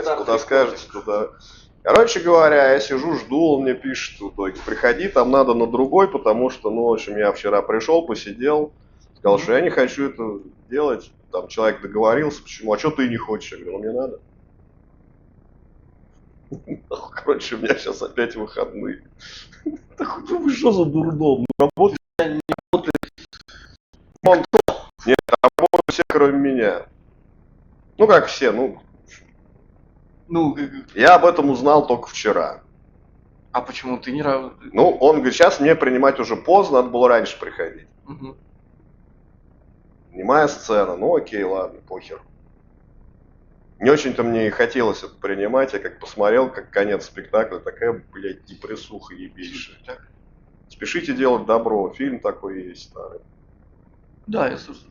писать, куда скажете, туда. Короче говоря, я сижу, жду, он мне пишет в итоге, приходи, там надо на другой, потому что, ну, в общем, я вчера пришел, посидел, сказал, что я не хочу это делать. Там человек договорился, почему, а что ты не хочешь? Я говорю, ну, мне надо. Короче, у меня сейчас опять выходные. Вы что за дурдом? Работать не работает. Нет, работают все, кроме меня. Ну, как все, ну. Я об этом узнал только вчера. А почему ты не работаешь? Ну, он говорит, сейчас мне принимать уже поздно, надо было раньше приходить. Немая сцена, ну окей, ладно, похер. Не очень-то мне и хотелось это принимать, я как посмотрел, как конец спектакля, такая, блядь, депрессуха ебейшая. «Спешите делать добро», фильм такой есть старый. Да, я слышал,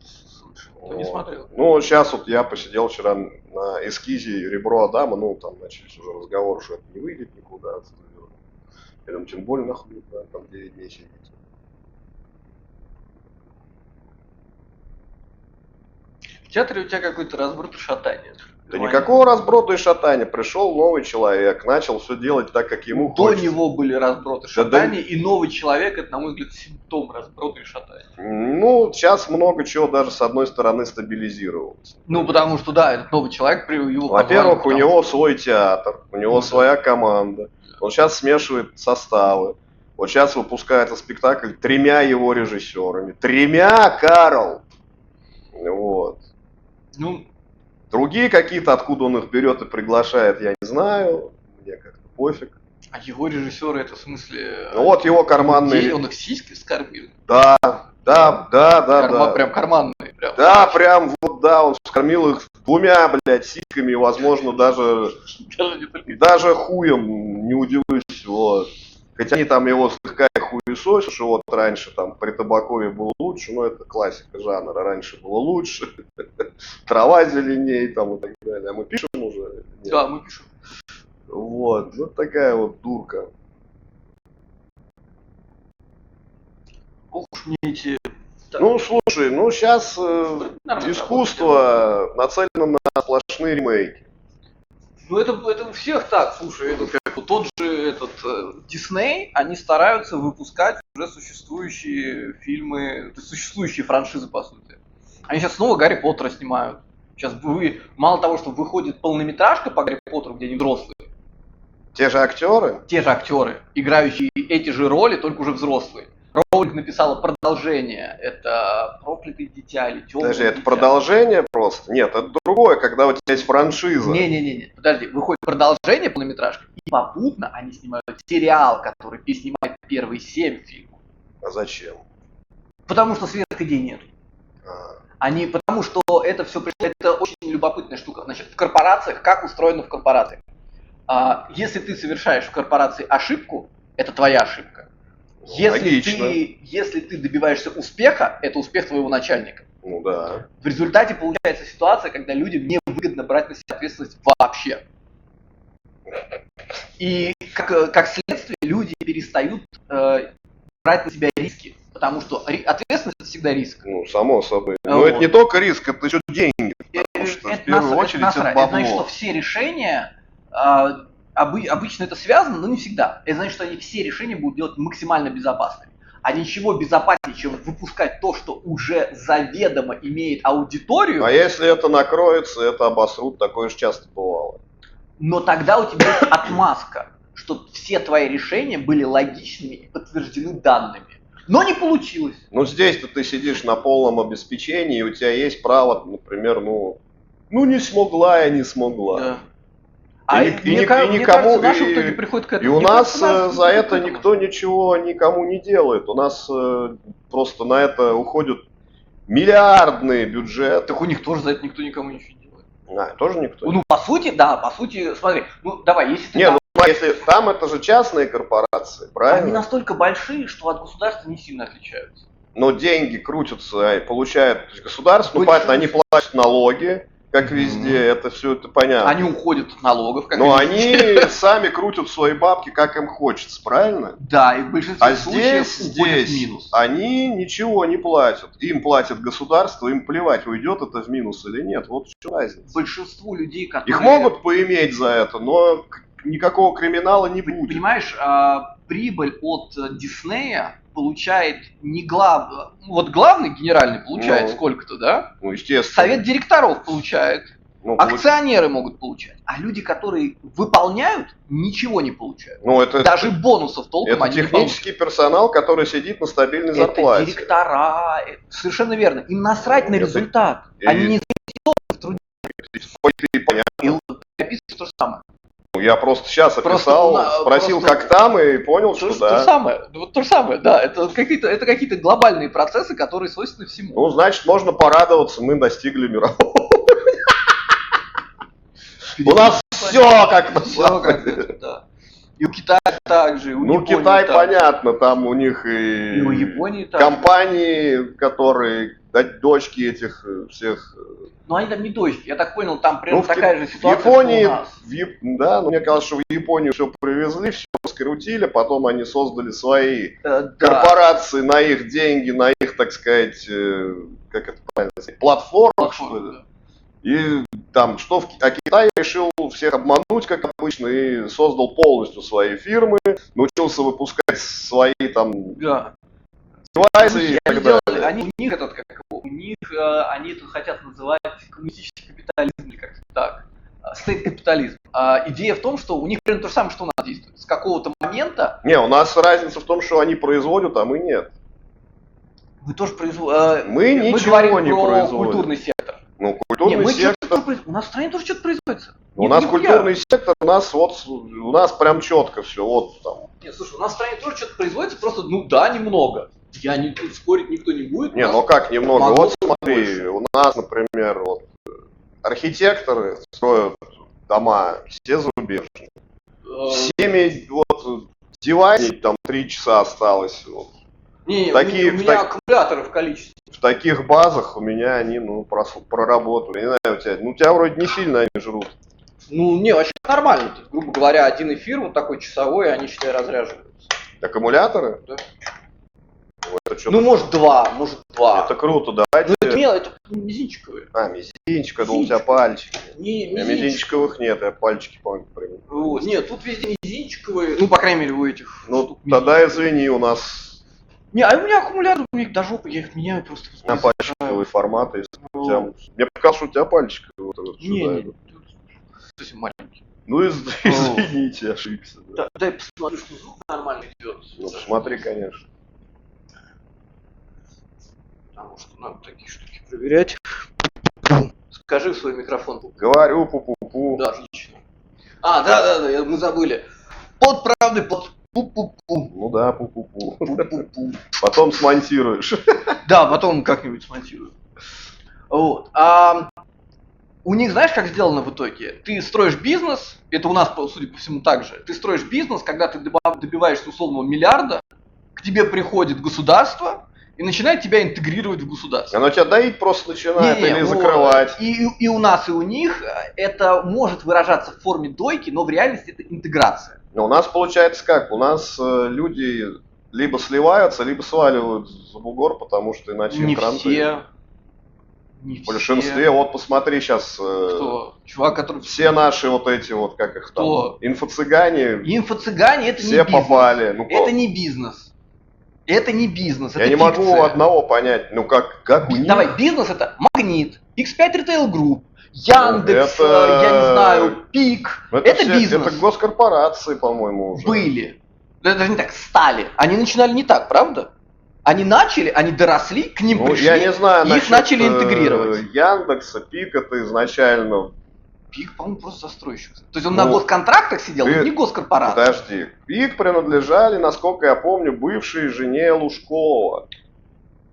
не смотрел. Ну, сейчас вот я посидел вчера на эскизе «Ребро Адама», ну, там начались уже разговоры, что это не выйдет никуда. Я думаю, тем более нахуй, да, там 9 дней сидеть. В театре у тебя какой-то разброд и шатание. Да никакого разброда и шатания. Пришел новый человек, начал все делать так, как ему хочется. До него были разброды и шатания, и новый человек, это, на мой взгляд, симптом разброда и шатания. Ну, сейчас много чего даже с одной стороны стабилизировалось. Ну, потому что, да, этот новый человек, его во-первых, у него свой театр, у него своя команда. Он сейчас смешивает составы. Вот сейчас выпускается спектакль 3 его режиссерами. 3, Карл! Вот. Ну, другие какие-то, откуда он их берет и приглашает, я не знаю. Мне как-то пофиг. А его режиссеры, это в смысле... Ну вот его карманные... Он их сиськи скормил? Да. Прям карманные. Прям. Да, прям вот, да, он скормил их 2, блядь, сиськами, возможно, даже хуем, не удивлюсь, вот. Хотя они там его слегка хуесосят, что вот раньше там при Табакове было лучше, но это классика жанра, раньше было лучше, трава зеленее там и так далее. А мы пишем уже? Нет? Да, мы пишем. Вот, вот такая вот дурка. Ох уж мне эти... Ну, слушай, ну сейчас искусство нацелено на сплошные ремейки. Ну это у всех так, слушай, тот же Disney, они стараются выпускать уже существующие фильмы, то есть существующие франшизы, по сути. Они сейчас снова Гарри Поттера снимают. Сейчас мало того, что выходит полнометражка по Гарри Поттеру, где они взрослые. Те же актеры? Те же актеры, играющие эти же роли, только уже взрослые. Роулинг написала продолжение, это «Проклятое дитя» или «Темное дитя». Подожди, это продолжение просто? Нет, это другое, когда у тебя есть франшиза. Не, подожди, выходит продолжение полнометражки, и попутно они снимают сериал, который переснимает первые 7 фильмов. А зачем? Потому что сверхидей нет. Потому что это все, это очень любопытная штука. Значит, в корпорациях, как устроено в корпорациях? Если ты совершаешь в корпорации ошибку, это твоя ошибка. Если ты добиваешься успеха, это успех твоего начальника. Ну да. В результате получается ситуация, когда людям невыгодно брать на себя ответственность вообще. И как следствие люди перестают брать на себя риски, потому что ответственность это всегда риск. Ну, само собой. Но это не только риск, это еще деньги. Потому что в первую очередь это бабло. Это значит, что все решения... Обычно это связано, но не всегда. Это значит, что они все решения будут делать максимально безопасными. А ничего безопаснее, чем выпускать то, что уже заведомо имеет аудиторию. А если это накроется, это обосрут, такое же часто бывало. Но тогда у тебя есть отмазка, что все твои решения были логичными и подтверждены данными. Но не получилось. Ну здесь-то ты сидишь на полном обеспечении, и у тебя есть право, например, ну не смогла я, не смогла. Да. Мне кажется, наши в итоге приходят к этому. И у нас за это никто ничего никому не делает. У нас просто на это уходят миллиардные бюджеты. Так у них тоже за это никто никому ничего не делает. Тоже никто. Ну, по сути, смотри, ну давай, если ты... если там это же частные корпорации, правильно? Они настолько большие, что от государства не сильно отличаются. Но деньги крутятся, получает государство, ну понятно, они платят налоги. как везде, это все это понятно. Они уходят от налогов, как Но везде. они сами крутят свои бабки, как им хочется, правильно? Да, и в большинстве А случаев здесь уходят в минус. они ничего не платят. Им платит государство, им плевать, уйдет это в минус или нет. Вот в чем разница. Большинству людей, которые... Их могут поиметь за это, но никакого криминала не будет. Понимаешь, прибыль от Диснея получает не главный... Вот главный генеральный получает Ну. сколько-то, да? Ну, естественно. Совет директоров получает. Ну, Акционеры могут получать. А люди, которые выполняют, ничего не получают. ну, это, Даже бонусов толком это они не технический персонал, который сидит на стабильной получат. зарплате. Это директора. Совершенно верно. Им насрать на Это- результат. и- Они не в труде. И понятно. Описывают то же самое. Ну, я просто сейчас Просто описал, спросил, просто- как там, и понял, То что же да. самое. Вот то же самое, да. Это какие-то глобальные процессы, которые свойственны всему. Ну, значит, можно порадоваться, мы достигли мирового. У нас все как на Всё как Западе. это, да. И у Китая также, и у Ну, Японии Китай, также. понятно, там у них и И у Японии также. компании, которые, дочки этих всех. Но они там не дочки. Я так понял, там Ну, примерно в такая же В ситуация, Японии, что у нас. да, но мне кажется, что в Японию все привезли, все скрутили, потом они создали свои Да. корпорации на их деньги, на их, так сказать, как это правильно сказать, платформах, что ли. Да. И там, а Китай решил всех обмануть, как обычно, и создал полностью свои фирмы, научился выпускать свои там Да. девайсы и Они так сделали- далее. они- у них этот, как его, у них, они это хотят называть коммунистический капитализм или как-то так. Стейт-капитализм. Идея в том, что у них примерно то же самое, что у нас действует. С какого-то момента Не, у нас разница в том, что они производят, а мы нет. мы тоже производим. Мы ничего говорим не про производим. культурный сектор. Ну, Не, культурный мы сектор. у нас в стране тоже что-то производится. У нас Нихуя. культурный сектор, у нас прям четко все. Вот там. Нет, слушай, у нас в стране тоже что-то производится, просто, да, немного. Тут спорить никто не будет. Не, У нас ну как немного. могло Вот быть смотри, больше. у нас, например, вот архитекторы строят дома все зарубежные. Всеми вот девайсить там 3 часа осталось. Вот. Не, такие- у меня аккумуляторы в количестве. В таких базах у меня они, проработали. Не знаю, у тебя вроде не сильно они жрут. Ну, не, вообще нормально. То есть, грубо говоря, один эфир, вот такой часовой, они, считай, разряживаются. Аккумуляторы? Да. Ну, это что-то. Ну, может, может, два. Это круто, давайте. Ну, это мелко, это мизинчиковые. Мизинчик, это у тебя пальчики. Не, У меня мизинчиковых нет, я пальчики, по-моему, приму. Вот. Нет, тут везде мизинчиковые, ну, по крайней мере, у этих. Ну, штук тогда извини, у нас Не, а у меня аккумуляторы, у них до жопы, я их меняю просто. на пальчиковые форматы. Вот. Мне показалось, что у тебя пальчики. Вот, этот, Не, сюда не, идут. тут совсем маленький. Ну, извините, ошибся. Да. Да, дай посмотрю, что звук нормально идет. Ну, посмотри, конечно. Потому что надо такие штуки проверять. Скажи в свой микрофон. Говорю, пу-пу-пу. Да, отлично. Да, мы забыли. Под правдой, под пу-пу-пу. Ну да, пу-пу-пу. Пу-пу-пу. Потом смонтируешь. Да, потом как-нибудь смонтирую. Вот. У них, знаешь, как сделано в итоге? Ты строишь бизнес, это у нас, судя по всему, так же. Ты строишь бизнес, когда ты добиваешься условного миллиарда, к тебе приходит государство и начинает тебя интегрировать в государство. Оно тебя доить просто начинает Не-не, или вот. закрывать. И у нас, и у них это может выражаться в форме дойки, но в реальности это интеграция. Но у нас получается как? У нас люди либо сливаются, либо сваливают за бугор, потому что иначе им Не кранты. все. Не В большинстве, вот посмотри сейчас, Кто? Чувак, который... все наши вот эти вот, как их там, Кто? инфо-цыгане, Инфо-цыгане это все не бизнес. попали. Ну, Это не бизнес. Это не бизнес, я это не могу фикция. одного понять, ну как у них. Давай, бизнес это Магнит, X5 Retail Group, Яндекс, это- я не знаю, Пик. Это все- бизнес. Это госкорпорации, по-моему, уже. Были. Это даже не так, стали. Они начинали не так, правда? Они начали, они доросли, к ним Ну, пришли, я не знаю, и их насчет, начали интегрировать. Яндекса, Пик это изначально. Пик, по-моему, просто застройщик. То есть он на Ну, госконтрактах сидел, ты- он не госкорпорация. Подожди. Пик принадлежали, насколько я помню, бывшей жене Лужкова.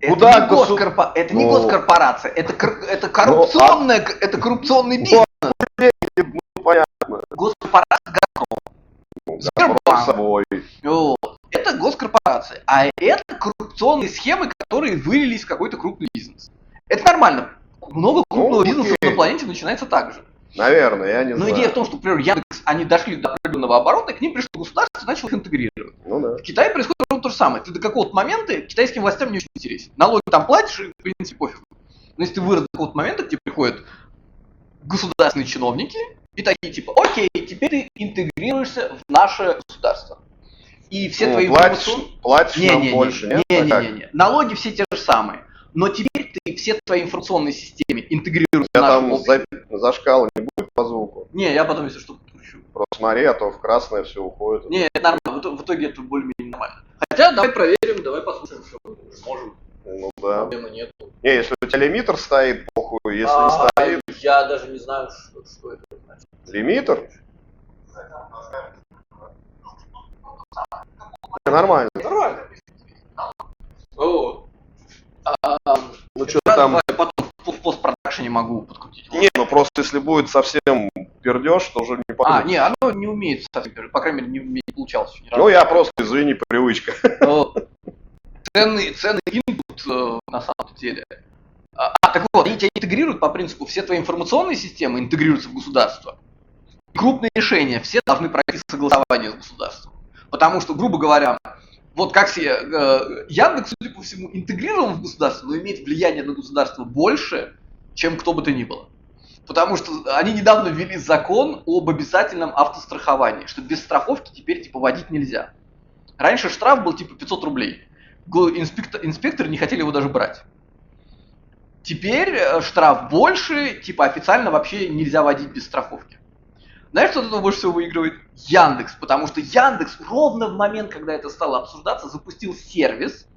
Это Куда не, это не Ну, госкорпорация, это коррупционная, это коррупционный бизнес. Ну, понятно. Госкорпорация Сбербанк. С собой. Вот. Это госкорпорация, а это коррупционные схемы, которые вылились в какой-то крупный бизнес. Это нормально. Много крупного Ну, бизнеса окей. на планете начинается. начинается так же. Наверное, я не Но знаю. идея в том, что, например, Яндекс, они дошли до определенного оборота, к ним пришло государство и начало их интегрировать. Ну да. В Китае происходит ровно то же самое. Ты до какого-то момента китайским властям не очень интересен. Налоги там платишь, и, в принципе, пофиг. Но если ты вырос до какого-то момента, где приходят государственные чиновники и такие типа, окей, теперь ты интегрируешься в наше государство. И все твои платишь нам больше, нет? Не. Налоги все те же самые. Но теперь ты все твои информационные системы интегрируешь в Я нашу там общую. за шкалу не будет по звуку. Не, я потом, если что, подключу. Просто смотри, а то в красное все уходит. Не, это нормально, в итоге это более-менее нормально. Хотя давай проверим, давай послушаем, что мы можем. Ну да. Проблемы нет. Не, если у тебя лимитер стоит, похуй, если не стоит. Я даже не знаю, что это значит. Лимитер? Нормально. Нормально. О. Ну что там. Потом в постпродакшене могу подкрутить. Не, ну просто если будет совсем пердеж, то уже не получится. Не, оно не умеет совсем пердеть. По крайней мере, не получалось еще ни разу. Ну я просто, извини, привычка. Ценный инпут на самом деле. Так вот, они тебя интегрируют по принципу, все твои информационные системы интегрируются в государство. Крупные решения все должны пройти согласование с государством. Потому что, грубо говоря, вот как себе Яндекс, судя по всему, интегрирован в государство, но имеет влияние на государство больше, чем кто бы то ни было. Потому что они недавно ввели закон об обязательном автостраховании, что без страховки теперь типа водить нельзя. Раньше штраф был типа 500 рублей. Инспекторы не хотели его даже брать. Теперь штраф больше, типа официально вообще нельзя водить без страховки. Знаешь, кто от этого больше всего выигрывает? Яндекс. Потому что Яндекс ровно в момент, когда это стало обсуждаться, запустил сервис,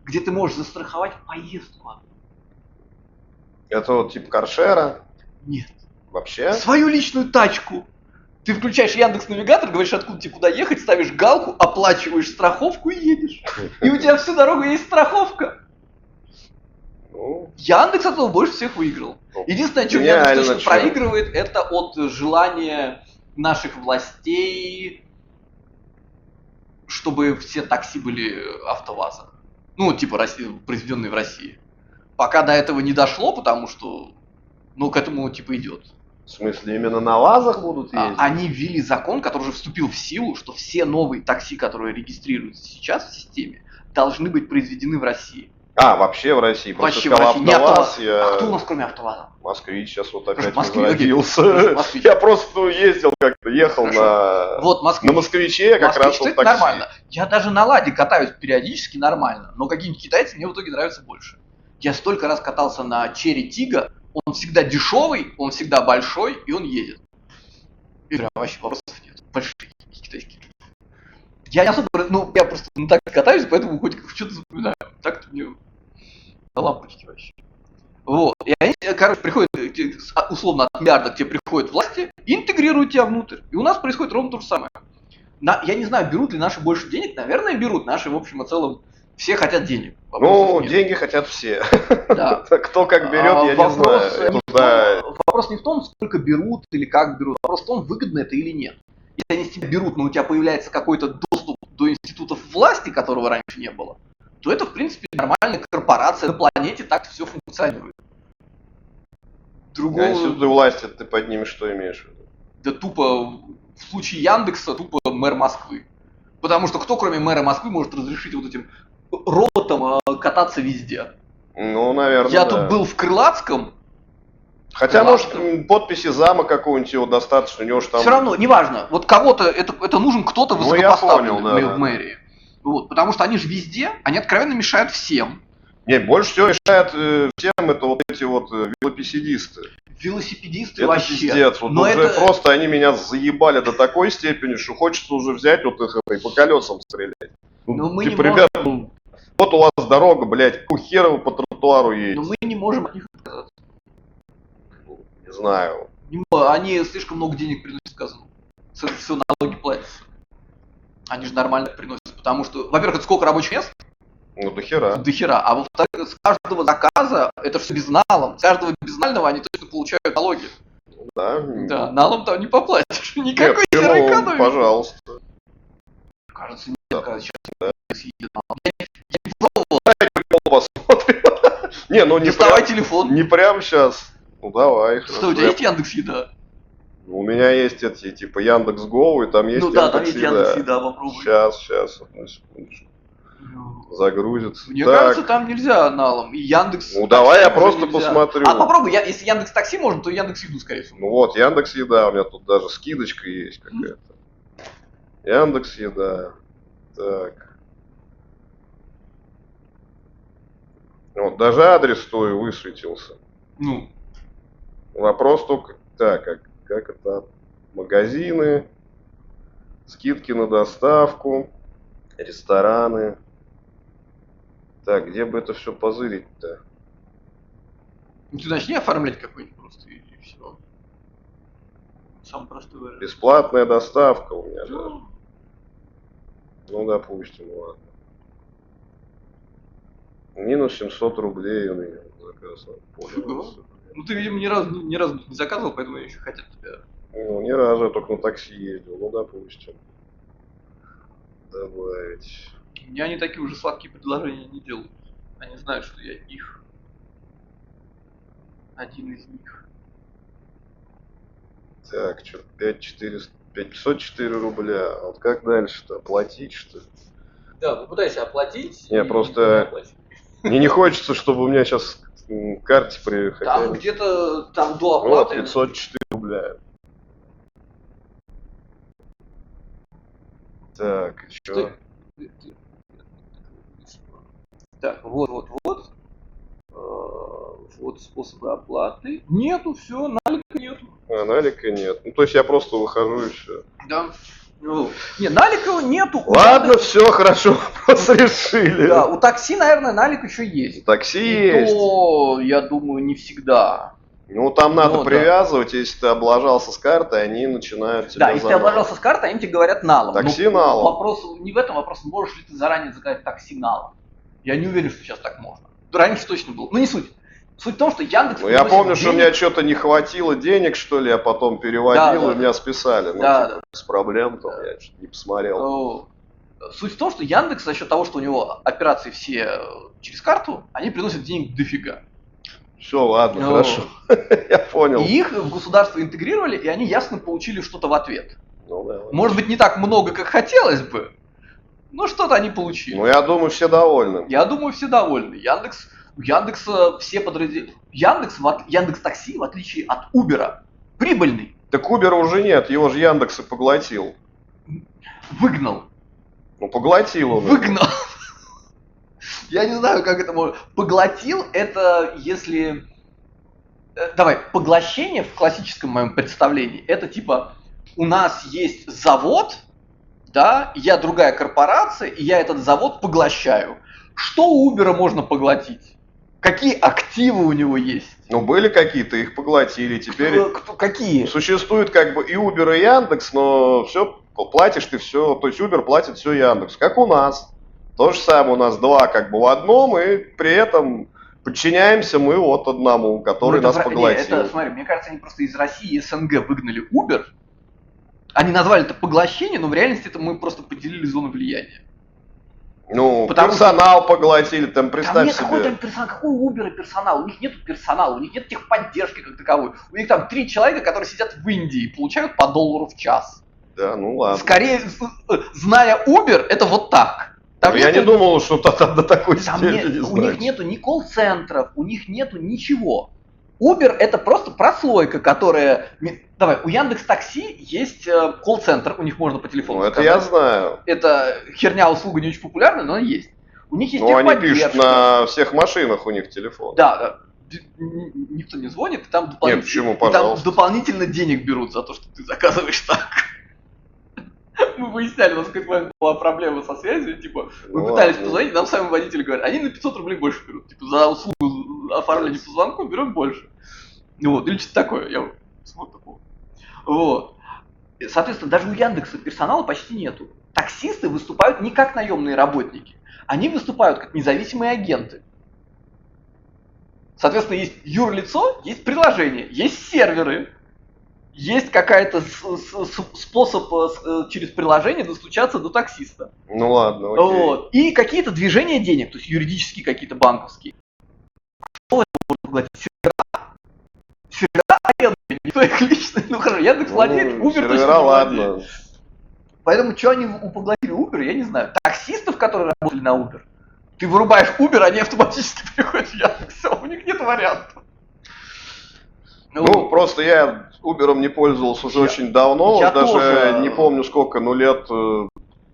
где ты можешь застраховать поездку. Это вот типа каршера? Нет. Вообще? Свою личную тачку. Ты включаешь Яндекс.Навигатор, говоришь, откуда тебе куда ехать, ставишь галку, оплачиваешь страховку и едешь. И у тебя всю дорогу есть страховка. Яндекс от этого больше всех выиграл. Единственное, о чем Яндекс точно проигрывает, это от желания наших властей, чтобы все такси были АвтоВАЗа. Ну, типа, произведенные в России. Пока до этого не дошло, потому что, к этому типа идет. В смысле, именно на ВАЗах будут ездить? Они ввели закон, который уже вступил в силу, что все новые такси, которые регистрируются сейчас в системе, должны быть произведены в России. Вообще в России? Вообще в России. Не АвтоВАЗ. А кто у нас кроме АвтоВАЗа? Москвич сейчас вот опять возродился. Я просто ездил как-то, ехал на Москвиче, как раз вот такси. Нормально. Я даже на Ладе катаюсь периодически нормально, но какие-нибудь китайцы мне в итоге нравятся больше. Я столько раз катался на Черри Тига, он всегда дешевый, он всегда большой, и он едет. И прям вообще вопросов нет. Большие китайские. Я не особо, я просто так катаюсь, поэтому хоть что-то запоминаю. Так-то мне на лампочке вообще. Вот. И они, приходят, условно, от миллиарда к тебе приходят власти и интегрируют тебя внутрь. И у нас происходит ровно то же самое. Я не знаю, берут ли наши больше денег. Наверное, берут. Наши, в общем и целом, все хотят денег. Деньги хотят все. Да. Кто как берет, я не знаю. Вопрос не в том, сколько берут или как берут. Вопрос в том, выгодно это или нет. Если они с тебя берут, но у тебя появляется какой-то доступ до институтов власти, которого раньше не было, то это, в принципе, нормальная корпорация. На планете так все функционирует. Институты власти ты поднимешь, что имеешь в виду? Да тупо, в случае Яндекса, тупо мэр Москвы. Потому что кто, кроме мэра Москвы, может разрешить вот этим роботам кататься везде? Ну, наверное, Я тут был в Крылатском. Хотя, может, подписи зама какого-нибудь его достаточно, у него же там... Все равно, неважно. Вот кого-то, это нужен кто-то высокопоставленный в мэрии. Вот, потому что они же везде, они откровенно мешают всем. Нет, больше всего мешают всем это вот эти вот велосипедисты. Велосипедисты это вообще. Пиздец. Вот уже просто они меня заебали до такой степени, что хочется уже взять вот их и по колесам стрелять. Мы типа, ребят, вот у вас дорога, блядь, хера вы по тротуару едете. Но мы не можем от них отказаться. Не знаю. Они слишком много денег приносят в казну. Все налоги платятся. Они же нормально приносят. Потому что, во-первых, это сколько рабочих мест? Ну, до хера. До хера. А во-вторых, с каждого заказа, это все безналом. С каждого безнального они точно получают налоги. Да. Да, налом там не поплатишь. Никакой серой экономики. Пожалуйста. Кажется, нет, сейчас съедет налом. Я не пробовал. Посмотрим. Не, ну не доставай прям, телефон. Не прям сейчас. Ну давай. Что, у тебя есть Яндекс.Еда? У меня есть эти, типа, Яндекс.Гоу, и там есть Ну да, там есть Яндекс.Еда. Яндекс.Еда, попробуй. Сейчас, одну секундочку. Загрузится. Мне Так. кажется, там нельзя налом. И Яндекс. Ну давай я уже просто нельзя. посмотрю. А попробуй, если Яндекс Такси можно, то Яндекс.Еду, скорее всего. Ну вот, Яндекс.Еда, у меня тут даже скидочка есть какая-то. Яндекс.Еда. Так. Вот, даже адрес твой высветился. Ну. Вопрос только, так, как это? Магазины, скидки на доставку, рестораны. Так, где бы это все позырить-то? Ну ты начни оформлять какой-нибудь просто и все. Самый простой вариант. Бесплатная доставка у меня даже. Ну, допустим, ладно. Минус 700 рублей у меня заказ. Ну ты, видимо, ни разу не заказывал, поэтому я еще хотят тебя. Ну, ни разу, я только на такси ездил. Ну, допустим. Добавить. У меня они такие уже сладкие предложения не делают. Они знают, что я их. Один из них. Так, что, 504 рубля. Вот как дальше-то? Оплатить, что ли? Да, попытайся оплатить. Не, просто мне не хочется, чтобы у меня сейчас к карте приехали. Там где-то там до Вот, оплаты. 504 рубля. Так, что? Так, вот. Вот способы оплаты. Нету, все, налика нету. А, налика нет. Ну, то есть я просто выхожу и все. Да. Не, налика нету. Ладно, все, хорошо, вопрос решили. Да, у такси, наверное, налик еще есть. Такси И есть. то, я думаю, не всегда. Ну, там надо Ну, привязывать, если ты облажался с картой, они начинают тебя Да, если ты заново. облажался с картой, они тебе говорят налом. Такси Но налом. Вопрос не в этом, вопрос, можешь ли ты заранее заказать такси налом. Я не уверен, что сейчас так можно. Раньше точно было. Ну, не суть. Суть в том, что Яндекс... Ну, я помню, что у меня денег. что-то не хватило денег, что ли, я потом переводил, Да, и меня списали. Ну, да, типа, без проблем, там, я что-то не посмотрел. Суть в том, что Яндекс за счет того, что у него операции все через карту, они приносят денег дофига. Все, ладно, хорошо. Я понял. И их в государство интегрировали, и они ясно получили что-то в ответ. Ну, да. Может быть, не так много, как хотелось бы, но что-то они получили. Ну, я думаю, все довольны. Я думаю, все довольны. У Яндекса все подразделения. Яндекс Такси, в отличие от Убера, прибыльный. Так Убера уже нет, его же Яндекс и поглотил. Выгнал. Ну, поглотил он. Выгнал. Я не знаю, как это можно. Поглотил это, если... Давай, поглощение в классическом моем представлении, это типа, у нас есть завод, да, я другая корпорация, и я этот завод поглощаю. Что у Uber можно поглотить? Какие активы у него есть? Ну, были какие-то, их поглотили. Теперь Какие? существует как бы и Uber, и Яндекс, но все платишь ты все, то есть Uber платит все Яндекс, как у нас. То же самое, у нас два как бы в одном, и при этом подчиняемся мы вот одному, который нас поглотил. Это, смотри, мне кажется, они просто из России и СНГ выгнали Uber. Они назвали это поглощение, но в реальности это мы просто поделили зону влияния. Ну, Потому персонал поглотили, там, представь там нет себе. какой-то персонал, какой у Uber персонал? У них нет персонала, у них нет техподдержки как таковой. У них там 3 человека, которые сидят в Индии и получают по $1 в час. Да, ну ладно. Скорее, зная Uber, это вот так. Там я не думал, что до такой степени у них нету ни колл-центров, у них нету ничего. Uber это просто прослойка, которая... Давай, у Яндекс Такси есть колл-центр, у них можно по телефону Ну, это сказать. я знаю. Это херня, услуга не очень популярная, но она есть. У них есть Ну, они техподдержка. пишут на всех машинах у них телефон. Да. Никто не звонит, и там дополнительно, Нет, почему, пожалуйста. там дополнительно денег берут за то, что ты заказываешь так. Мы выясняли, у нас в какой-то момент была проблема со связью, типа, мы пытались позвонить, нам сами водители говорят, они на 500 рублей больше берут, типа, за услугу оформления по звонку берем больше. Вот, или что-то такое, я смотрю такого. Вот. Соответственно, даже у Яндекса персонала почти нету. Таксисты выступают не как наемные работники, они выступают как независимые агенты. Соответственно, есть юрлицо, есть приложение, есть серверы. Есть какая-то способ через приложение достучаться до таксиста. Ну ладно, окей. Вот. И какие-то движения денег, то есть юридические какие-то банковские. Что это можно поглотить? своих личных. Ну хорошо, Яндекс владеет, Uber точно сервера, не владеет. ладно. Поэтому что они поглотили Uber, я не знаю. Таксистов, которые работали на Uber, ты вырубаешь Uber, они автоматически переходят в Яндекс. Все, у них нет вариантов. Ну, просто я Uber'ом не пользовался уже очень давно, я даже тоже. не помню сколько, лет.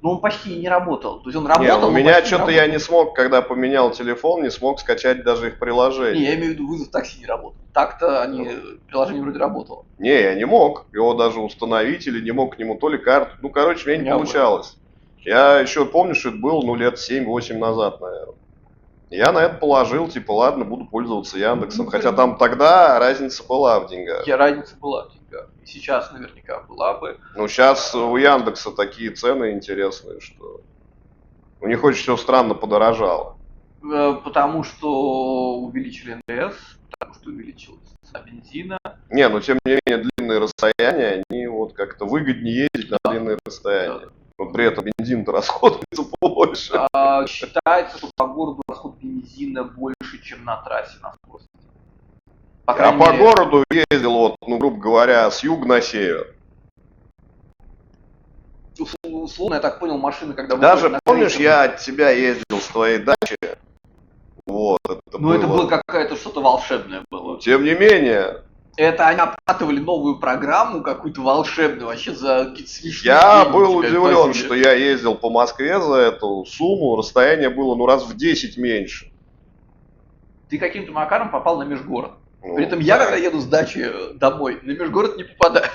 Ну, он почти и не работал. То есть он Не, работал, у но меня почти что-то не я работал. не смог, когда поменял телефон, не смог скачать даже их Не, приложение. я имею в виду, вызов такси не работал. Так-то они, приложение вроде работало. Не, я не мог его даже установить или не мог к нему то ли карту. Ну, короче, у меня не получалось. Я еще помню, что это было, лет 7-8 назад, наверное. Я на это положил, типа, ладно, буду пользоваться Яндексом. Хотя там тогда разница была в деньгах. Разница была в деньгах. И сейчас наверняка была бы. Ну, сейчас у Яндекса такие цены интересные, что у них очень все странно подорожало. Потому что увеличили НДС, потому что увеличилась цена бензина. Не, но тем не менее, длинные расстояния, они вот как-то выгоднее ездить на длинные расстояния. Но при этом бензин-то расходуется больше. Считается, что по городу расход бензина больше, чем на трассе на скорости. А по городу ездил, вот, ну, грубо говоря, с юга на север. Условно, я так понял, машины, когда Даже, помнишь, я от тебя ездил с твоей дачи? Вот, это было... это было какое-то что-то волшебное было. Тем не менее... Это они обкатывали новую программу, какую-то волшебную, вообще за какие-то смешные Я деньги был тебя удивлен, возили. что я ездил по Москве за эту сумму, расстояние было, ну, раз в 10 меньше. Ты каким-то макаром попал на межгород. Ну, При этом я, когда еду с дачи домой, на межгород не попадаю.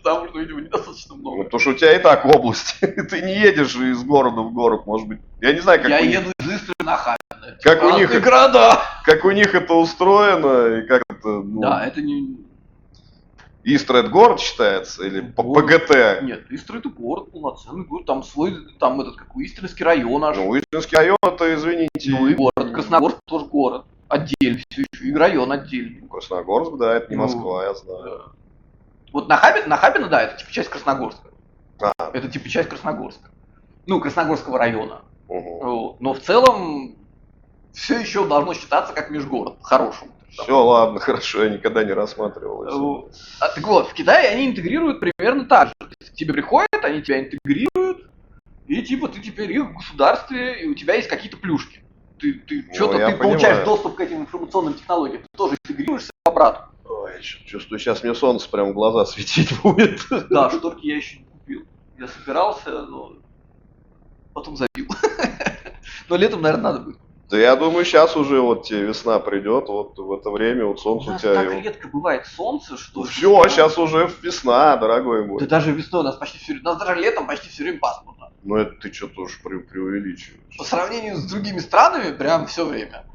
Потому что, видимо, недостаточно Ну, много. потому что у тебя и так область. Ты не едешь из города в город, может быть. Я не знаю, как Я у них... еду из Истры на Хабино. Как у них Разные города. Как у них это устроено, и как это... Ну, Да, это не... Истра это город считается? Или Город. ПГТ? Нет, Истра это город, полноценный город. Там свой, там этот, как у Истринский район аж. Ну, Истринский район, это, извините... Ну и город. Красногорск тоже город. Отдельно все еще. И район отдельный. Красногорск, да, это не Ну, Москва, я знаю. Да. Вот на Хабино, да, это типа часть Красногорска. А. Это типа часть Красногорска. Ну, Красногорского района. Угу. Вот. Но в целом все еще должно считаться как межгород. По-хорошему. Все, ладно, хорошо, я никогда не рассматривал это. Так вот, в Китае они интегрируют примерно так же. То есть к тебе приходят, они тебя интегрируют, и типа ты теперь их в государстве, и у тебя есть какие-то плюшки. Ты что-то, я ты получаешь понимаю. доступ к этим информационным технологиям, ты тоже интегрируешься обратно. Ой, чувствую, сейчас мне солнце прям в глаза светить будет. Да, шторки я еще не купил. Я собирался, но потом забил. Но летом, наверное, надо будет. Да я думаю, сейчас уже вот тебе весна придет, вот в это время вот У солнце у нас тебя... так редко бывает солнце, что... Все, сейчас уже весна, дорогой мой. Да даже весной у нас почти все время... У нас даже летом почти все время пасмурно. Ну это ты что тоже преувеличиваешь. По сравнению с другими странами, прям все время.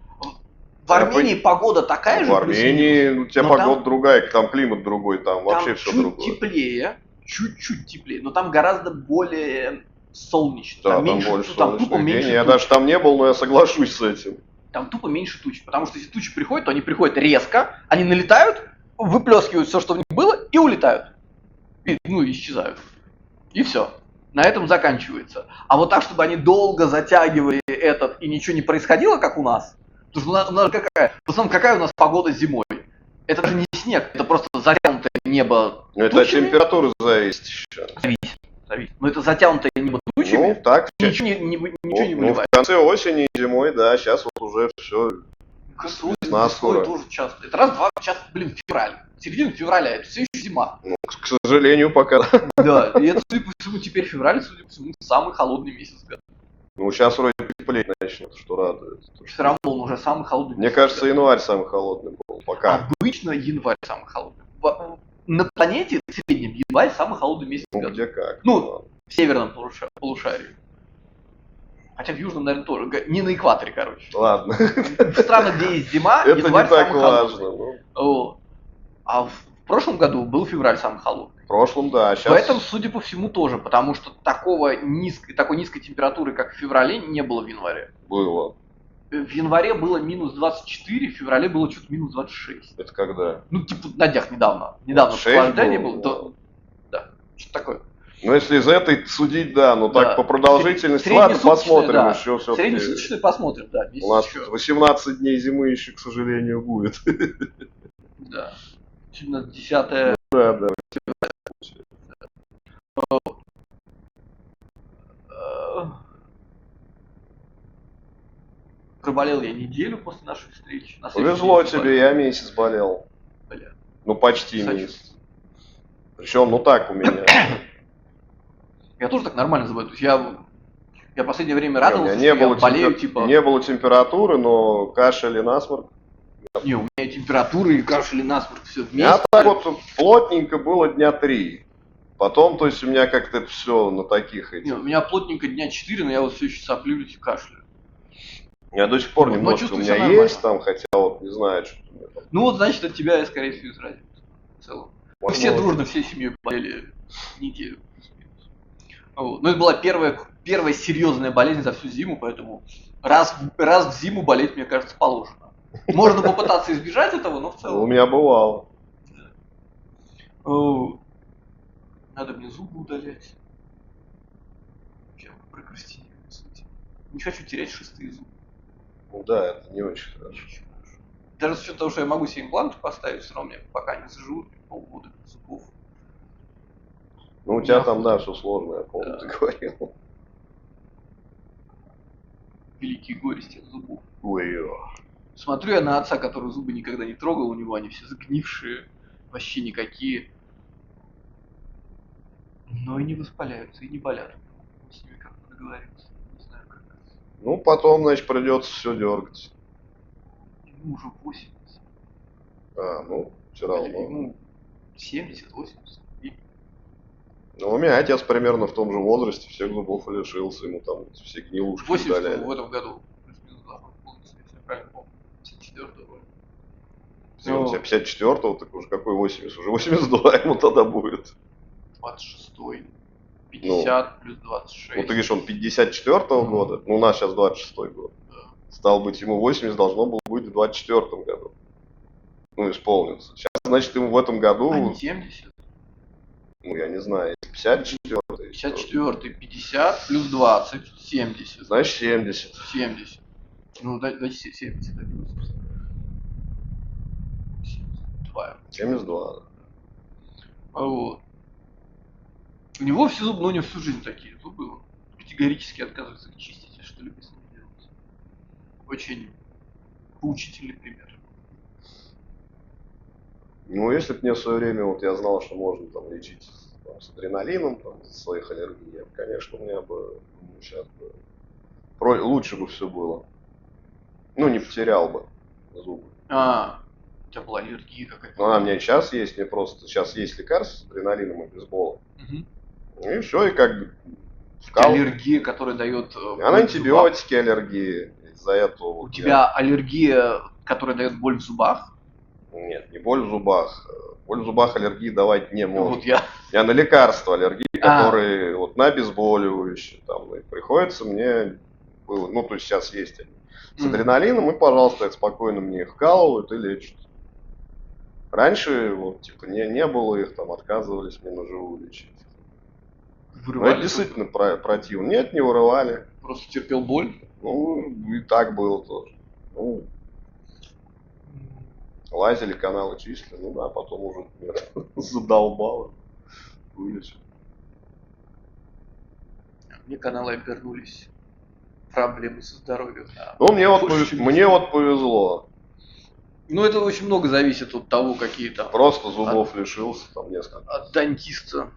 В Армении погода такая же. В Армении у тебя но погода там- другая, там климат другой, там вообще Там все чуть другое. теплее, чуть-чуть теплее, но там гораздо более солнечно. Да, там там меньше, больше там тупо солнечных меньше дней. Я туч. даже там не был, но я соглашусь с этим. Там тупо меньше туч, потому что если тучи приходят, то они приходят резко, они налетают, выплескивают все, что в них было, и улетают. И, ну, исчезают. И все. На этом заканчивается. А вот так, чтобы они долго затягивали этот, и ничего не происходило, как у нас, потому что у нас какая, в основном какая у нас погода зимой? Это даже не снег, это просто затянутое небо Но это от тучами. температуры зависит еще. Зависит. Но это затянутое небо тучами, Ну, так. ничего не Ну, в выливает. конце осени и зимой, да, сейчас вот уже все. Весна Весной скоро. тоже часто. Это раз-два, часто, февраль. Середина февраля, это все еще зима. Ну, к сожалению, пока. Да, и это, судя по всему, теперь февраль, судя по всему, самый холодный месяц года. Ну, сейчас вроде теплеть начнет, что радует. Все равно он уже самый холодный Мне месяц кажется, года. январь самый холодный был. Пока. Обычно январь самый холодный. На планете в среднем январь самый холодный месяц Ну, года. где как. Ну, в северном полушарии. Хотя в южном, наверное, тоже. Не на экваторе, короче. Ладно. В странах, где есть зима, Это не январь так самый важно. холодный. Ну, Вот. А в прошлом году был февраль самый холодный. в прошлом, да. Сейчас... В этом, судя по всему, тоже, потому что такой низкой температуры, как в феврале, не было в январе. было. В январе было минус 24, в феврале было что-то минус 26. Это когда? Ну, типа, на днях недавно. Недавно 26 охлаждение было, было. то- Да, что такое. Ну, если из этой судить, да, но Да. так по продолжительности, Среднесуточное, ладно, посмотрим да. еще все-таки. Среднесуточное посмотрим, да. Месяц У нас еще. 18 дней зимы еще, к сожалению, будет. Да. Сегодня 10 да, да. Проболел я неделю после нашей встречи. На следующий Повезло день тебе, заболел. я месяц болел. Бля. Ну, почти Сочувствую. месяц. Причем, ну так у меня. Я тоже так нормально заболел. То есть я в последнее время У радовался, меня что я болею, типа... не было температуры, но кашель и насморк. Не, у меня и температура, и кашель, и насморк, все У меня вместе. так вот плотненько было дня 3. Потом, то есть, у меня как-то это все на таких Не, этих. у меня плотненько дня 4, но я вот все еще соплюсь и кашляю. Я до сих пор Ну, но немножко у чувствую меня себя нормально. есть там, хотя вот не знаю, что у меня там. Ну вот, значит, от тебя я, скорее всего, изразил. В целом. Мы все Возможно. дружно, всей семьей болели неделю. Вот. Но это была первая серьезная болезнь за всю зиму, поэтому раз в зиму болеть, мне кажется, положено. Можно попытаться избежать этого, но в Ну, у целом... меня бывало. Надо мне зубы удалять. Вообще прокрастинирую, кстати. Не хочу терять шестые зубы. Ну да, это не очень хорошо. Очень хорошо. Даже с учетом того, что я могу себе импланты поставить, все равно мне пока не заживут полгода зубов. Ну, у тебя там, Неохота. да, все сложно, я помню, Да. ты говорил. Великие горести от зубов. Ой, Смотрю я на отца, который зубы никогда не трогал, у него они все загнившие, вообще никакие. Но и не воспаляются, и не болят. Мы с ними как-то договоримся. Не знаю как. ну, потом, значит, придется все дергать. Ему уже 80. А, ну, все равно. Ему 70-80. Ну, у меня отец примерно в том же возрасте, всех зубов лишился, ему там все гнилушки 80 удаляли. в этом году. Плюс-минус, да, полностью, если я правильно помню. 54-го. Если у тебя 54-го, так уже какой 80? Уже 82 ему тогда будет. 26-й. 50 плюс 26. Ну, ты говоришь, он 54-го года, ну, у нас сейчас 26-й год. Да. Стало быть, ему 80 должно было быть в 24-м году. Ну, исполнится. Сейчас, значит, ему в этом году, А не 70? ну, я не знаю, 54-й. 54-й, 50 плюс 20, 70. Значит, 70. 70. Ну, дайте 70. Да, 72. 72, да. Вот. У него все зубы, ну, у него всю жизнь такие зубы. Он категорически отказывается их чистить, и что-либо с ними делать. Очень поучительный пример. Ну, если бы мне в свое время, вот я знал, что можно там лечить там, с адреналином, там, своих аллергий, конечно, у меня бы, думаю, сейчас бы лучше бы все было. Ну, не потерял бы зубы. У тебя была аллергия какая-то? Но она у меня и сейчас есть, мне просто сейчас есть лекарство с адреналином и бейсболом. Угу. И все, и как бы Аллергия, которая дает... Она антибиотики, аллергии. Из-за этого. У тебя аллергия, которая дает боль в зубах? Нет, не боль в зубах. Боль в зубах аллергии давать не может. Вот я. Я на лекарства аллергии, которые вот на обезболивающие. Там, и приходится мне, ну то есть сейчас есть они, с адреналином, и, пожалуйста, это спокойно мне их вкалывают и лечат. Раньше вот типа не было их, там отказывались мне на живую лечить. Но это действительно противно. Нет, не вырывали. Просто терпел боль? Ну, и так было тоже. Ну, лазили, каналы чистили, ну да, потом уже задолбало. Вылечили. Мне каналы обернулись проблемы со здоровьем. Ну, мне вот повезло. Ну, это очень много зависит от того, какие там... Просто зубов лишился, там несколько. От дантиста.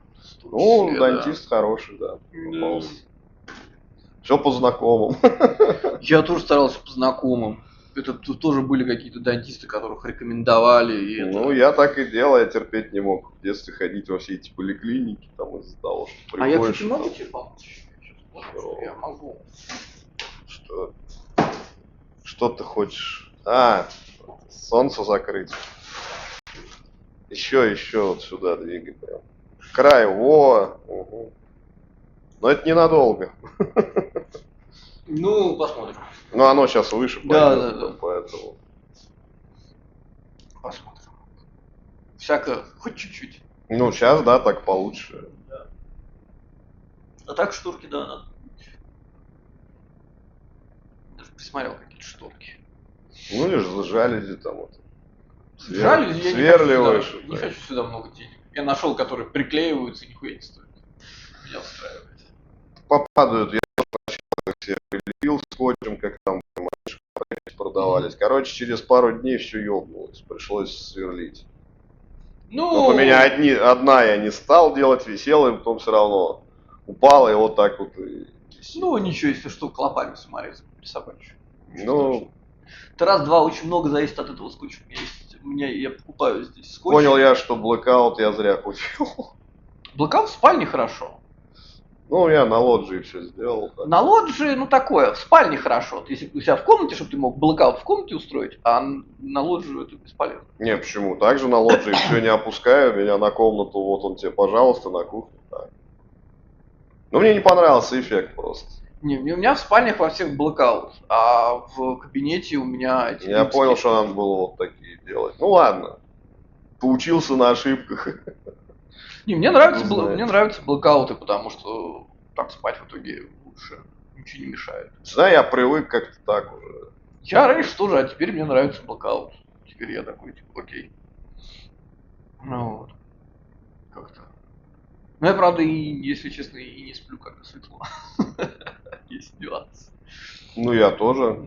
Ну, дантист хороший, да. Все по знакомым. Я тоже старался по знакомым. Это тут тоже были какие-то дантисты, которых рекомендовали. И ну, я так и делал, я терпеть не мог в детстве ходить во все эти поликлиники, там из-за того, что приходишь. А я, кстати, могу тебе помочь? Я могу. Что ты хочешь? Солнце закрыть. Еще вот сюда двигай прям. К краю, Угу. Но это ненадолго. Ну, посмотрим. Ну, оно сейчас выше пойдет, Да. Поэтому. Посмотрим. Всяко, хоть чуть-чуть. Ну, сейчас, да, так получше. Да. А так шторки, да, надо. Даже присмотрел какие-то шторки. Ну, или же жалюзи там вот. Жалюзи я сверливаешь. не хочу сюда много денег. Я нашел, которые приклеиваются и нихуя не стоят. Меня устраивает. Попадают, я сначала все прилепил скотчем, как там раньше продавались. Короче, через пару дней все ёбнулось, пришлось сверлить. Ну, Вот у меня одна я не стал делать, висела, и потом все равно упала, и вот так вот и висит. ну ничего, если что, клопами смотри, присобачу. Ну, Это раз-два, очень много зависит от этого скотча. Я покупаю здесь скотч. понял я, что блэкаут я зря купил. Блэкаут в спальне хорошо. Ну, я на лоджии все сделал. Так. На лоджии, ну такое, в спальне хорошо. Вот если у себя в комнате, чтобы ты мог блэкаут в комнате устроить, а на лоджию это бесполезно. Не, почему? Также на лоджии все не опускаю, меня на комнату, вот он тебе, пожалуйста, на кухню. Так. Но мне не понравился эффект просто. Не, у меня в спальнях во всех блэкаут, а в кабинете у меня эти Я дымские. понял, что надо было вот такие делать. Ну ладно. Поучился на ошибках. Не, мне Знаешь. нравятся блэкауты, потому что так спать в итоге лучше, ничего не мешает. Знаю, я привык как-то так уже. Я раньше тоже, а теперь мне нравится блэкаут. Теперь я такой, типа, окей. Ну вот. Как-то. Ну я, правда, и, если честно, и не сплю, когда светло. Есть нюанс. Ну, я тоже.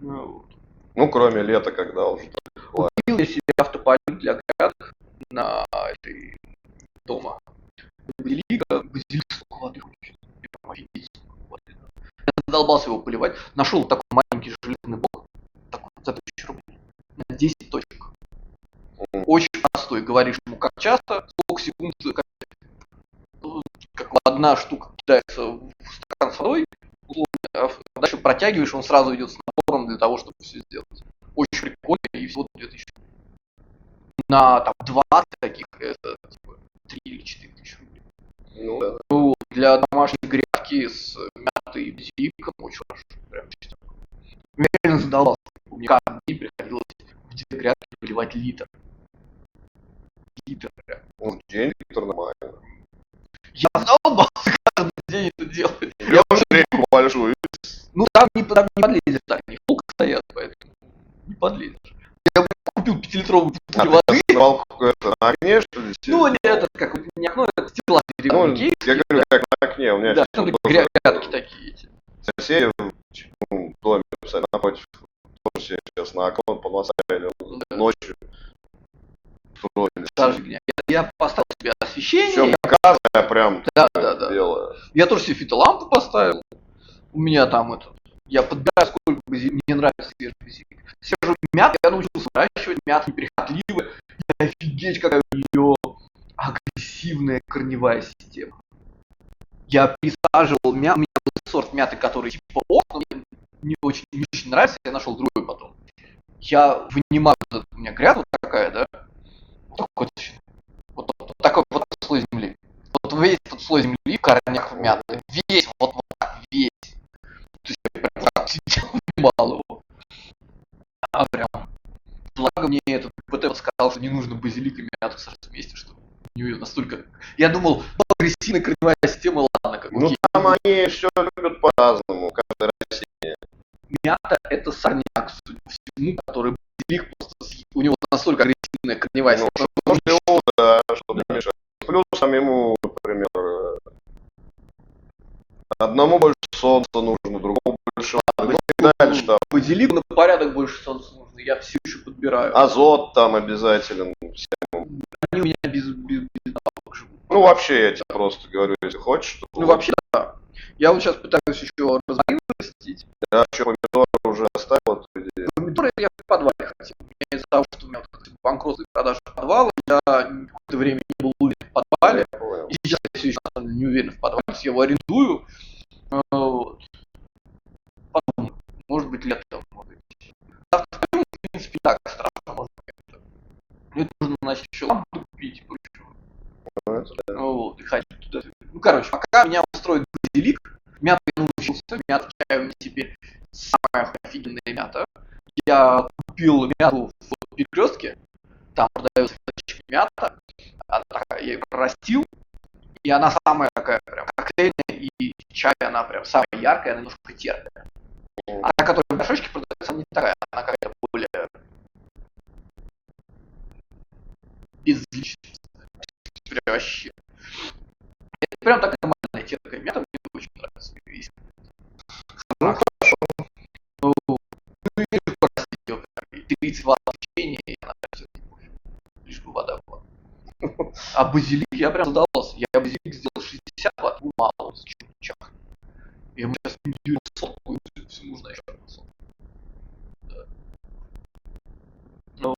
Ну, вот. Ну, кроме лета, когда уже. Купил я себе автополит для грядок на этой дома. Базилик сколько воды хочет. Прям офигеть, сколько воды. Я задолбался его поливать. Нашел такой маленький железный блок. Такой за 1000 рублей. На 10 точек. Очень простой. Говоришь ему, как часто, сколько секунд, как одна штука кидается в стакан с водой, условно, а дальше протягиваешь, он сразу идет с напором для того, чтобы все сделать. Очень прикольно, и всего 2000. На там 20 таких, это типа 3 или 4 тысячи рублей. Ну, да. Ну, для домашней грядки с мятой и базиликом очень хорошо. Прям чисто. Я реально задолбался. Мне каждый день приходилось в 2 грядки поливать литр. Литр прям. Ну, день литр нормально. Я задолбался каждый день это делать. Я уже реку большую. Ну там не подлезешь так, они полка стоят, поэтому не подлезешь. Я купил 5-литровую А бутыль воды. ты на окне, что ли? Ну, не это, как не окно, это стекла. Ну, я говорю, как на окне. У меня Да, сейчас там тоже грядки такие эти. соседи в доме напротив тоже себе сейчас на окно понасаяли ночью. Строили. Та же фигня. Я поставил себе Все освещение. красное, прям Да. белое. Я тоже себе фитолампу поставил. У меня там это. Я подбираю, сколько мне нравится свежий базилик. Все же мята, я научился выращивать мяту неприхотливо. И офигеть, какая у нее агрессивная корневая система. Я пересаживал мяту, у меня был сорт мяты, который типа ок, но мне не очень нравится, я нашел другой потом. Я вынимаю, у меня грядка вот такая, да, вот такой точно. Вот такой вот слой земли. Вот весь этот слой земли в корнях мяты. Весь, вот так, весь. То есть я прям вот так сидел, вынимал его. А прям. Благо мне этот ПТ сказал, что не нужно базилик и мяту сразу вместе, что у нее настолько... Я думал, ну, агрессивная корневая система, ладно, как Ну, там они все любят по-разному, каждое растение. Мята это сорняк, судя по всему, который базилик просто... У него настолько агрессивная корневая система. Ну, его, да, чтобы не мешать. Плюсом ему, например, одному больше солнца нужно, другому больше воды. Ну и дальше там. Базилику на порядок больше солнца нужно, я все еще подбираю. Азот там обязателен. Они у меня без навыков живут. Ну вообще, я тебе просто говорю, если хочешь. То Ну вообще да. Я вот сейчас пытаюсь еще розмарин растить. я еще помидоры уже оставил эту идею. Помидоры я в подвале хотел. Из-за того, что у меня банкротство и продажа подвала, я какое-то время не был уверен в подвале. И сейчас я все еще не уверен в подвале, я его арендую. Вот. Потом, может быть, летом, может быть. Завтра, в принципе, так страшно, может быть. Мне нужно, значит, еще лампу купить и прочего. Вот, и ходить туда. Ну, короче, пока меня устроит базилик, мята я научился, мята чаю мне теперь самая офигенная мята. Я купил мяту в Перекрестке, там продается пачка мята, она такая, я ее растил, и она самая такая прям коктейльная, и чай она прям самая яркая, она немножко терпкая. А та, которая в горшочке продается, она не такая, она какая-то более вообще. Это прям так нормальная тетка. Мне там не очень нравится весь. Ну, Ну, и простите, 30 ватт течения, и она все лишь бы вода была. А базилик я прям задавался. Я базилик сделал 60 ватт, ему мало, он чах. Я ему сейчас индивидуально сотку, все нужно еще одну сотку. Да. Ну,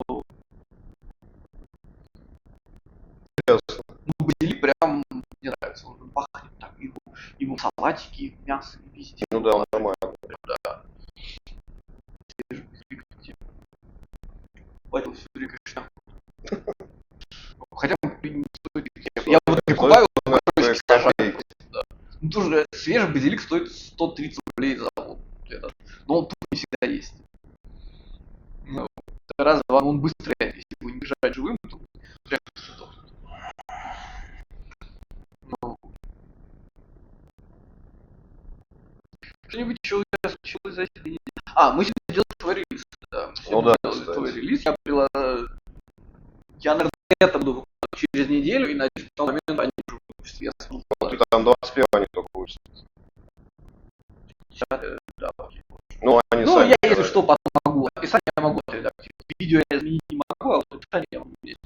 базилик прям мне нравится. Он пахнет так, его салатики, и мясо, и везде. Ну да, он нормально. Да. Свежий базилик. Хватит все время шляпу. Хотя не стоит. Я вот прикупаю, да. Ну тоже свежий базилик стоит 130 рублей за вот этот. Но он тут не всегда есть. Ну, раз-два он быстрее, если его не держать живым, то прям сдохнет. Ну. Что-нибудь еще у тебя случилось за эти 2 недели? Мы сегодня делали твой релиз. Да, мы сегодня делали твой релиз. Я, наверное, это буду выкладывать через неделю, и надеюсь, в тот момент они уже выпустят. Я Вот там 21 они только выпустят. Да, окей. Ну, они Ну, сами я, делают. если что, потом могу. Описание я могу отредактировать. Видео я изменить не могу, а вот описание я могу здесь.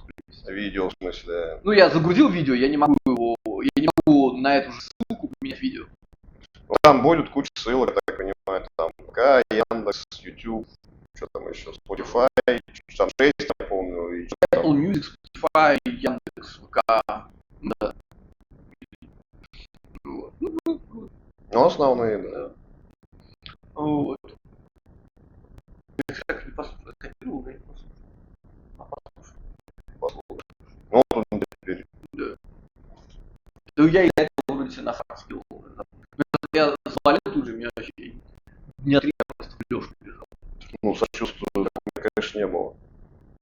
Видео, в смысле. Ну, я загрузил видео, я не могу на эту же ссылку поменять видео. Ну, там будет куча ссылок, я так понимаю. Там ВК, Яндекс, YouTube, что там еще, Spotify, там 6, я помню. И что Apple там. Music, Spotify, Яндекс, ВК. Да. Вот. Ну, основные, да. Вот. Я так не послушал, скопировал, я не послушал. Послушал. Послушай. Ну, вот он теперь. Да. Да я и до этого вроде себе на факт скидывал. Я завалил тут же, меня вообще дня 3 я просто в лёжку лежал. Ну, сочувствую, такого, конечно, не было.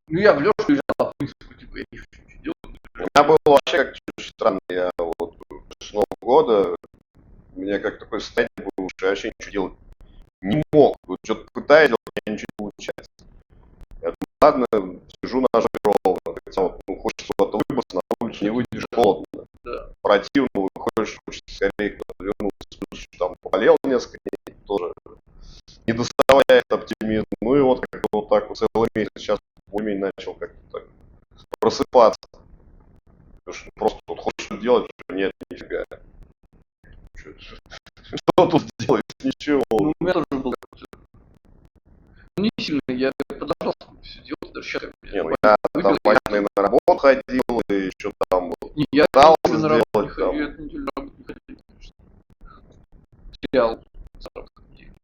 Ну я в лёжку лежал, по принципу, типа, я не хочу ничего делать. У меня было вообще как чуть странно. Я вот с Нового года, у меня как такое состояние было, что я вообще ничего делать не мог. Вот что-то пытаюсь делать, у меня ничего не получается. Я думаю, ладно, сижу на жопе ровно. Хотя вот, хочется куда-то выбраться, на улицу не выйдешь, холодно. Да. Противно, выходишь, хочется скорее куда-то вернуться. Плюс там поболел несколько дней, тоже не доставляет оптимизм. Ну и вот как-то вот так вот целый месяц сейчас более-менее начал как-то так просыпаться. Потому что просто вот хочешь делать, нет, нифига. Что тут сделаешь? Ничего. Ну, у меня тоже был такой. Ну, не сильно, я продолжал все делать, даже сейчас Не, ну я там понятно, и на работу ходил, и что там вот. Не, я пытался на работу не сделать ходил, там. я эту неделю на работу не ходил, конечно. Терял заработок неделю.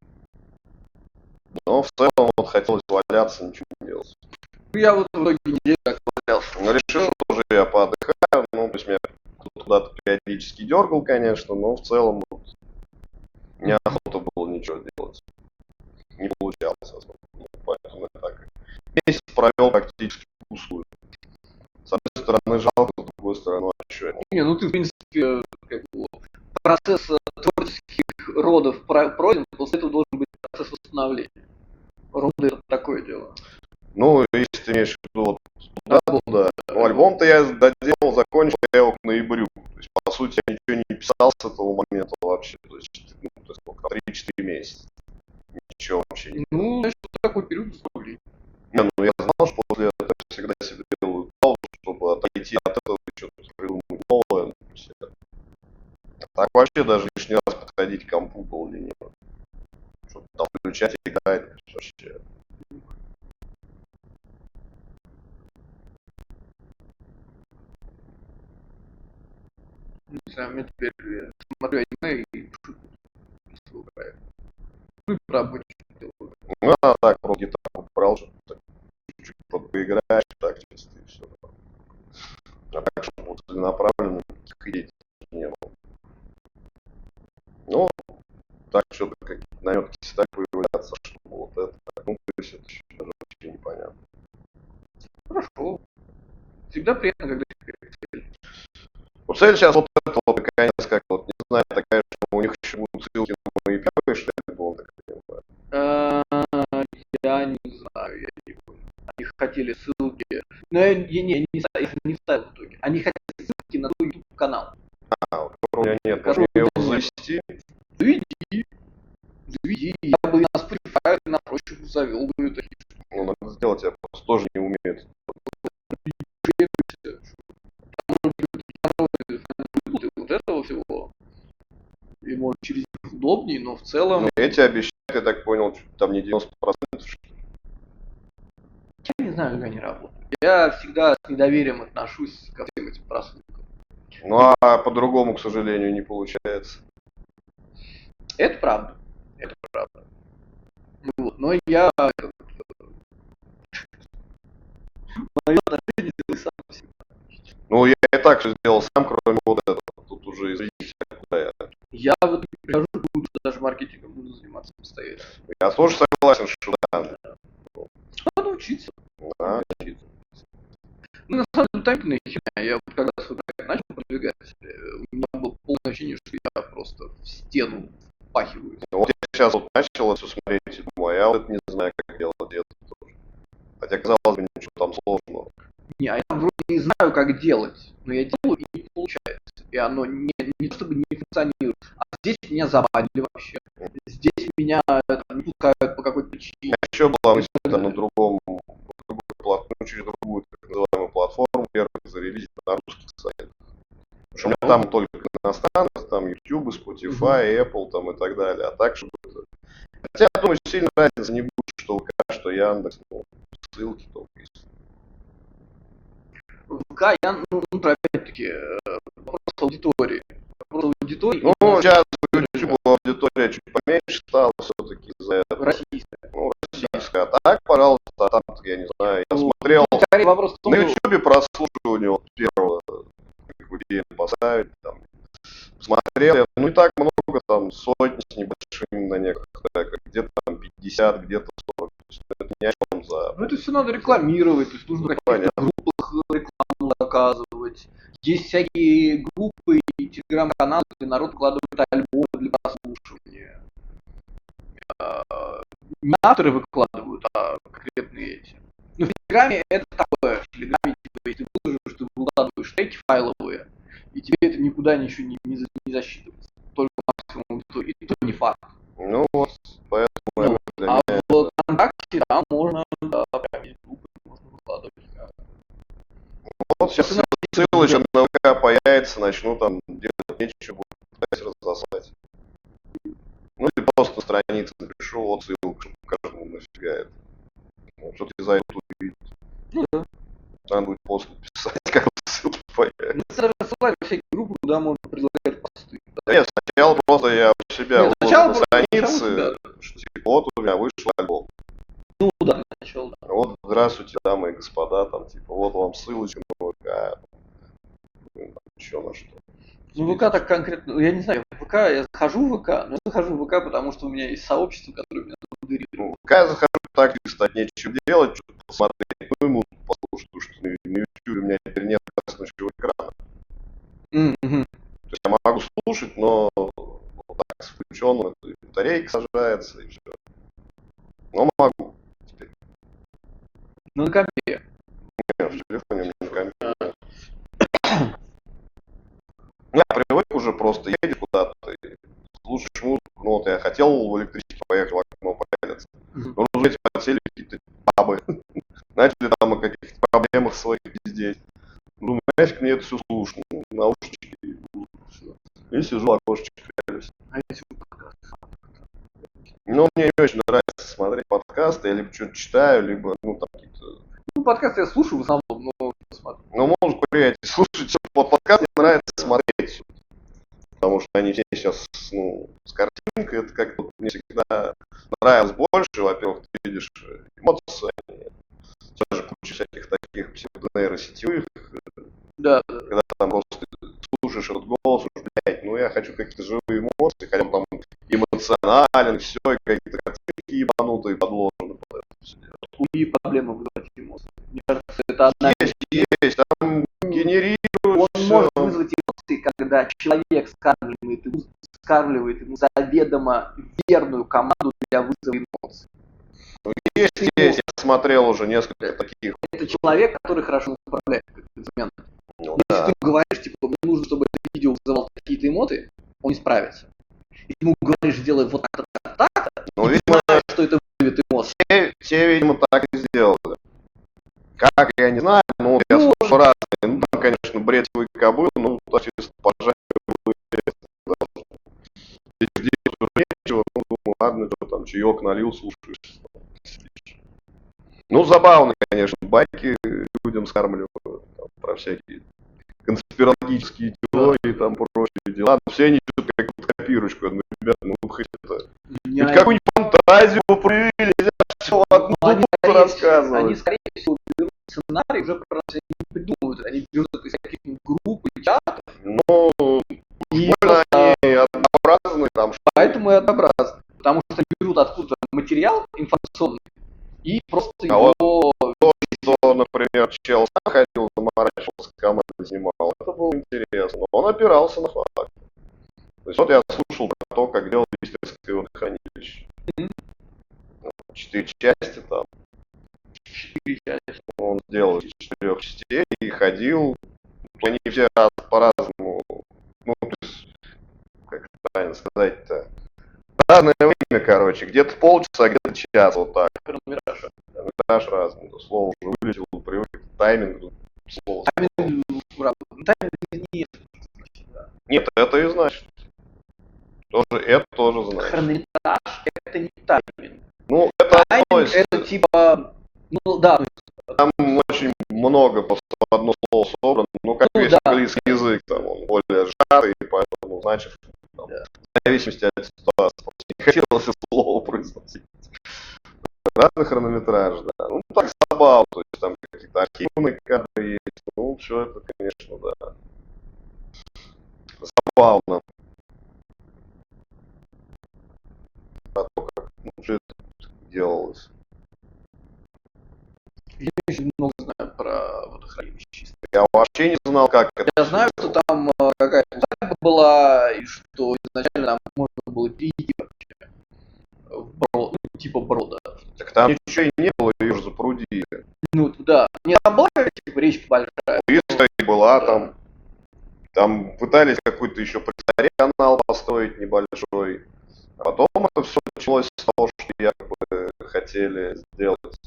Но в целом вот хотелось валяться, ничего не делать. Ну, я вот в итоге неделю так валялся. Ну, решил, что уже я поотдыхаю, ну, то есть меня куда-то периодически дергал, конечно, но в целом вот, неохота было ничего делать. Не получалось, возможно. Ну, поэтому я так месяц провел практически впустую. С одной стороны жалко, с другой стороны вообще. Не, ну ты, в принципе, как бы, процесс творческих родов пройден, после этого должен быть процесс восстановления. Роды это такое дело. Ну, если ты имеешь в виду вот да. Ну, альбом-то я доделал, закончил я его к ноябрю. То есть, по сути, я ничего не писал с этого момента вообще. То есть, ну, то есть сколько, 3-4 месяца. Ничего вообще не. Ну, значит, такой период восстановления. Не, ну я знал, что после этого всегда себе делаю паузу, чтобы отойти от этого и что-то придумать новое. Так вообще даже лишний раз подходить к компу было лениво. Что-то там включать, играть, вообще. Не знаю, мне теперь смотрю аниме и ну и по работе делаю. Ну, а так, про гитару брал, что-то чуть-чуть поиграешь, так чисто и все. А так, чтобы вот целенаправленно никаких идей не было. Ну, так что-то какие-то наметки стали появляться, что вот это. Ну, то есть это еще даже вообще непонятно. Хорошо. Всегда приятно, когда какая-то цель. Вот цель сейчас вот это вот, наконец, как вот, не знаю, такая, что у них еще будут ссылки на мои первые, что ли, было, так я Я не знаю, я не понял. Они хотели ссылки. Но я не ставил в итоге. Они хотели ссылки на ту YouTube канал. У меня нет, можно его завести. Заведи. Я бы на Spotify, на прочих завел бы это. Ну, надо сделать, я просто тоже не умею. Вот этого всего. И может через них удобнее, но в целом... Ну, эти обещают, я так понял, там не 90%. Я не знаю, как они работают. Я всегда с недоверием отношусь ко всем этим прослушкам. Ну, а по-другому, к сожалению, не получается. Это правда. Это правда. Вот. Но я... Мое отношение сам по себе. Ну, я и так все сделал сам, кроме вот этого. Тут уже извините, куда я. Я вот не прихожу, буду даже маркетингом буду заниматься самостоятельно. Я тоже согласен, что да. Надо учиться. Да. Ну, на самом деле, утомительная херня. Я вот когда свой проект начал продвигать, у меня было полное ощущение, что я просто в стену впахиваюсь. Вот я сейчас вот начал это все смотреть и думаю, а я вот не знаю, как делать это тоже. Хотя, казалось бы, ничего там сложного. Не, а я вроде не знаю, как делать, но я делаю и не получается. И оно не чтобы не функционирует. А здесь меня забанили вообще. Здесь меня не пускают по какой-то причине. Еще была мысль там на другом, ну, через другую так называемую платформу, первую зарелизить на русских сайтах. Потому что у меня там только иностранных, там YouTube, Spotify, Apple там и так далее. А так, чтобы это... Хотя, я думаю, сильно разницы не будет, что ВК, что Яндекс, ну, ссылки только есть. ВК, я, ну, опять-таки, вопрос аудитории. Вопрос аудитории. Ну, сейчас в YouTube аудитория чуть поменьше стала все-таки из-за этого. Российская. Ну, российская. А так, пожалуйста, а там, я не знаю, я смотрел Вопрос в том, на YouTube прослушивание вот первого, как VPN поставить, там, смотрел я, ну и так много, там, сотни с небольшим на некоторых треках, где-то там 50, где-то 40, то есть это ни о чем за... ну это все надо рекламировать, то есть нужно в каких-то группах рекламу заказывать. Есть всякие группы и телеграм-каналы, где народ вкладывает альбомы для прослушивания. Не авторы выкладывают, а конкретные эти. Ну, в Телеграме это такое. В Телеграме, типа, если выложишь, ты выкладываешь треки файловые, и тебе это никуда ничего не засчитывается. Только максимум аудитории. И то не факт. Ну вот, поэтому... Ну, а в ВКонтакте там можно, да, прям есть группы, можно выкладывать. Вот сейчас ссылочка на ВК появится, начну там делать нечего, буду пытаться разослать. Ну или просто на странице напишу вот ссылку, чтобы каждому нафига это. Ну, что-то из-за этого увидит. Ну да. Надо будет пост писать, как ссылка появится. Ну, это рассылать во всякие группы, куда можно предлагать посты. Да нет, сначала просто я у себя Нет, выложил на сначала странице, что типа вот у меня вышел альбом. Ну да, сначала, да. Вот, здравствуйте, дамы и господа, там, типа, вот вам ссылочка на ВК, еще на что. Ну, ВК так конкретно, я не знаю, ВК, я захожу в ВК, но я захожу в ВК, потому что у меня есть сообщество, которое меня модерирует. Ну, ВК я захожу так, стать нечего делать, что-то посмотреть, ну, ему послушать, потому что на YouTube у меня теперь нет краснущего экрана. То есть я могу слушать, но вот так, с включенным, батарейка сажается и все. Но могу теперь. Ну, на компе. Нет, в телефоне у меня на компе. Я привык уже просто едешь куда-то и слушаешь музыку. Ну вот я хотел в электричке поехать в окно пялиться. Но уже эти подсели какие-то бабы. Начали там о каких-то проблемах своих пиздеть. Думаю, нафиг мне это все слушать. Ну, наушнички и музыку, все. И сижу в окошечке пялюсь. А если подкаст? Но мне не очень нравится смотреть подкасты. Я либо что-то читаю, либо, ну, там какие-то... Ну, подкасты я слушаю в основном, но смотрю. Ну, музыку я слушать, подкаст мне нравится смотреть. Потому что они все сейчас, ну, с картинкой, это как-то мне всегда нравилось больше. Во-первых, ты видишь эмоции, сейчас же куча всяких таких псевдонейросетевых, Да. когда там просто слушаешь этот голос, уж, блядь, ну я хочу какие-то живые эмоции, хотя он там эмоционален, все, и какие-то картинки ебанутые подложены под это все дело. И проблемы вызвать эмоции. Мне кажется, это одна... Есть, там генерирует Он всё. может вызвать эмоции, когда человек скармливает ему заведомо верную команду для вызова эмоций. Есть, я смотрел уже несколько таких. Это человек, который хорошо управляет как инструмент. Ну, Если да. ты говоришь, типа, мне нужно, чтобы эмоции, он не справится. И ты ему говоришь, делай вот так, так, так, Ну, и ты видимо, знаешь, что это вызовет эмоции. те, видимо, так и сделали. Как, я не знаю, но я Ну, слушал разные. Ну, там, конечно, бред свой кобыл, ну, так чисто пожать. Здесь уже нечего, ну, думаю, ладно, что там, чаек налил, слушаешь. Ну, забавно, конечно, байки людям скармливают, там, про всякие конспирологические теории, там, прочие дела. Но все они что-то как копирочку. Я думаю, ребята, ну, хоть это... Хоть какую-нибудь фантазию проявили, нельзя все одну рассказывать. Они, скорее всего, берут сценарий, уже просто не придумывают. Они берут из каких-нибудь групп и чатов. Ну, И больно они однообразные, там, поэтому и однообразно. Потому что берут откуда материал информационный и просто А его... что, например, чел сам ходил, заморачивался, команду снимал, это было интересно. Но он опирался на факт. То есть вот я слушал про то, как делал Истерское водохранилище. 4 части там. 4 части. Он сделал из 4 частей и ходил. Они все по-разному. Ну, то есть, как правильно сказать-то. Разное время, короче. Где-то полчаса, где-то час, вот так. Хронометраж разный. Слово уже вылетело, привык. Тайминг. Слово. Тайминг нет. Нет, это и значит. Это тоже значит. Хронометраж это не тайминг. Ну, это тайминг это типа... Ну да. Там очень много просто в одно слово собрано. Ну, как весь английский язык, там он более сжатый, поэтому значит, там, в зависимости от ситуации. Не хотелось слово произносить. Разный хронометраж, да. Ну, так забавно, то есть там какие-то архивные кадры есть. Ну, все это, конечно, да. Забавно. Про то, как все это делалось. Я очень много знаю про водохранилище. Я вообще не знал, как это. Я знаю, что там какая-то усадьба была, и что изначально там можно было перейти вообще в брод, ну, типа брода. Так там ничего и не было, ее уже запрудили. Ну, да. Нет, там была типа речка большая. История была там. Там пытались какой-то еще при царе канал построить небольшой. А потом это все началось с того, что якобы хотели сделать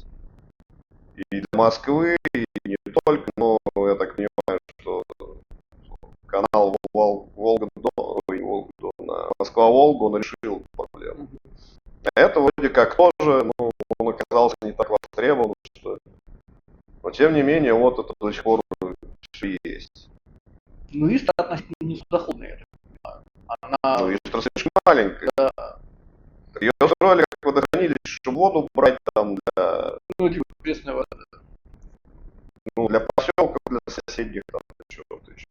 и для Москвы, и не только, но я так понимаю, что канал Волга-Дон, Москва-Волга, он решил проблему. А это вроде как тоже, ну, он оказался не так востребован, что ли. Но тем не менее, вот это до сих пор все есть. Ну, Истра относительно не судоходная, я так понимаю. Она... Ну, Истра слишком маленькая. Да. Ее устроили как водохранилище, чтобы воду брать там для... Ну, типа пресная вода. Ну, для поселков, для соседних там, чего-то еще.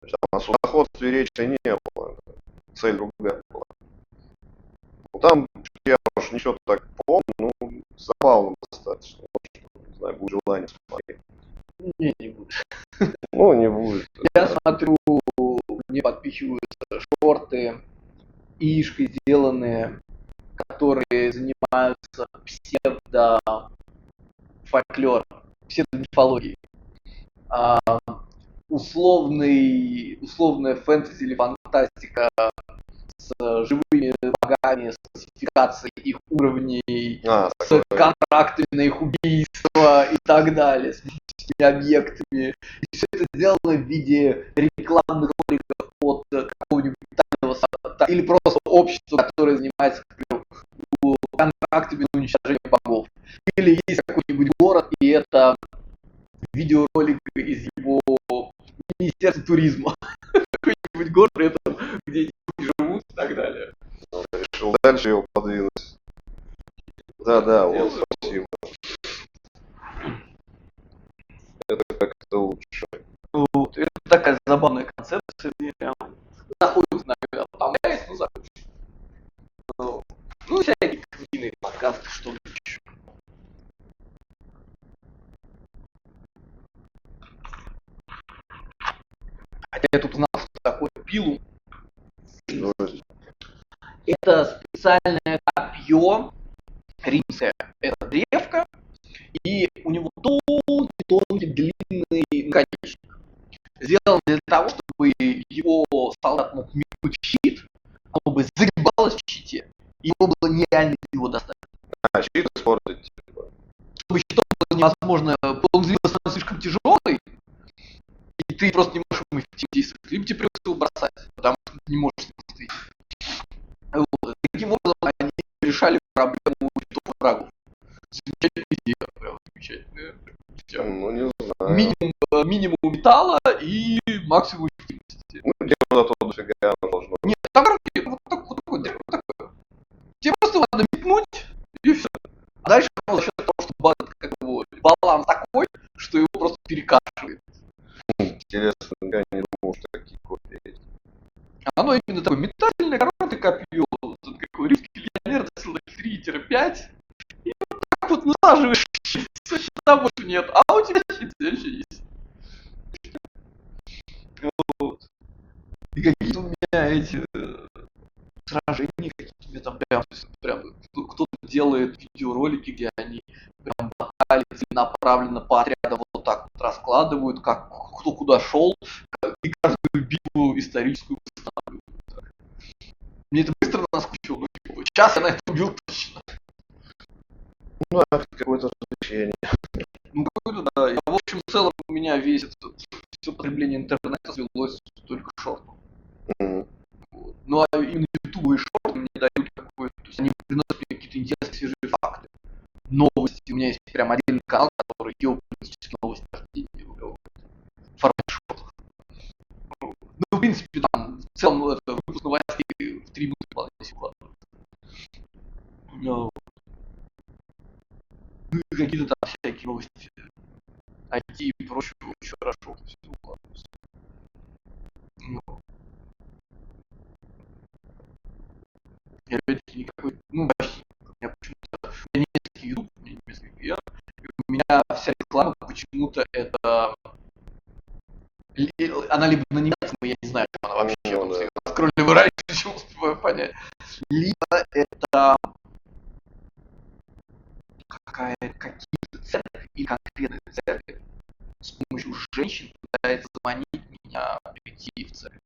То есть, о судоходстве речи не было. Цель другая была. Ну, там, я уж ничего так помню, ну, забавно достаточно. Может, не знаю, будет желание смотреть. Не будет. Ну, не будет. Я смотрю, мне подписываются шорты, ишкой сделанные, которые занимаются псевдо-фольклором, псевдомифологией. Условная фэнтези или фантастика с живыми богами, с классификацией их уровней, с контрактами на их убийство и так далее, с мистическими объектами. И все это сделано в виде рекламных роликов от какого-нибудь тайного сайта или просто общества, которое занимается контрактами на уничтожение богов. Или есть какой-нибудь город, и это видеоролик из его Министерства туризма. Какой-нибудь город, при этом, где эти люди живут и так далее. Решил дальше его подвинуть. Да, вот, спасибо. Это как-то лучше. Вот. Это такая забавная концепция. Заходит, наверное, утомляясь, но заходит. Ну, всякие книжные подкасты, что-то еще. Хотя я тут узнал, что такое пилум. Это специальное копье римское. Это древко, и у него тонкий длинный наконечник. Сделан для того, чтобы его минут щит, оно бы загибалось в щите, и его было нереально из него достать. А, щит испортить, типа. Чтобы щитом было невозможно, он становится слишком тяжелый, и ты просто не можешь ему эффективно действовать, либо тебе придется его бросать, потому что ты не можешь с ним стоять. Вот. Таким образом, они решали проблему щитов врагов. Замечательная идея, прям замечательная. Ну, не знаю. Минимум металла и максимум эффективности. Ну, дерево зато дофига должно. Нет, там вот такое дерево такое. Тебе просто надо метнуть, и все. А дальше за счет того, что баланс такой, что его просто перекашивает. Интересно, я не думал, что такие копии есть. Оно именно такое метательное, короткое копье. Вот какой римский легионер носил 3-5. И вот так вот насаживаешь, щита больше нет. А у тебя щит все еще есть. Вот. И какие-то у меня эти сражения, какие-то у меня там прям кто-то делает видеоролики, где они прям баталии целенаправленно по отрядам вот так вот раскладывают, как кто куда шел, и каждую битву историческую восстанавливают. Мне это быстро наскучило, ну типа, сейчас я на это убил точно. Ну, а какое-то развлечение. Ну какой-то, да. И, в общем, в целом у меня весь все потребление интернета свелось только к шорту. Вот. Ну а именно ютубовые шорты мне дают какой-то, то есть они приносят мне какие-то интересные свежие факты. Новости. У меня есть прям отдельный канал, который геополитические новости каждый день выкладывает. В формате шортов. Ну, в принципе, там, в целом, это выпуск новостей в 3 минуты вполне себе укладывается. Ну, и какие-то там всякие новости. IT и прочее, очень хорошо все укладывается. Ну. И опять-таки никакой, ну, почти. У меня почему-то, у меня немецкий YouTube, у меня немецкий VPN, и у меня вся реклама почему-то это... Она либо на немецком, я не знаю, что она вообще, скролливаю раньше, чем успеваю понять. Либо это какие-то церкви или конкретные церкви с помощью женщин пытается заманить меня прийти в церковь.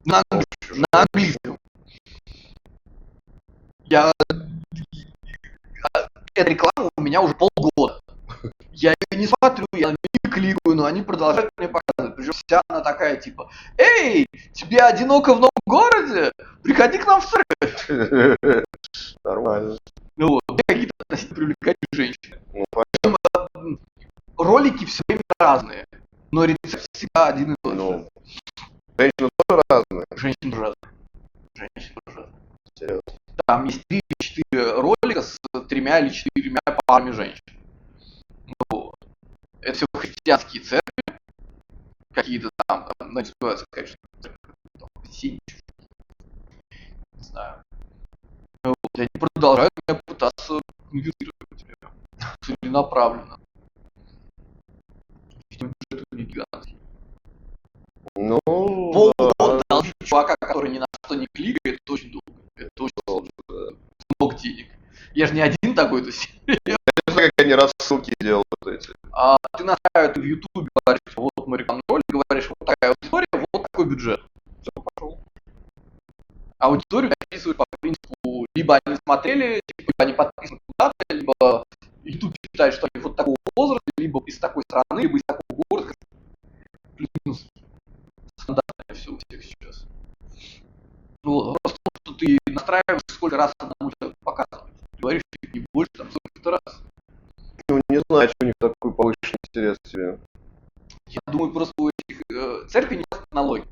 На английском. Эта реклама у меня уже полгода. Я ее не смотрю, я на нее не кликаю, но они продолжают мне показывать. Причем вся она такая, типа, эй, тебе одиноко в новом городе? Приходи к нам в церковь. Нормально. Ну вот, какие-то относительно привлекательные женщины. Ну, ролики все время разные, но рецепт всегда один и тот же. Женщины тоже разные. Женщины тоже разные. Женщины тоже разные. Серьезно. Там есть 3-4 ролика с 3 или 4 парами женщин. Вот. Это все христианские церкви. Какие-то там называются, конечно, церкви, не знаю. Вот. И они продолжают меня пытаться инвестировать целенаправленно. Бюджет у них гигантский. Ну, полгода должен чувака, который ни на что не кликает, это очень долго. Это очень долго. Много денег. Я же не один такой, то есть. Как они рассылки делают эти. А ты настраиваешь в YouTube, говоришь, вот мой рекламный ролик, говоришь, вот такая аудитория, вот такой бюджет. Все, пошел. Аудиторию описывают по принципу, либо они смотрели, либо они подписаны куда-то, либо YouTube считает, что они вот такого возраста, либо из такой страны, либо из такого города. Плюс стандартно все у всех сейчас. Ну, просто что ты настраиваешь, сколько раз одному человеку показывать. Ты говоришь, не больше, там, сколько-то раз. Ну, не знаю, что у них такой повышенный интерес к тебе. Я думаю, просто у этих церкви не платят налоги.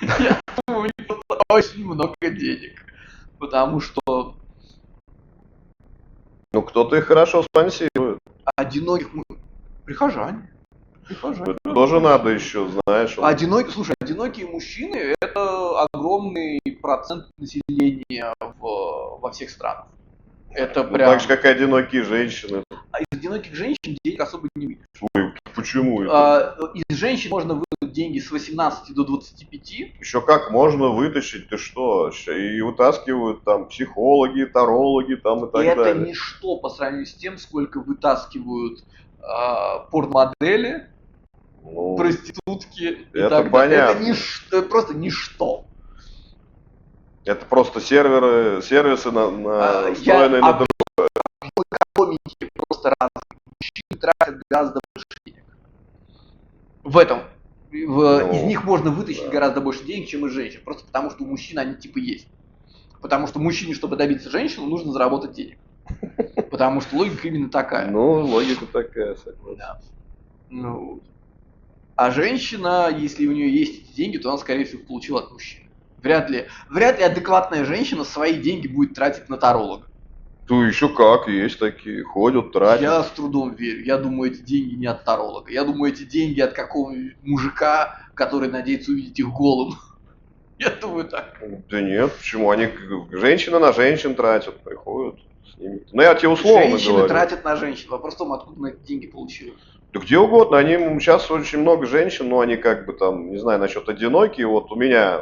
Я думаю, у них просто очень много денег. Потому что... Ну, кто-то их хорошо спонсирует. Одиноких прихожане. Тоже надо еще, знаешь. Одинокие мужчины — это огромный процент населения во всех странах. Это прям... Так же, как и одинокие женщины. А из одиноких женщин денег особо не видишь. Ой, почему это? Из женщин можно вытянуть деньги с 18 до 25. Еще как можно вытащить, ты что? И вытаскивают там психологи, тарологи там и так это далее. ничто по сравнению с тем, сколько вытаскивают порномодели, Ну, проститутки и это так далее. понятно. Это это просто ничто. это просто сервисы, встроенные Я на экономики просто разные. Мужчины тратят гораздо больше денег. В этом. Из них можно вытащить гораздо больше денег, чем из женщин. Просто потому, что у мужчин они типа есть. Потому что мужчине, чтобы добиться женщину, нужно заработать денег. Потому что логика именно такая. Ну, логика такая, согласен. Да. Ну, а женщина, если у нее есть эти деньги, то она, скорее всего, получила от мужчины. Вряд ли адекватная женщина свои деньги будет тратить на таролога. Ну, еще как, есть такие, ходят, тратят. Я с трудом верю. Я думаю, эти деньги не от таролога. Я думаю, эти деньги от какого-нибудь мужика, который надеется увидеть их голым. Я думаю так. Да нет, почему? Они женщины на женщин тратят, приходят с ними. Ну, я тебе условно Женщины говорю. тратят на женщин. Вопрос в том, откуда на эти деньги получили. Да где угодно, они сейчас очень много женщин, но они как бы там, не знаю, насчет одинокие, вот у меня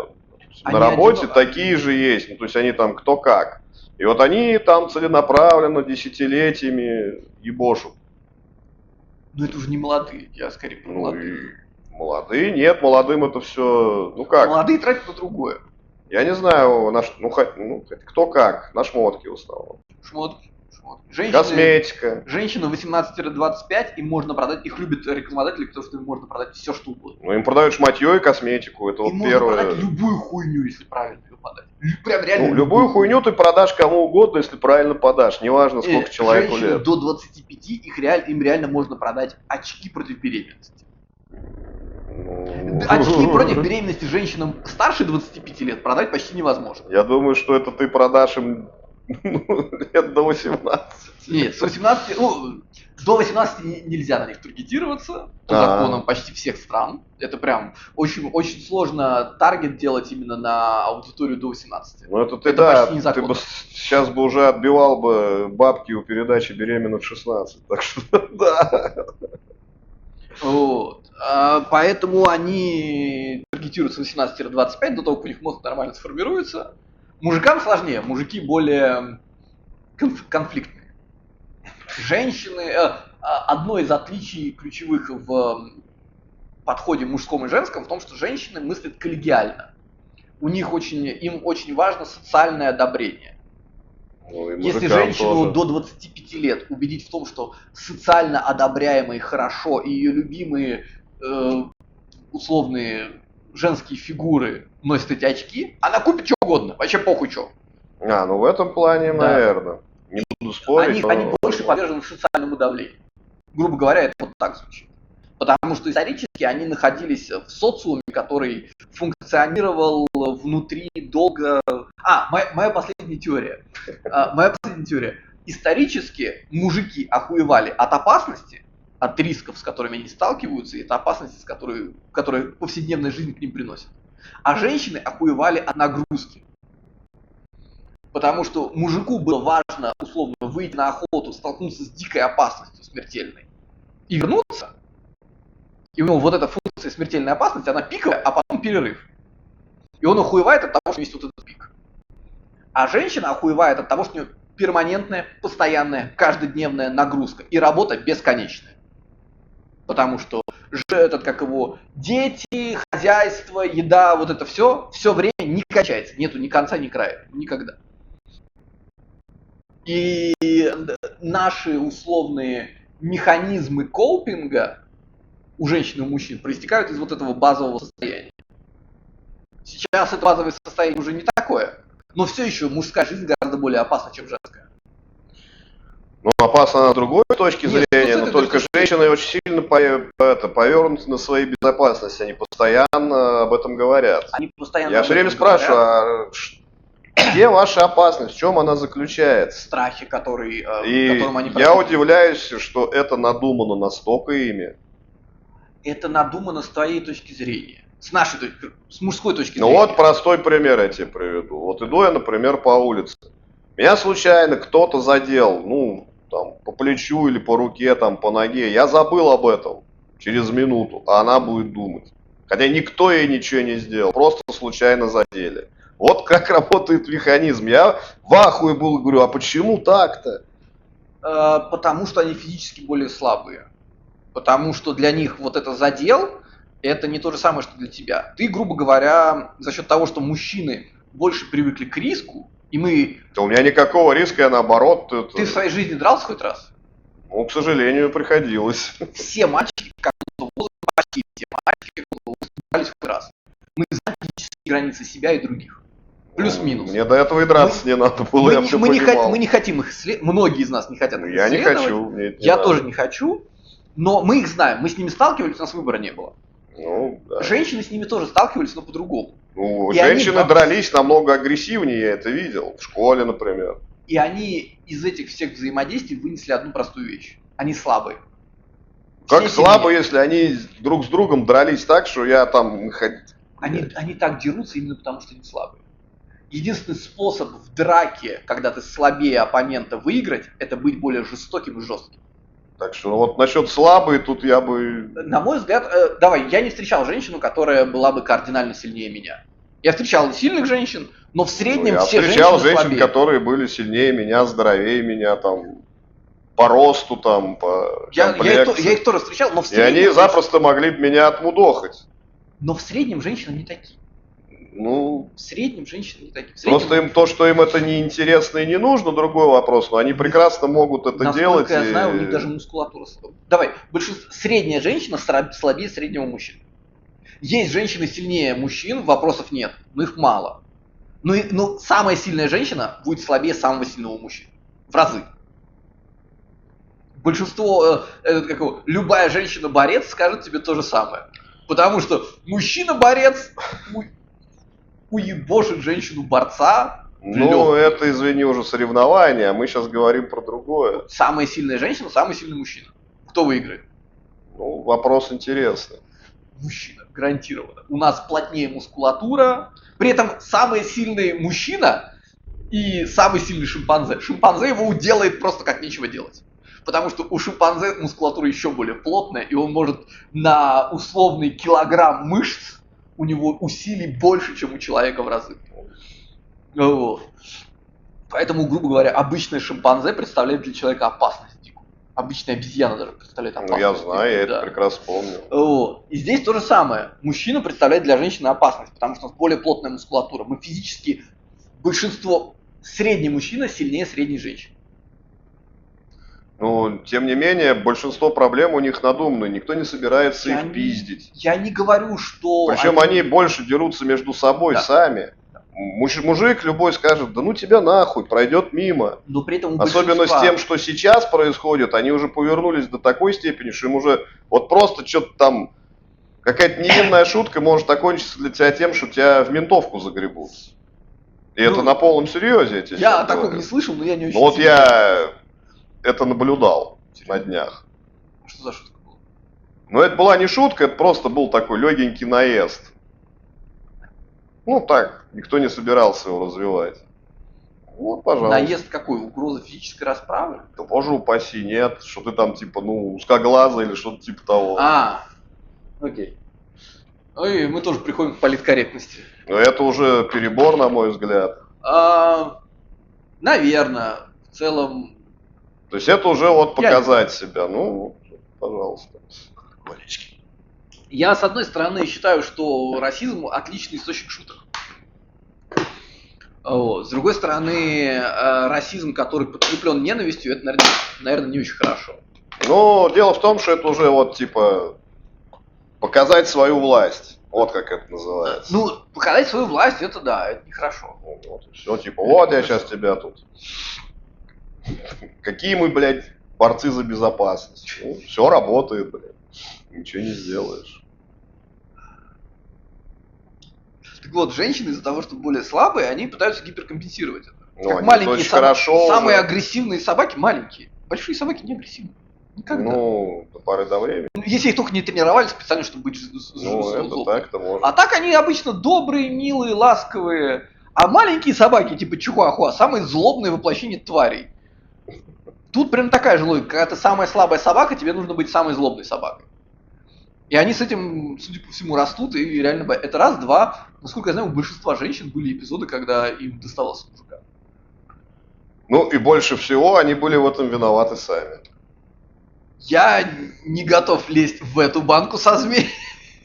Они на работе одиноки. такие же есть, ну, то есть они там кто как. И вот они там целенаправленно десятилетиями ебошут. Но это уже не молодые, я скорее про Ну молодых. и молодые, нет, молодым это все, ну как, Молодые тратят на другое. я не знаю, кто как, на шмотки в основном. Шмотки. Косметика. Женщины 18-25, им можно продать, их любят рекламодатели, потому что им можно продать все, что угодно. Ну им продают шматье и косметику, это Им вот можно первое. продать любую хуйню, если правильно ее подать. Прям реально. Ну, любую хуйню ты продашь кому угодно, если правильно подашь, неважно сколько человеку Женщины лет. до 25, им реально можно продать очки против беременности. Ну, Очки против беременности женщинам старше 25 лет продать почти невозможно. Я думаю, что это ты продашь им лет до 18. Нет, с 18, до 18 нельзя на них таргетироваться по законам почти всех стран. Это прям очень, очень сложно таргет делать именно на аудиторию до 18. Ну это ты, Это да, почти незаконно. ты бы сейчас бы уже отбивал бы бабки у передачи «Беременна в 16». Так что да. Вот. Поэтому они таргетируются 18-25 до того, как у них мозг нормально сформируется. Мужикам сложнее, мужики более конфликтные. Женщины, одно из отличий ключевых в подходе мужском и женском в том, что женщины мыслят коллегиально. Им очень важно социальное одобрение. Ну, и Если мужикам женщину тоже. до 25 лет убедить в том, что социально одобряемые хорошо и ее любимые условные женские фигуры носят эти очки, она купит что угодно, вообще похуй что. Ну в этом плане, Да. наверное. Не буду спорить. Они больше подвержены социальному давлению. Грубо говоря, это вот так звучит. Потому что исторически они находились в социуме, который функционировал внутри долго... Моя последняя теория. Исторически мужики охуевали от опасности, от рисков, с которыми они сталкиваются, и от опасности, которые повседневная жизнь к ним приносит. А женщины охуевали от нагрузки. Потому что мужику было важно, условно, выйти на охоту, столкнуться с дикой опасностью смертельной и вернуться. И у него вот эта функция смертельной опасности, она пиковая, а потом перерыв. И он охуевает от того, что есть вот этот пик. А женщина охуевает от того, что у нее перманентная, постоянная, каждодневная нагрузка. И работа бесконечная. Потому что дети, хозяйство, еда, вот это все время не качается. Нету ни конца, ни края. Никогда. И наши условные механизмы копинга у женщин и у мужчин проистекают из вот этого базового состояния. Сейчас это базовое состояние уже не такое, но все еще мужская жизнь гораздо более опасна, чем женская. Ну, опасно с другой точки Нет, зрения, с но этой только точки женщины очень сильно повернуты на своей безопасности, они постоянно об этом говорят. Они постоянно Я об все время этом говорят. спрашиваю, где ваша опасность, в чем она заключается? Страхи, которым они я удивляюсь, что это надумано настолько ими. Это надумано с твоей точки зрения. С мужской точки Ну зрения. вот простой пример я тебе приведу. Вот иду я, например, по улице. Меня случайно кто-то задел, там, по плечу или по руке, там, по ноге. Я забыл об этом через минуту, а она будет думать. Хотя никто ей ничего не сделал, просто случайно задели. Вот как работает механизм. Я в ахуе был, говорю, а почему так-то? Потому что они физически более слабые. Потому что для них вот это задел, это не то же самое, что для тебя. Ты, грубо говоря, за счет того, что мужчины больше привыкли к риску, и мы... Да у меня никакого риска, я наоборот... Ты в своей жизни дрался хоть раз? Ну, к сожалению, приходилось. Все мальчики, как почти все мальчики, дрались хоть раз. Мы знаем физические границы себя и других. Плюс-минус. Мне до этого и драться не надо было, я все понимал. Мы не хотим их исследовать, многие из нас не хотят их Я не исследовать. хочу. Мне это не Я надо. тоже не хочу, но мы их знаем, мы с ними сталкивались, у нас выбора не было. Ну, да. Женщины с ними тоже сталкивались, но по-другому. Ну, И женщины они- дрались намного агрессивнее, я это видел. В школе, например. И они из этих всех взаимодействий вынесли одну простую вещь. Они слабые. Как Все слабо, сильнее. если они друг с другом дрались так, что я там... Они так дерутся именно потому, что они слабые. Единственный способ в драке, когда ты слабее оппонента, выиграть, это быть более жестоким и жестким. Так что вот насчет слабые, тут я бы... На мой взгляд, давай, я не встречал женщину, которая была бы кардинально сильнее меня. Я встречал сильных женщин, но в среднем я все встречал женщины женщин, слабее. которые были сильнее меня, здоровее меня, там, по росту, там, по Я комплекции. их тоже встречал, но в И среднем... они запросто могли бы меня отмудохать. Но в среднем женщины не такие. Ну, В среднем женщины не такие. В среднем, просто им то, что им это не интересно и не нужно, другой вопрос, но они прекрасно могут это насколько делать. я знаю, у и- них даже мускулатура слабая. Давай, средняя женщина слабее среднего мужчины. Есть женщины сильнее мужчин, вопросов нет, но их мало. Но самая сильная женщина будет слабее самого сильного мужчины. В разы. Большинство, любая женщина-борец скажет тебе то же самое. Потому что мужчина-борец уебошит женщину-борца. Ну, это, извини, уже соревнования, а мы сейчас говорим про другое. Самая сильная женщина, самый сильный мужчина. Кто выиграет? Ну, вопрос интересный. Мужчина, гарантированно. У нас плотнее мускулатура, при этом самый сильный мужчина и самый сильный шимпанзе. Шимпанзе его уделает просто как нечего делать. Потому что у шимпанзе мускулатура еще более плотная, и он может на условный килограмм мышц у него усилий больше, чем у человека в разы. Вот. Поэтому, грубо говоря, обычное шимпанзе представляет для человека опасность дикую. Обычная обезьяна даже представляет Ну, опасность. я знаю, я Да. это прекрасно помню. Вот. И здесь то же самое. Мужчина представляет для женщины опасность, потому что у нас более плотная мускулатура. Мы физически, большинство, средний мужчина сильнее средней женщины. Но, тем не менее, большинство проблем у них надуманные. Никто не собирается Я их не- пиздить. Я не говорю, что... Причем они больше дерутся между собой Да. сами. Мужик любой скажет, да ну тебя нахуй, пройдет мимо. Но при этом у Особенно большинства- с тем, что сейчас происходит, они уже повернулись до такой степени, что им уже вот просто что-то там, какая-то невинная шутка может окончиться для тебя тем, что тебя в ментовку загребут. И Ну, это на полном серьезе, я тебе Я сейчас о таком говорю. не слышал, но я не очень... Ну вот сильно- я это наблюдал на днях. Что за шутка была? Но это была не шутка, это просто был такой легенький наезд. Ну так, никто не собирался его развивать. Вот, пожалуйста. Наезд какой? Угроза физической расправы? Да боже упаси, нет, что ты там типа, ну, узкоглазый или что-то типа того. Окей. Ой, мы тоже приходим к политкорректности. Но это уже перебор, на мой взгляд. Наверное, в целом... То есть это уже вот Я- показать себя. Ну, пожалуйста. Я, с одной стороны, считаю, что расизм отличный источник шуток. Вот. С другой стороны, расизм, который подкреплен ненавистью, это, наверное, не очень хорошо. Но дело в том, что это уже вот типа показать свою власть. Вот как это называется. Ну, показать свою власть, это да, это нехорошо. Вот, все, типа, вот я сейчас тебя тут. Какие мы, блядь, борцы за безопасность. Ну, все работает, блядь. Ничего не сделаешь. Так вот, женщины из-за того, что более слабые, они пытаются гиперкомпенсировать это. Ну, Как они маленькие очень собаки. хорошо Самые уже. агрессивные собаки маленькие. Большие собаки не агрессивны. Никогда. Ну, до поры до времени. Если их только не тренировали специально, чтобы быть Ну, это злобными. так-то можно. А так они обычно добрые, милые, ласковые. А маленькие собаки, типа чихуахуа, самые злобные воплощения тварей. Тут прям такая же логика. Когда ты самая слабая собака, тебе нужно быть самой злобной собакой. И они с этим, судя по всему, растут и реально боятся. Это раз, два. Насколько я знаю, у большинства женщин были эпизоды, когда им доставалось мужика. Ну, и больше всего они были в этом виноваты сами. Я не готов лезть в эту банку со змеей.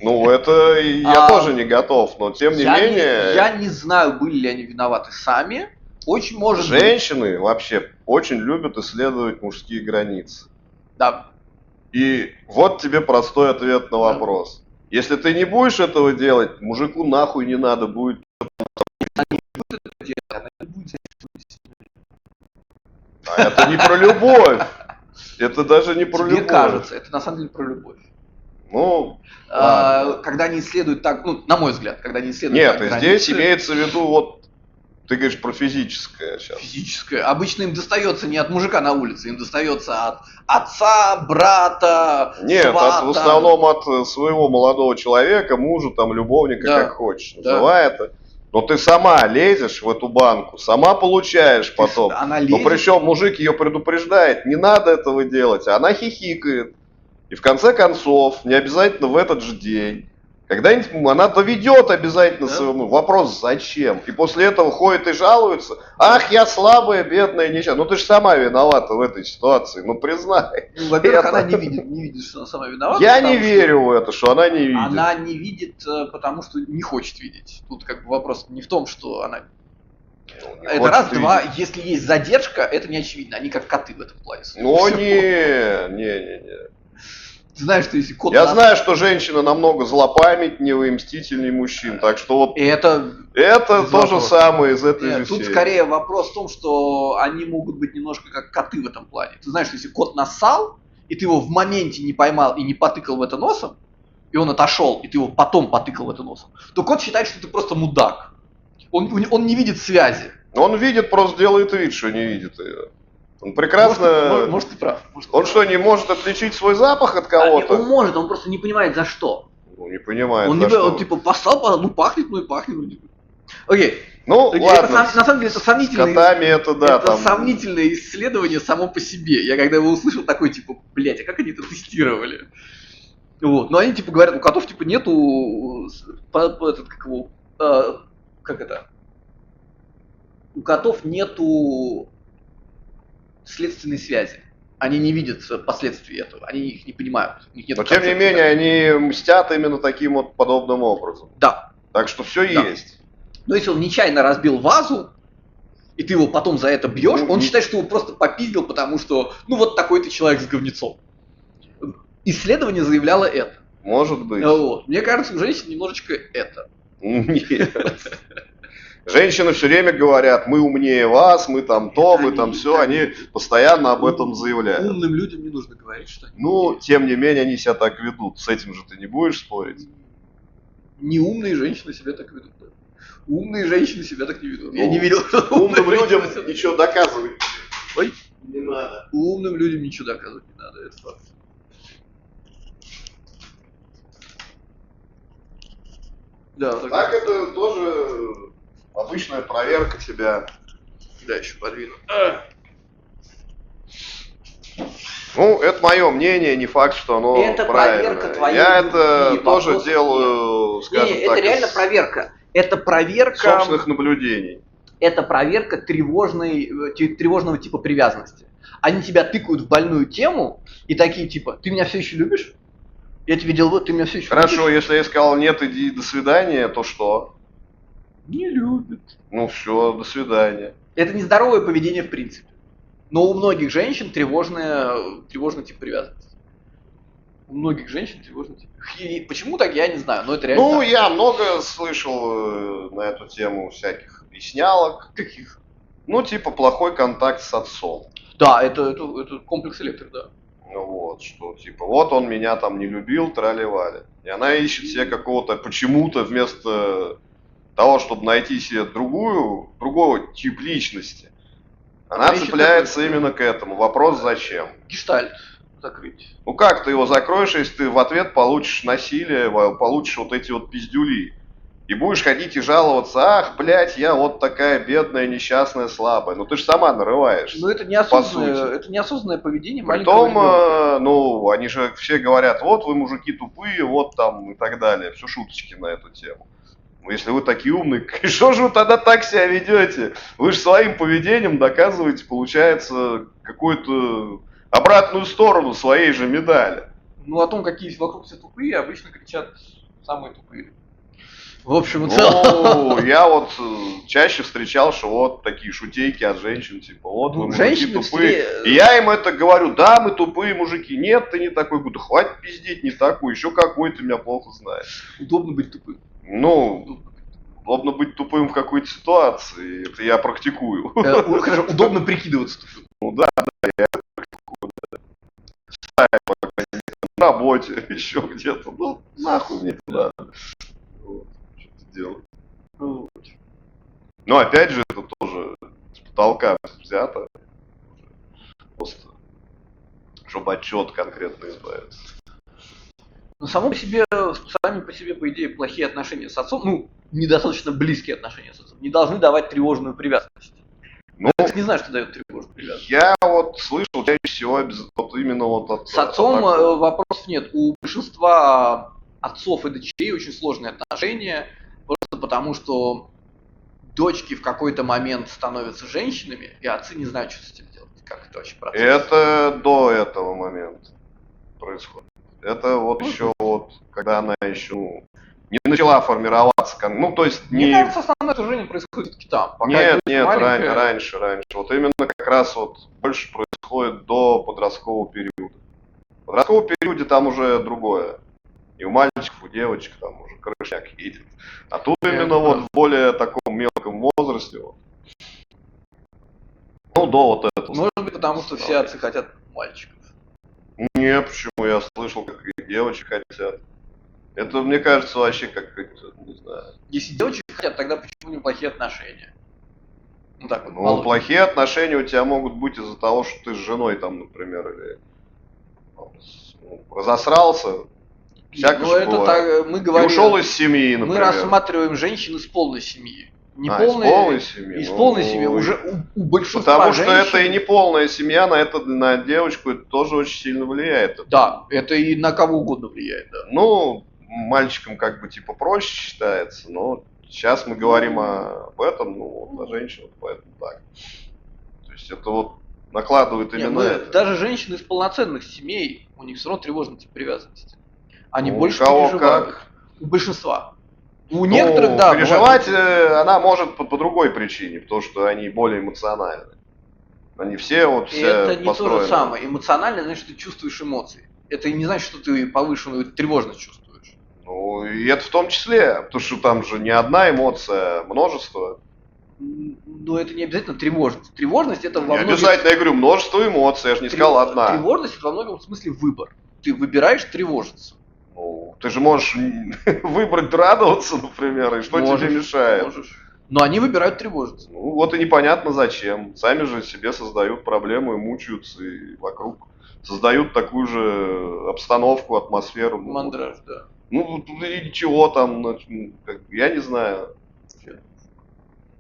Ну, это я тоже не готов, но тем не менее... Я не знаю, были ли они виноваты сами. Очень может быть. Женщины вообще очень любят исследовать мужские границы. Да. И вот тебе простой ответ на вопрос. Если ты не будешь этого делать, мужику нахуй не надо будет. А это не про любовь. Это даже не про Тебе любовь. кажется, это на самом деле про любовь. Ну, ладно. Когда они исследуют так, ну, на мой взгляд, когда они исследуют Нет, так здесь границы, имеется в виду, вот, ты говоришь про физическое сейчас. физическое. Обычно им достается не от мужика на улице, им достается от отца, брата, Нет, свата. в основном от своего молодого человека, мужа, там, любовника, Да. как хочешь, Да. называй это. Но ты сама лезешь в эту банку, сама получаешь потом. Она Но лезет. причем мужик ее предупреждает, не надо этого делать, а она хихикает. И в конце концов, не обязательно в этот же день, когда-нибудь она доведет обязательно Да. своему вопрос «зачем?». И после этого ходит и жалуется: «Ах, я слабая, бедная, несчастная». Ну ты же сама виновата в этой ситуации, ну признай. Ну, во-первых, Это- она не видит, что она сама виновата. Я потому не что верю в это, что она не видит. Она не видит, потому что не хочет видеть. Тут как бы вопрос не в том, что она... Ну, не Это хочет раз, два, видеть. если есть задержка, это не очевидно. Они как коты в этом плане. Ну Всё. не. Ты знаешь, что если кот... Я знаю, что женщина намного злопамятнее и мстительнее мужчин, так что вот И это... это без то же вопросов. самое из этой Нет, же тут серии. скорее вопрос в том, что они могут быть немножко как коты в этом плане. Ты знаешь, что если кот нассал, и ты его в моменте не поймал и не потыкал в это носом, и он отошел, и ты его потом потыкал в это носом, то кот считает, что ты просто мудак. Он не видит связи. Он видит, просто делает вид, что не видит ее. Он прекрасно... Может, ты прав. Может, ты Он прав. что, не может отличить свой запах от Он кого-то? может, он просто не понимает, за что. Ну, не понимает, Он, за не, что. он типа послал, ну пахнет, ну и пахнет. Ну, типа. Окей. Ну, Окей, ладно, это, на самом деле это с сомнительное, котами это да, это там... сомнительное исследование само по себе. Я когда его услышал, такой типа, блять, а как они это тестировали? Вот. Но они типа говорят, у котов типа нету этот, как его, как это? У котов нету следственной связи. Они не видят последствий этого, они их не понимают. У них нету Но тем не концепции. менее, они мстят именно таким вот подобным образом. Да. Так что все Да. есть. Но если он нечаянно разбил вазу, и ты его потом за это бьешь, Ну, он не- считает, что его просто попиздил, потому что, ну вот такой-то человек с говнецом. Исследование заявляло это. Может быть. Вот. Мне кажется, у женщин немножечко это. Нет. Женщины все время говорят: мы умнее вас, мы там то, мы там все. Они постоянно об этом заявляют. Умным людям не нужно говорить, что они Ну, умнее. тем не менее, они себя так ведут. С этим же ты не будешь спорить. Неумные женщины себя так ведут. Да. Умные женщины себя так не ведут. Я Ну, не видел, что Умным умные людям женщины себя- ничего доказывать Ой, не надо. умным людям ничего доказывать не надо, это факт. Да, вот Так это тоже обычная проверка тебя. Да, еще подвину. Ну, это мое мнение, не факт, что оно Это правильное. проверка твоей Я любви, это тоже вопросов делаю, скажем Не, так, это реально из проверка. Это проверка, собственных наблюдений. это проверка тревожного типа привязанности. Они тебя тыкают в больную тему и такие типа, ты меня все еще любишь? Я тебе делал, ты меня все еще Хорошо, любишь? если я сказал нет, иди, до свидания, то что? Не любит. Ну все, до свидания. Это нездоровое поведение в принципе. Но у многих женщин тревожный тип привязанности. У многих женщин тревожный тип. И почему так, я не знаю, но это реально Ну, так. я много слышал на эту тему всяких объяснялок. Каких? Ну, типа плохой контакт с отцом. Да, это комплекс электро, да. Ну вот, что типа, вот он меня там не любил, трали-вали. И она ищет себе какого-то, почему-то вместо того, чтобы найти себе другого тип личности, она ищет цепляется такой, именно к этому. Вопрос зачем? Гештальт закрыть. Ну как ты его закроешь, если ты в ответ получишь насилие, получишь вот эти вот пиздюли? И будешь ходить и жаловаться: ах, блядь, я вот такая бедная, несчастная, слабая. Ну ты же сама нарываешься. Ну это сути. неосознанное поведение маленького Притом, ребенка. ну, они же все говорят: вот вы мужики тупые, вот там и так далее. Все шуточки на эту тему. Ну, если вы такие умные, что же вы тогда так себя ведете? Вы же своим поведением доказываете, получается, какую-то обратную сторону своей же медали. Ну, о том, какие вокруг все тупые, обычно кричат самые тупые. В общем и целом. Ну, я вот чаще встречал, что вот такие шутейки от женщин, типа, вот вы мужики Женщины тупые. И я им это говорю, да, мы тупые мужики. Нет, ты не такой. Говорю, хватит пиздеть, не такой. Еще какой, ты меня плохо знаешь. Удобно быть тупым. Ну, удобно быть тупым в какой-то ситуации. Это я практикую. Хорошо, удобно прикидываться тупым. Ну да, я практикую. На работе, еще где-то. Ну, нахуй мне это надо. Вот, что-то делать. Но опять же, это тоже с потолка взято. Просто, чтобы отчет конкретно избавиться. Но сами по себе, по идее, плохие отношения с отцом, ну, недостаточно близкие отношения с отцом, не должны давать тревожную привязанность. Ну, Я не знаю, что дает тревожную привязанность. я вот слышал чаще всего вот именно вот от... С отцом вопросов нет. У большинства отцов и дочерей очень сложные отношения, просто потому что дочки в какой-то момент становятся женщинами, и отцы не знают, что с этим делать. Как это вообще процесс? Это до этого момента происходит. Это вот еще вот, когда она еще не начала формироваться. Ну, то есть Мне не... кажется, основное движение происходит все-таки там. Пока Нет, дочь нет, маленькая. раньше. Вот именно как раз вот больше происходит до подросткового периода. В подростковом периоде там уже другое. И у мальчиков, у девочек там уже крышняк едет. А тут именно вот в более таком мелком возрасте. Вот. Ну, до вот этого. Может быть, потому что все отцы хотят мальчиков. Нет, почему? Я слышал, как и девочек хотят. Это, мне кажется, вообще как, не знаю. Если девочек хотят, тогда почему не плохие отношения? Ну так вот. Ну, плохие отношения у тебя могут быть из-за того, что ты с женой там, например, или разосрался. Всякое же это бывает. так, мы говорим, и ушел из семьи, например. Мы рассматриваем женщин из полной семьи. Не из полной, полной семьи. Из полной семьи уже у большинства Потому женщин... что это и не полная семья, на девочку это тоже очень сильно влияет. Да, это и на кого угодно влияет, да. Ну, мальчикам как бы типа проще считается, но сейчас мы говорим об этом, ну, вот, о женщинах, поэтому так. То есть это вот накладывает именно это. Даже женщины из полноценных семей, у них все равно тревожный тип привязанности. Они Ну, больше кого переживают. как. У большинства. У некоторых, да. Переживать она может по другой причине, потому что они более эмоциональны. Они все вот все это не построены. то же самое. Эмоционально значит, ты чувствуешь эмоции. Это не значит, что ты повышенную тревожность чувствуешь. Ну, и это в том числе, потому что там же не одна эмоция, а множество. Но это не обязательно тревожность. Тревожность это во Не многих... обязательно, я говорю, множество эмоций, я же не сказал одна. Тревожность это во многом смысле выбор. Ты выбираешь тревожиться. Ну, ты же можешь выбрать радоваться, например, и что тебе мешает? Можешь. Но они выбирают тревожиться. Ну, вот и непонятно зачем. Сами же себе создают проблемы и мучаются, и вокруг создают такую же обстановку, атмосферу. Мандраж, да. Ну, и чего там, я не знаю.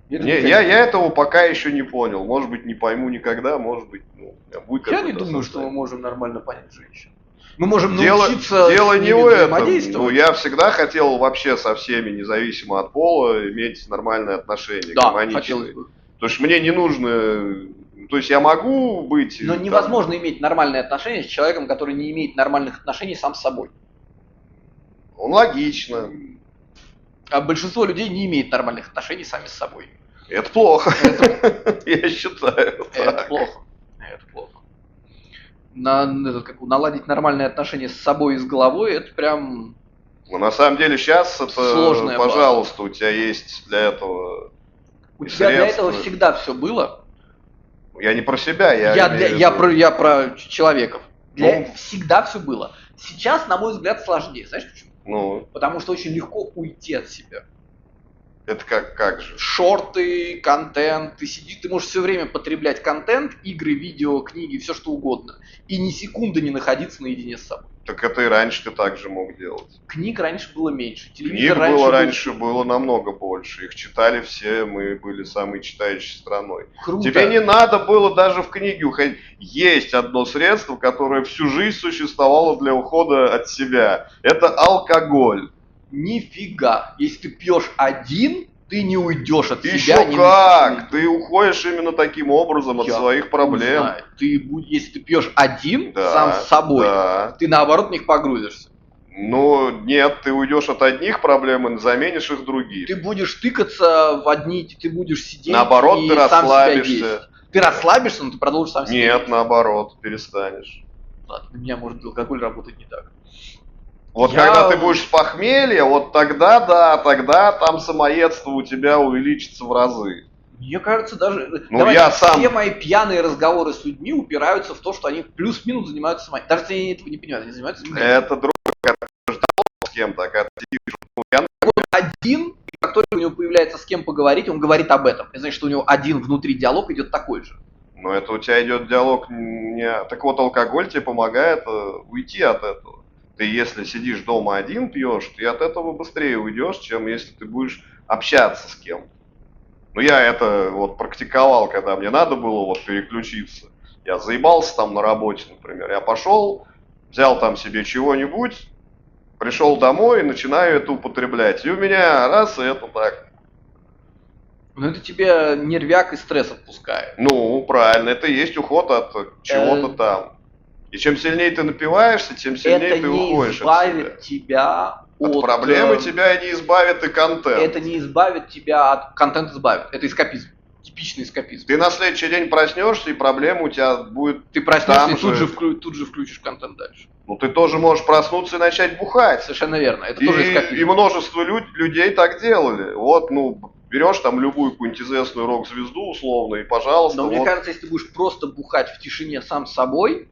Я этого пока еще не понял. Может быть, не пойму никогда, может быть, будет. Я не думаю, что мы можем нормально понять женщин. Мы можем научиться дело с не ними в этом. взаимодействовать. Ну, я всегда хотел вообще со всеми, независимо от пола, иметь нормальные отношения, гармоничные. Потому что мне не нужно... То есть я могу быть... Но невозможно иметь нормальные отношения с человеком, который не имеет нормальных отношений сам с собой. Ну, логично. А большинство людей не имеет нормальных отношений сами с собой. Это плохо. Я считаю. Это плохо. Это плохо. Наладить нормальные отношения с собой и с головой, это прям... Ну, на самом деле сейчас это, сложная пожалуйста, у тебя есть для этого У тебя для этого всегда все было. Я не про себя, я про человеков. Всегда все было. Сейчас, на мой взгляд, сложнее. Знаешь почему? Ну. Потому что очень легко уйти от себя. Это как же? Шорты, контент. Ты можешь все время потреблять контент, игры, видео, книги, все что угодно. И ни секунды не находиться наедине с собой. Так это и раньше ты так же мог делать. Книг раньше было меньше. Книг раньше было намного больше. Их читали все, мы были самой читающей страной. Круто. Тебе не надо было даже в книги уходить. Есть одно средство, которое всю жизнь существовало для ухода от себя. Это алкоголь. Нифига. Если ты пьешь один, Ты не уйдешь от Еще себя. как! Ты уходишь именно таким образом от своих проблем. Знаю. Если ты пьешь один, Да, сам с собой, да. ты наоборот в них погрузишься. Ну, нет, ты уйдешь от одних проблем и заменишь их другими. Ты будешь тыкаться в одни, ты будешь сидеть Наоборот, и ты сам себя расслабишься. есть. Ты расслабишься, но ты продолжишь сам себя Нет, есть. наоборот, перестанешь. Ладно, для меня, может, алкоголь работает не так. Вот когда ты будешь с похмелья, вот тогда да, тогда там самоедство у тебя увеличится в разы. Мне кажется, даже Ну, я сам- все мои пьяные разговоры с людьми упираются в то, что они плюс-минус занимаются самоедством. Даже если они этого не понимают, они занимаются самоедством. Это друг, когда ты с кем-то, а когда ты сидишь, ну, я, Один, как только у него появляется с кем поговорить, он говорит об этом. Это значит, что у него один внутри диалог идет такой же. ну это у тебя идет диалог не... Так вот, алкоголь тебе помогает уйти от этого. Ты если сидишь дома один пьешь, ты от этого быстрее уйдешь, чем если ты будешь общаться с кем-то. Ну я это вот практиковал, когда мне надо было вот переключиться. Я заебался там на работе, например. Я пошел, взял там себе чего-нибудь, пришел домой и начинаю это употреблять. И у меня раз, и это так. Но это тебе нервяк и стресс отпускает. Ну, правильно, это и есть уход от чего-то там. И чем сильнее ты напиваешься, тем сильнее Это ты не уходишь избавит тебя от проблемы, тебя не избавит и контент. Это не избавит тебя от... Контент избавит. Это эскапизм. Типичный эскапизм. Ты на следующий день проснешься, и проблема у тебя будет. Ты проснешься там и тут же включишь контент дальше. Ну ты тоже можешь проснуться и начать бухать. Совершенно верно. Это тоже эскапизм. И множество людей так делали. Вот, ну, берешь там любую какую-нибудь известную рок-звезду условно, и пожалуйста. Но вот. мне кажется, если ты будешь просто бухать в тишине сам с собой,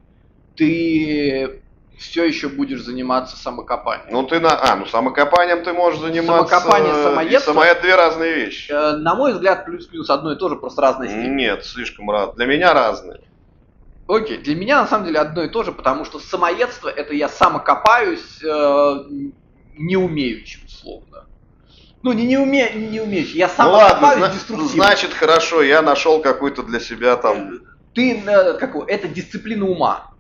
ты все еще будешь заниматься самокопанием. Ну ты ну самокопанием ты можешь заниматься. Самокопание, И самоедство. самоед две разные вещи. На мой взгляд, плюс-плюс одно и то же, просто разная степень. Нет, слишком рад. Для меня разные. Окей, для меня на самом деле одно и то же, потому что самоедство это я самокопаюсь не умеючи, условно. Ну, не умеючи, я Ну самокопаюсь ладно, деструктивно. значит хорошо, я нашел какой-то для себя там. Это дисциплина ума.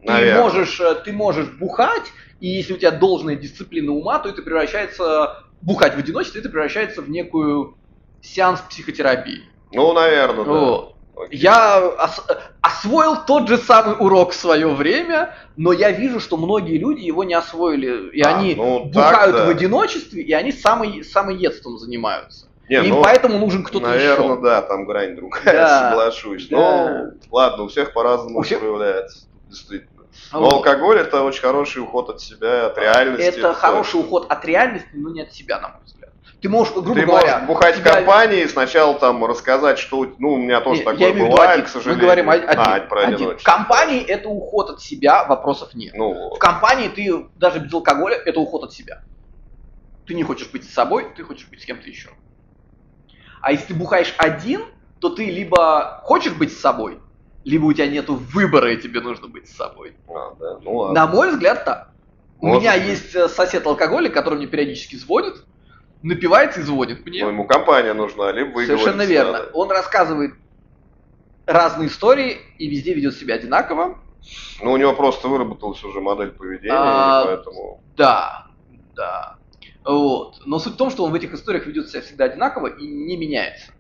Ты можешь бухать, и если у тебя должная дисциплина ума, то это превращается, бухать в одиночестве, это превращается в некую сеанс психотерапии. Ну, наверное, да. Вот. Окей. Я освоил тот же самый урок в свое время, но я вижу, что многие люди его не освоили. И они бухают в одиночестве, и они самоедством занимаются. Им поэтому нужен кто-то еще. Наверное, да, там грань другая, соглашусь. Да. Ну, ладно, у всех по-разному проявляется, действительно. Но алкоголь это очень хороший уход от себя, от реальности. Это хороший уход от реальности, но не от себя, на мой взгляд. Ты можешь, грубо Ты говоря, можешь бухать в компании и сначала там рассказать, что... Ну, у меня тоже такое бывает, к сожалению. Мы говорим про один. В компании это уход от себя, вопросов нет. Ну, в компании ты даже без алкоголя это уход от себя. Ты не хочешь быть с собой, ты хочешь быть с кем-то еще. А если ты бухаешь один, то ты либо хочешь быть с собой, либо у тебя нету выбора, и тебе нужно быть с собой. Да. Ну, ладно. На мой взгляд, так. У Может меня быть. есть сосед-алкоголик, который мне периодически звонит, напивается и звонит мне. Ну, ему компания нужна, либо вы Совершенно говорите, верно. надо. Он рассказывает разные истории и везде ведет себя одинаково. Ну, у него просто выработалась уже модель поведения, и поэтому... Да. Вот. Но суть в том, что он в этих историях ведет себя всегда одинаково и не меняется.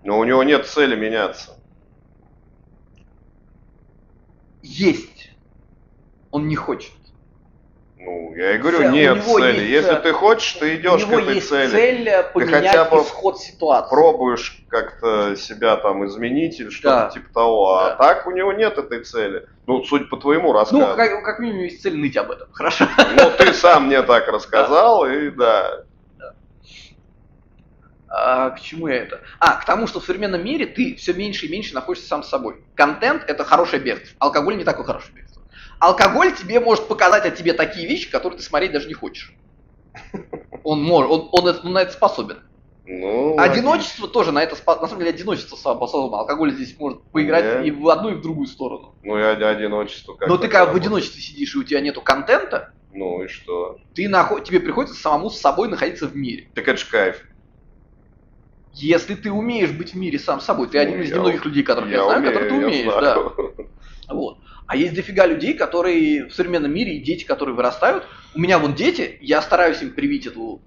Но у него нет цели меняться. Есть. Он не хочет. Ну, я и говорю, У нет него цели. есть, Если ты хочешь, ты идешь У к него этой есть цели. цель поменять хотя бы исход ситуации. Пробуешь как-то себя там изменить или что-то Да. типа того. А Да. так у него нет этой цели. Ну, судя по твоему Ну, рассказу. как минимум есть цель ныть об этом. Хорошо. Ну, ты сам мне так рассказал, и да. К чему я это? К тому, что в современном мире ты все меньше и меньше находишься сам с собой. Контент – это хорошее бегство. Алкоголь не такое хорошее бегство. Алкоголь тебе может показать о тебе такие вещи, которые ты смотреть даже не хочешь. Он на это способен. Ну, Одиночество тоже на это способен. На самом деле одиночество способно. Алкоголь здесь может поиграть и в одну, и в другую сторону. Ну, и одиночество как. Но ты когда в одиночестве сидишь, и у тебя нету контента, Ну и что? тебе приходится самому с собой находиться в мире. Так это ж кайф. Если ты умеешь быть в мире сам собой, ты один из я немногих людей, которых я знаю, которые ты умеешь, да. Вот. А есть дофига людей, которые в современном мире, и дети, которые вырастают. У меня вон дети, я стараюсь им привить эту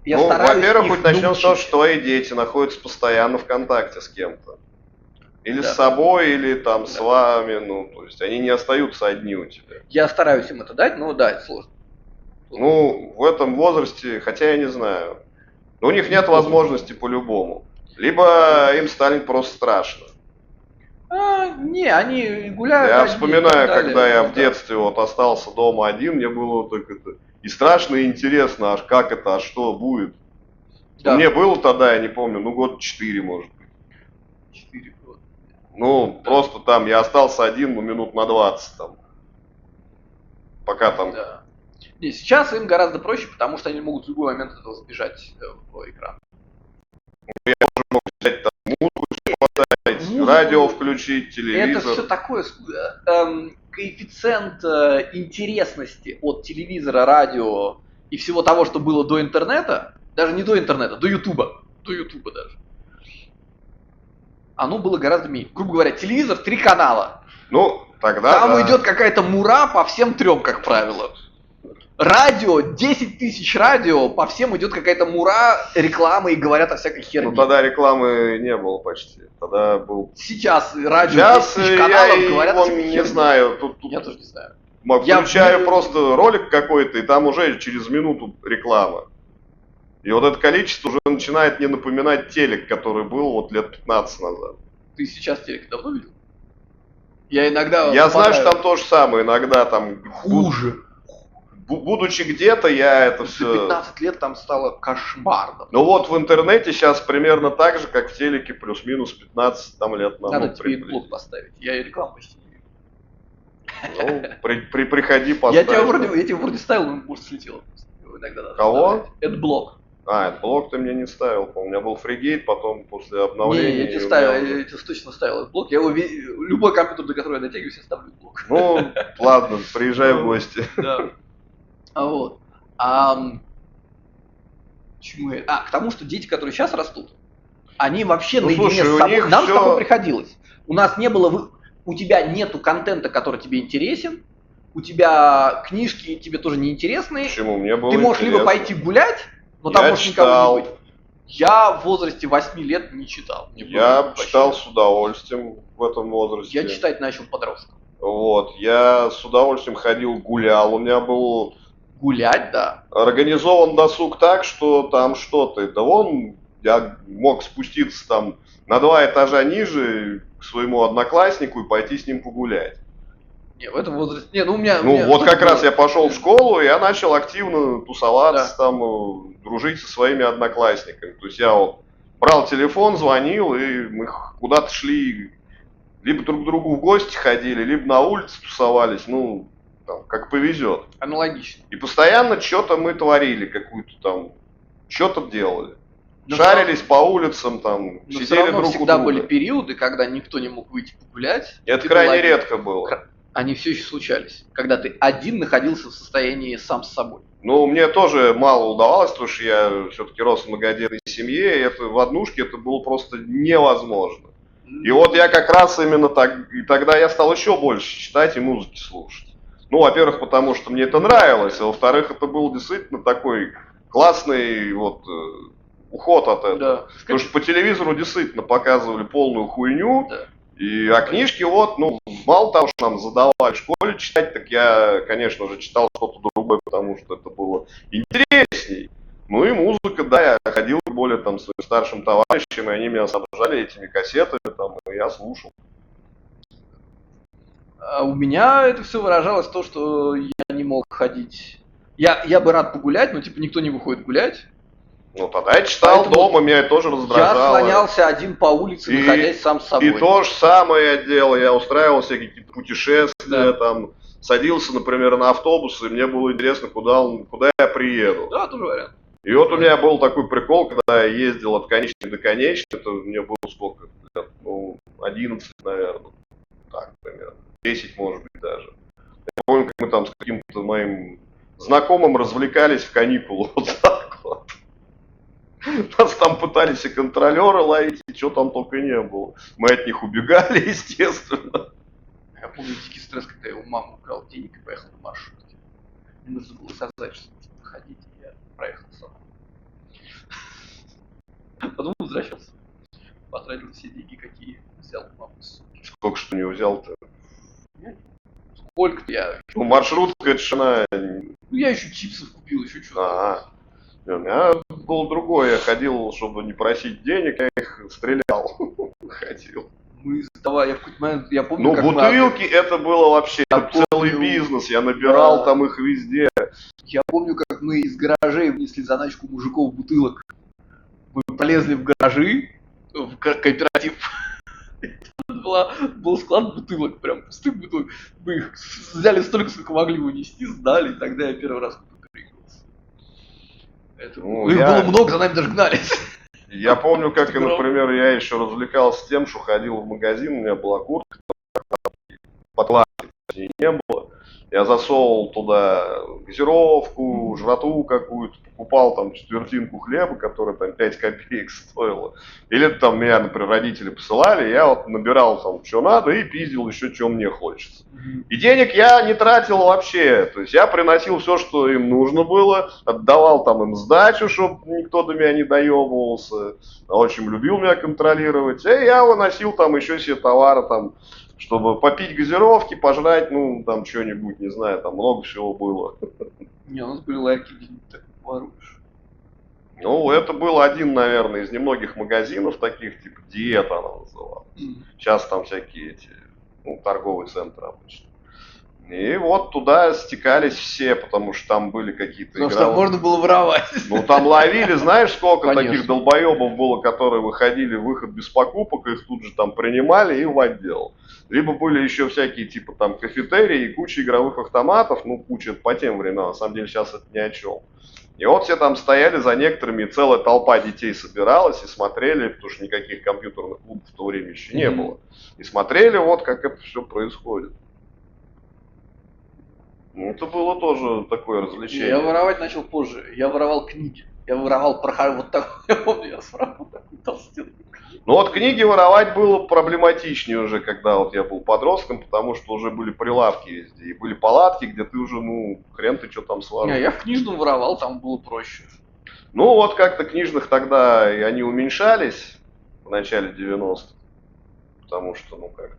Я Ну, стараюсь во-первых, их хоть начнем с того, научить. что твои дети находятся постоянно в контакте с кем-то. Или Да. с собой, или там с Да. вами, ну, то есть они не остаются одни у тебя. Я стараюсь им это дать, но да, это сложно. Ну, в этом возрасте, хотя я не знаю. Но у них нет возможности по-любому. Либо им станет просто страшно. Не, они гуляют Я одни и так вспоминаю, далее, когда я ну в да. детстве вот остался дома один, мне было так это и страшно, и интересно, аж как это, а что будет. Да. Мне было тогда, я не помню, ну год 4, может быть. 4 года. Ну, Да. просто там я остался один, ну, минут на 20 там. Пока там. Да. Не, сейчас им гораздо проще, потому что они могут в любой момент этого сбежать в экран. Взять там музыку, Музыку- радио включить, Это телевизор. все такое коэффициент интересности от телевизора, радио и всего того, что было до интернета, даже не до интернета, до Ютуба даже. Оно было гораздо меньше. Грубо говоря, телевизор 3 канала. Ну, тогда Там да. идет какая-то мура по всем 3, как правило. Радио, 10 тысяч радио, по всем идет какая-то мура, реклама и говорят о всякой херне. Ну, тогда рекламы не было почти. Тогда был... Сейчас радио, Сейчас 10 тысяч я каналов говорят о его всякой не херне. знаю. Тут Я тоже не знаю. включаю просто ролик какой-то, и там уже через минуту реклама. И вот это количество уже начинает мне напоминать телек, который был вот лет 15 назад. Ты сейчас телек давно видел? Я иногда... Я знаю, что там то же самое, иногда там... Хуже. Будучи где-то, я это За все... 15 лет там стало кошмарно. Ну вот в интернете сейчас примерно так же, как в телеке, плюс-минус 15 там, лет назад. Надо тебе блок поставить. Я рекламу почти не вижу. Ну, приходи, поставь. Я тебе вроде ставил, но может слетело. Иногда надо Кого? вставлять. Это блок. Это блок ты мне не ставил, помню. У меня был фригейт, потом после Не, обновления... я тебе у ставил, меня уже- я тебе точно ставил этот блок. Я его любой компьютер, до которого я дотягиваюсь, я ставлю блок. Ну, ладно, приезжай в гости. Да. Вот. Чему я? К тому, что дети, которые сейчас растут, они вообще Ну, наедине слушай, с у собой. них Нам с всё- тобой приходилось. У нас не было... У тебя нету контента, который тебе интересен. У тебя книжки тебе тоже не интересны. Почему? Мне было Ты можешь либо интересно. пойти гулять, но там Я может никого читал. не быть. Я в возрасте 8 лет не читал. Мне было Я вообще- читал с удовольствием в этом возрасте. Я читать начал подростком. Вот, я с удовольствием ходил, гулял. У меня был Гулять, да. организован досуг так, что там что-то. Да вон, я мог спуститься там на 2 этажа ниже к своему однокласснику и пойти с ним погулять. Не, в этом возрасте... Не, ну у меня... Ну, вот как раз я было. пошел в школу, и я начал активно тусоваться, там, дружить со своими одноклассниками. То есть я вот брал телефон, звонил, и мы куда-то шли, либо друг к другу в гости ходили, либо на улице тусовались, ну, там, как повезет. Аналогично. И постоянно что-то мы творили, какую-то там, что-то делали. Но Шарились по улицам, там, Но все сидели равно друг у всегда друга. были периоды, когда никто не мог выйти погулять. Это Ты крайне был один. редко было. Они все еще случались, когда ты один находился в состоянии сам с собой. Ну, мне тоже мало удавалось, потому что я все-таки рос в многодетной семье, и это в однушке это было просто невозможно. И вот я как раз именно так, и тогда я стал еще больше читать и музыки слушать. Ну, во-первых, потому что мне это нравилось, а во-вторых, это был действительно такой классный вот уход от этого. Да. Потому что по телевизору действительно показывали полную хуйню, Да. а книжки вот, ну, мало того, что нам задавали в школе читать, так я, конечно же, читал что-то другое, потому что это было интересней. Ну и музыка, да, я ходил более там с своим старшим товарищем, и они меня снабжали этими кассетами, там, и я слушал. А у меня это все выражалось в том, что я не мог ходить. Я бы рад погулять, но типа никто не выходит гулять. Ну, тогда я читал Поэтому дома, меня это тоже Я раздражало. слонялся один по улице, И- находясь сам с собой. И то же самое я делал, я устраивал всякие какие-то путешествия, Да. там, садился, например, на автобус, и мне было интересно, куда я приеду. Да, тоже вариант. И вот у меня был такой прикол, когда я ездил от конечной до конечной, это мне было сколько лет, ну, 11, наверное, так, примерно, 10, может быть, даже. Я помню, как мы там с каким-то моим знакомым развлекались в каникулы, вот так вот. Нас там пытались и контролеры ловить, и что там только не было. Мы от них убегали, естественно. Я помню дикий стресс, когда я у мамы украл денег и поехал на маршрутке. Мне нужно было сказать, что нужно ходить, и я проехал сам. потратил все деньги, какие взял маму с сумки. Сколько что не взял-то? Сколько я? Ну, маршрутка, это ж она... Ну, я еще чипсов купил, еще что-то. Ага. У меня было другое. Я ходил, чтобы не просить денег, я их стрелял. Ходил. Мы я в какой-то момент, я помню, Ну, как бутылки, это было вообще Я целый помню, бизнес. Я набирал да. там их везде. Я помню, как мы из гаражей внесли заначку мужиков бутылок. Мы полезли в гаражи, в кооператив. Был склад бутылок, прям пустых бутылок. Мы их взяли столько, сколько могли унести, сдали, и тогда я первый раз приигрался. Ну, Их было много, за нами даже гнались. Я помню, как, например, я еще развлекался тем, что ходил в магазин, у меня была куртка, подкладки не было. Я засовывал туда газировку, жратву какую-то, покупал там четвертинку хлеба, которая там 5 копеек стоила. Или там меня, например, родители посылали, я вот набирал там, что надо, и пиздил еще, что мне хочется. И денег я не тратил вообще. То есть я приносил все, что им нужно было, отдавал там им сдачу, чтобы никто до меня не доебывался. Очень любил меня контролировать. И я выносил там еще себе товары там, чтобы попить газировки, пожрать, ну, там, что-нибудь, не знаю, там много всего было. Не, у нас были ларьки, где не так воруешь. Ну, это был один, наверное, из немногих магазинов таких, типа, Диета она называлась. Сейчас там всякие эти, ну, торговые центры обычно. И вот туда стекались все, потому что там были какие-то Потому что там можно было воровать. Ну, там ловили, знаешь, сколько Конечно. таких долбоебов было, которые выходили в выход без покупок, их тут же там принимали и в отдел. Либо были еще всякие, типа, там, кафетерии и куча игровых автоматов, ну, куча по тем временам, на самом деле сейчас это ни о чем. И вот все там стояли за некоторыми, и целая толпа детей собиралась и смотрели, потому что никаких компьютерных клубов в то время еще не было. И смотрели вот, как это все происходит. Ну, это было тоже такое развлечение. Я воровать начал позже. Я воровал книги. Я воровал вот так. Я помню, я воровал такую толстенную книгу. Ну вот книги воровать было проблематичнее уже, когда вот я был подростком, потому что уже были прилавки везде. И были палатки, где ты уже, ну, хрен ты что там сварил. Не, я в книжном воровал, там было проще. Ну вот как-то книжных тогда и они уменьшались в начале 90-х. Потому что, ну как-то...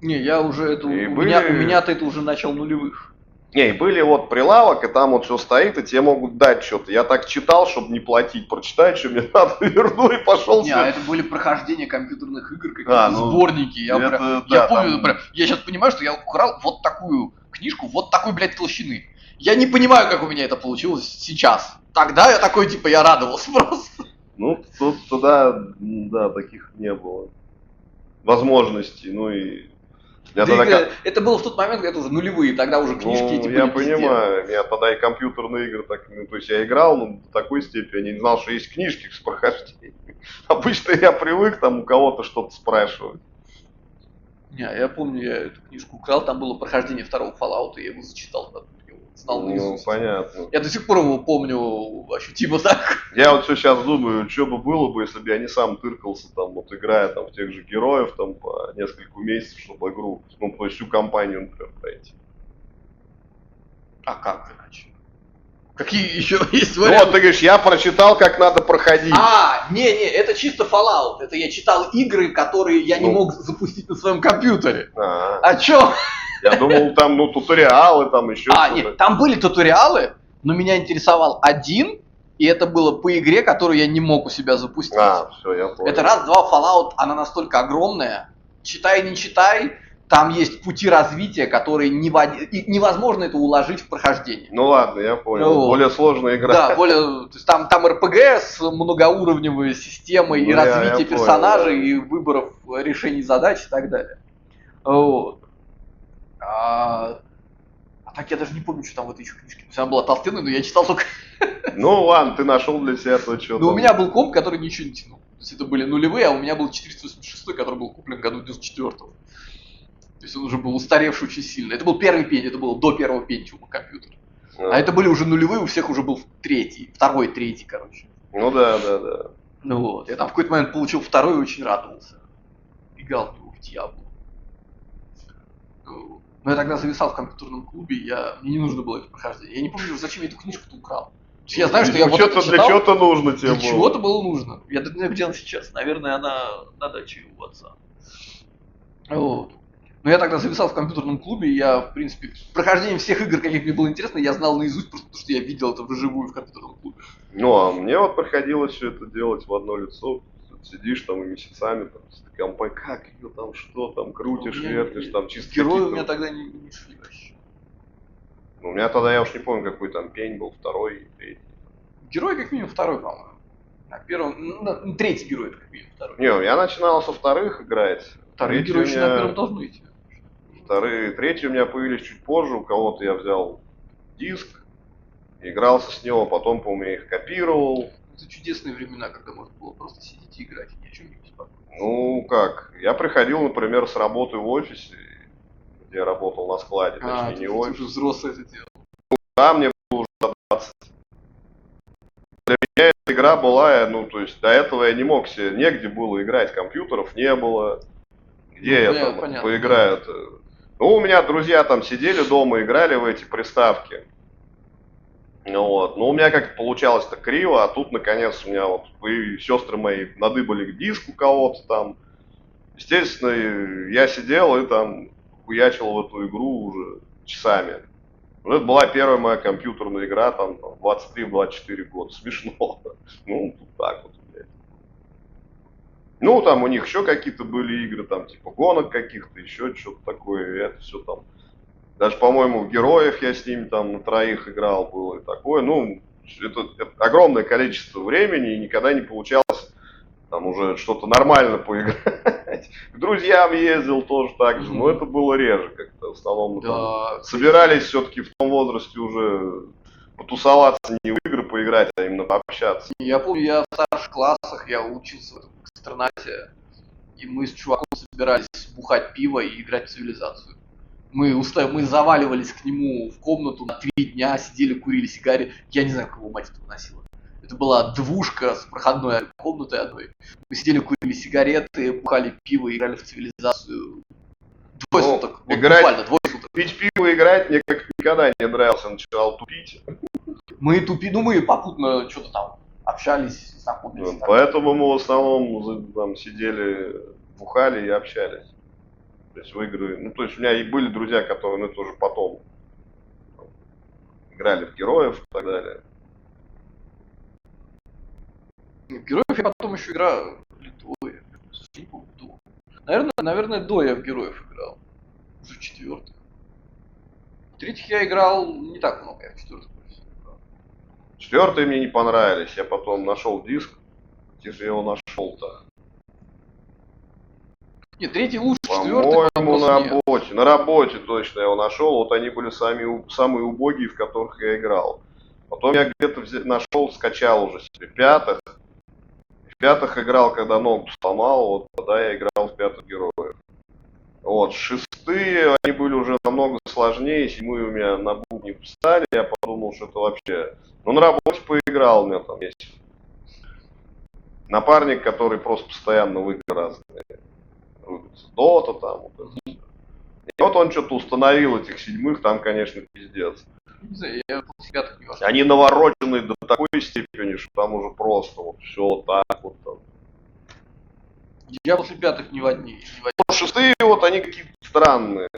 Не, я уже это... У были- меня-то это уже начал нулевых. Не, и были вот прилавок, и там вот все стоит, и тебе могут дать что-то. Я так читал, чтобы не платить, прочитать, что мне надо, верну и пошел. Не, а это были прохождения компьютерных игр, Ну, какие-то сборники. Я помню, там... например, я сейчас понимаю, что я украл вот такую книжку, вот такой, блядь, толщины. Я не понимаю, как у меня это получилось сейчас. Тогда я такой, типа, я радовался просто. Ну, тут туда, да, таких не было возможностей, ну и... Я Да тогда это было в тот момент, когда это уже нулевые, тогда уже книжки ну, эти были я везде. понимаю, я тогда и компьютерные игры так, ну, то есть я играл, ну, до такой степени, я не знал, что есть книжки с прохождением. Обычно я привык там у кого-то что-то спрашивать. Не, я помню, я эту книжку украл, там было прохождение второго Fallout, и я его зачитал, знал Ну, наизусть. понятно. Я до сих пор его помню ощутимо так. Я вот все сейчас думаю, что бы было бы, если бы я не сам тыркался там, вот играя там в тех же героев там по несколько месяцев, чтобы игру, ну, то есть всю кампанию, например, пройти. А как иначе? Какие еще есть Ну вот варианты? ты говоришь, я прочитал, как надо проходить. Не, это чисто Fallout. Это я читал игры, которые я не Ну. мог запустить на своем компьютере. А, А чё? я думал, там, ну, туториалы, там еще что-то. Нет, там были туториалы, но меня интересовал один, и это было по игре, которую я не мог у себя запустить. Все, я понял. Это раз-два Fallout, она настолько огромная. Читай, не читай, там есть пути развития, которые невозможно это уложить в прохождение. Ну ладно, я понял. Ну, более сложная игра. Да, то есть там РПГ с многоуровневой системой Ну, и развития я персонажей, понял, и выборов решений задач и так далее. Вот. А так я даже не помню, что там в этой еще книжке. Она была толстенная, но я читал только... Ну ладно, ты нашел для себя то, что. Но у меня был комп, который ничего не тянул. То есть это были нулевые, а у меня был 486, который был куплен в году 94-го. То есть он уже был устаревший очень сильно. Это был первый Pentium, это было до первого Pentium компьютер. А это были уже нулевые, у всех уже был второй, третий, короче. Ну да. Ну вот, я там в какой-то момент получил второй и очень радовался. Играл в него в Диабло. Но я тогда зависал в компьютерном клубе, мне не нужно было это прохождение. Я не помню, зачем я эту книжку-то украл. Я знаю, что я вот это для чего-то нужно тебе для чего-то было нужно. Я даже не знаю, где она сейчас. Наверное, она на даче у отца. Вот. Но я тогда записал в компьютерном клубе, и я, в принципе, прохождение всех игр, каких мне было интересно, я знал наизусть, просто потому что я видел это вживую в компьютерном клубе. Ну, а мне вот приходилось все это делать в одно лицо. Сидишь там и месяцами там, с компой, как ее там, что там, крутишь, вертишь, там чисто герои у какие-то- меня тогда не шли вообще. Ну, у меня тогда, я уж не помню, какой там пень был, второй, третий. Герой как минимум второй, по-моему. А первый, третий герой это как минимум второй. Не, я начинал со вторых играть. Вторые Третий герои у еще меня- на первом должны идти. Третьи у меня появились чуть позже, у кого-то я взял диск, игрался с него, потом, по-моему, я их копировал. Это чудесные времена, когда можно было просто сидеть и играть, и ни о чем не беспокоиться. Ну, как, я приходил, например, с работы в офисе, где я работал на складе, точнее, не ты офис. уже взрослый это делал. Да, мне было уже за 20. Для меня эта игра была, ну, то есть до этого я не мог себе, негде было играть, компьютеров не было. Где я там понятно. поиграю-то? Ну, у меня друзья там сидели дома, играли в эти приставки. Ну вот. Но у меня как-то получалось-то криво, а тут, наконец, у меня вот сестры мои надыбали диск у кого-то там. Естественно, я сидел и там хуячил в эту игру уже часами. Ну, это была первая моя компьютерная игра, там, 23-24 года. Смешно. Ну, вот так вот, блядь. Ну, там у них еще какие-то были игры, там, типа гонок каких-то, еще что-то такое, и это все там. Даже, по-моему, в Героев я с ними там на троих играл, было и такое. Ну, это огромное количество времени, и никогда не получалось там уже что-то нормально поиграть. К друзьям ездил тоже так же, но это было реже как-то. В основном мы там собирались все-таки в том возрасте уже потусоваться, не в игры поиграть, а именно пообщаться. Я помню, я в старших классах, я учился в этом экстернате, и мы с чуваком собирались бухать пиво и играть в цивилизацию. Мы заваливались к нему в комнату на 3 дня, сидели, курили сигареты. Я не знаю, как его мать это выносила. Это была двушка с проходной комнатой одной. Мы сидели, курили сигареты, бухали пиво, играли в цивилизацию. Двое суток. Вот играть, буквально двое суток. Пить пиво, играть мне как никогда не нравилось. Я начинал тупить. Мы мы попутно что-то там общались, знакомились. Поэтому мы в основном там сидели, бухали и общались. То есть в игры. Ну, то есть у меня и были друзья, которые, ну, тоже потом играли в героев и так далее. В героев я потом еще играл. Или до. Не помню, до. Наверное, до я в героев играл. Уже в четвертых. В третьих я играл не так много, я в четвертых больше играл. Четвертые мне не понравились. Я потом нашел диск. Где же я его нашел-то? Нет, третий лучше, четвертый. По-моему, на работе. На работе точно я его нашел. Вот они были самые убогие, в которых я играл. Потом я где-то нашел, скачал уже себе пятых. В пятых играл, когда ногу сломал. Вот тогда я играл в пятых героев. Вот, шестые, они были уже намного сложнее. Седьмые у меня на бум не встали. Я подумал, что это вообще... Ну, на работе поиграл, у меня там есть напарник, который просто постоянно в игры разные. Дота там, вот это все. И вот он что-то установил этих седьмых, там, конечно, пиздец. Не знаю, я после пятых не вошел. Они навороченные до такой степени, что там уже просто вот все вот так вот там. Я после пятых не в одни. Шестые вот они какие-то странные.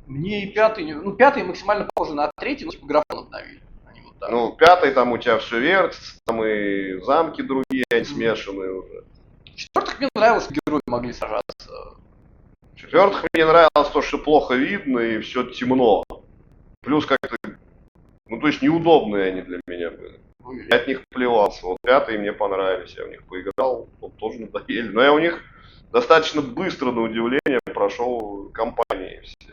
Мне и пятый, ну пятый максимально похожи на третий, но типа графон обновили. Они вот так. Ну, пятый там у тебя все вертится, там и замки другие, они смешанные уже. В четвертых мне нравилось, что герои могли сражаться. В четвертых мне нравилось то, что плохо видно и все темно. Плюс как-то, ну то есть неудобные они для меня были. Я от них плевался. Вот пятые мне понравились, я в них поиграл, вот тоже надоели. Но я у них достаточно быстро, на удивление, прошел кампании все.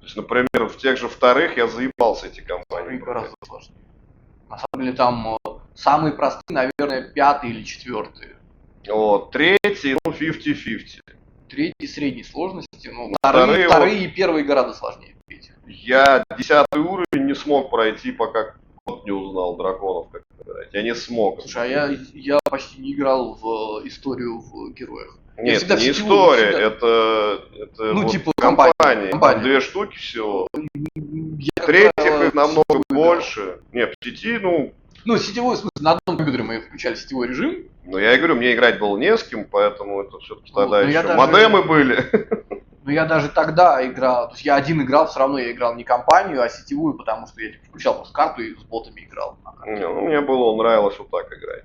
То есть, например, в тех же вторых я заебался эти кампании. Гораздо сложнее. На самом деле там самые простые, наверное, пятый или четвертый. Вот, третий, ну, 50-50. Третий средней сложности, ну, Вторые вторые и первые гораздо сложнее. Я 10 уровень не смог пройти, пока кот не узнал драконов, как играть. Я не смог. Слушай, а я почти не играл в историю в героях. Нет, не история, это ну, вот типа компания. Компания. 2 штуки всего. Третьих их намного больше. Нет, в сети, ну, Ну, сетевой, в смысле, на одном компьютере мы включали сетевой режим. Ну, я и говорю, мне играть было не с кем, поэтому это все-таки тогда но я еще даже- модемы были. Но я даже тогда играл, то есть я один играл, все равно я играл не компанию, а сетевую, потому что я типа, включал просто карту и с ботами играл. Не, ну, мне было нравилось вот так играть.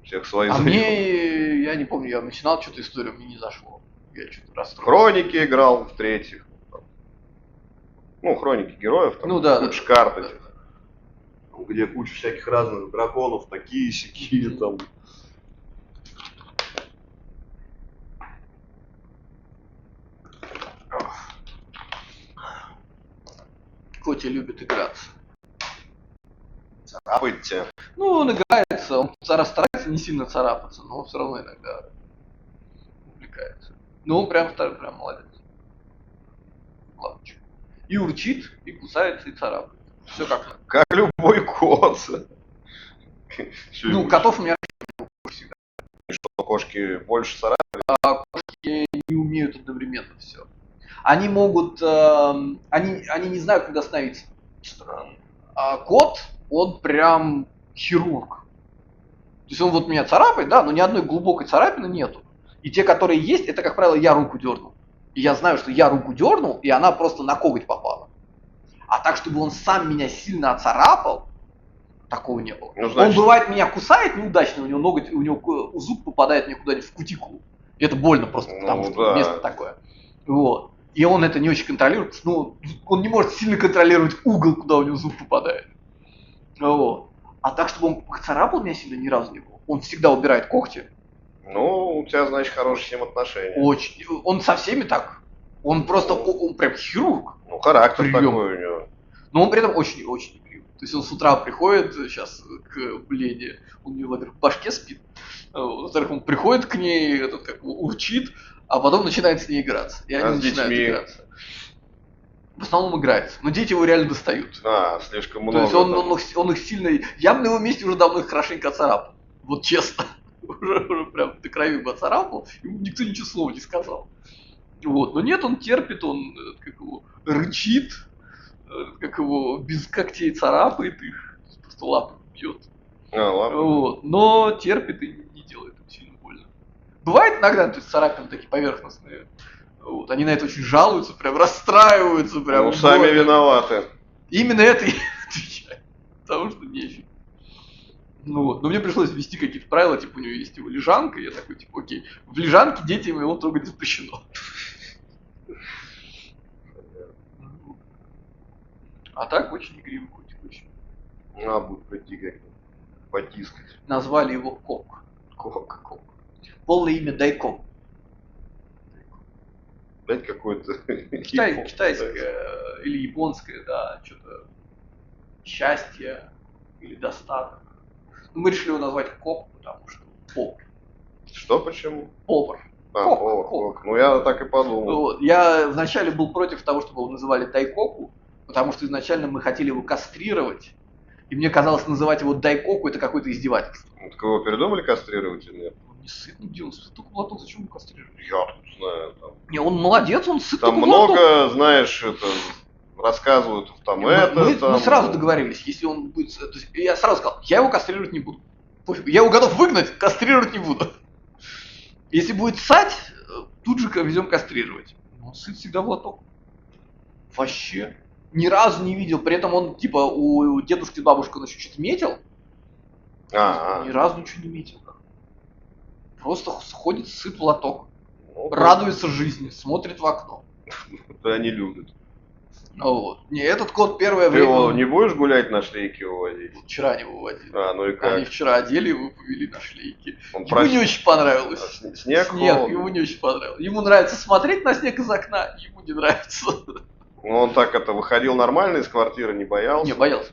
Всех своих А завел. мне, я не помню, я начинал что-то историю, мне не зашло. Я что-то расстроился. Хроники играл в третьих. Ну, хроники героев, там Ну да, куча да, карт да, этих. Где куча всяких разных драконов, такие сякие там. Котя любит играться. Царапайте. Ну, он играется, он старается не сильно царапаться, но все равно иногда увлекается. Ну, он прям молодец. Лапочка. И урчит, и кусается, и царапает. Все как надо. Как любой кот. Ну, котов у меня всегда. Что, кошки больше царапают? Кошки не умеют одновременно все. Они могут, они не знают, когда остановиться. Странно. А кот, он прям хирург. То есть он вот меня царапает, да, но ни одной глубокой царапины нету. И те, которые есть, это, как правило, я руку дернул. И я знаю, что я руку дернул, и она просто на коготь попала. А так, чтобы он сам меня сильно оцарапал, такого не было. Ну, значит... Он бывает меня кусает неудачно, у него ноготь, у него зуб попадает мне куда-нибудь в кутикулу. И это больно просто, потому что да. место такое. Вот. И он это не очень контролирует, ну, он не может сильно контролировать угол, куда у него зуб попадает. Вот. А так, чтобы он царапал меня сильно, ни разу не было. Он всегда убирает когти. Ну, у тебя, значит, хорошие с ним отношения. Очень. Он со всеми так. Он просто, он прям хирург. Ну, характер Приём. такой у него. Но он при этом очень-очень игривый. То есть он с утра приходит сейчас к Лене, он у нее, во-первых, в башке спит, во-вторых, он приходит к ней, этот, как бы, урчит, а потом начинает с ней играться. И они с начинают детьми? играться. В основном играется. Но дети его реально достают. Слишком То много. есть он их сильно... Я бы на его месте уже давно их хорошенько оцарапал. Вот честно. уже прям до крови бы оцарапал, ему никто ничего слова не сказал. Вот. Но нет, он терпит, он как его, рычит, как его без когтей царапает их, просто лапы бьет. Ладно. Вот. Но терпит и не делает им сильно больно. Бывает иногда, то есть царапины такие поверхностные. Вот. Они на это очень жалуются, прям расстраиваются, прям. Ну, сами виноваты. Именно это и отвечаю. Потому что нефиг. Ну вот. Но мне пришлось ввести какие-то правила, типа у него есть его лежанка, и я такой, типа, окей, в лежанке детям его трогать запрещено. А так очень игривый котик, очень. Надо будет прийти как-то потискать. Назвали его Кок. Кок. Полное имя Дайкок. Дать какой-то... Китайское или японское, да, что-то счастье или достаток. Но мы решили его назвать Кок, потому что повар. Что, почему? Повар. Кок. Ну, я так и подумал. Вот. Я вначале был против того, чтобы его называли Дайкоку, потому что изначально мы хотели его кастрировать, и мне казалось, называть его Дайкоку это какое-то издевательство. Так его передумали кастрировать или нет? Он не сытный, где он сыт, только в лоток, зачем его кастрировать? Я тут знаю. Там, Не, он молодец, он сыт, там только в лоток. много, знаешь, это... Рассказывают там Мы сразу договорились, если он будет... То есть я сразу сказал, я его кастрировать не буду. Пофиг, я его готов выгнать, кастрировать не буду. Если будет ссать, тут же везем кастрировать. Но он сыт всегда в лоток. Вообще. Ни разу не видел. При этом он, типа, у дедушки и бабушки он еще что-то метил. Ни разу ничего не метил. Просто ходит сыт в лоток. Ну, радуется жизни, смотрит в окно. Это они любят. Вот. Не, этот кот первое Ты время... его не будешь гулять на шлейке выводить? Вчера не выводил. Ну и как? Они вчера одели его, повели на шлейки. Он Ему не очень понравилось. Снег ему не очень понравилось. Ему нравится смотреть на снег из окна, ему не нравится. Ну он так выходил нормально из квартиры, не боялся? Не, боялся.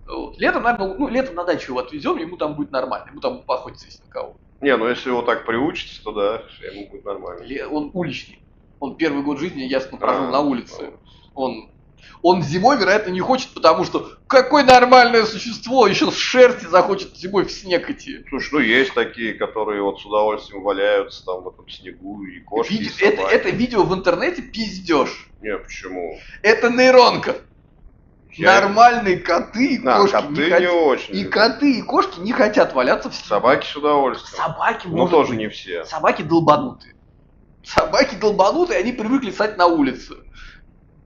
Вот. Летом, наверное, летом на дачу его отвезем, ему там будет нормально. Ему там поохотиться есть на кого. Не, ну если его так приучится, то да, ему будет нормально. Он уличный. Он первый год жизни ясно прожил на улице. Он зимой, вероятно, не хочет, потому что какое нормальное существо еще с шерсти захочет зимой в снег идти. Слушай, ну есть такие, которые вот с удовольствием валяются там в этом снегу, и кошки, и собаки. Это видео в интернете пиздеж. Не, почему? Это нейронка. Нормальные коты и кошки коты не не хотят. очень. И коты, и кошки не хотят валяться в снегу. Собаки с удовольствием. Собаки, Ну, может тоже быть. не все. Собаки долбанутые. Собаки долбанутые, они привыкли ссать на улице.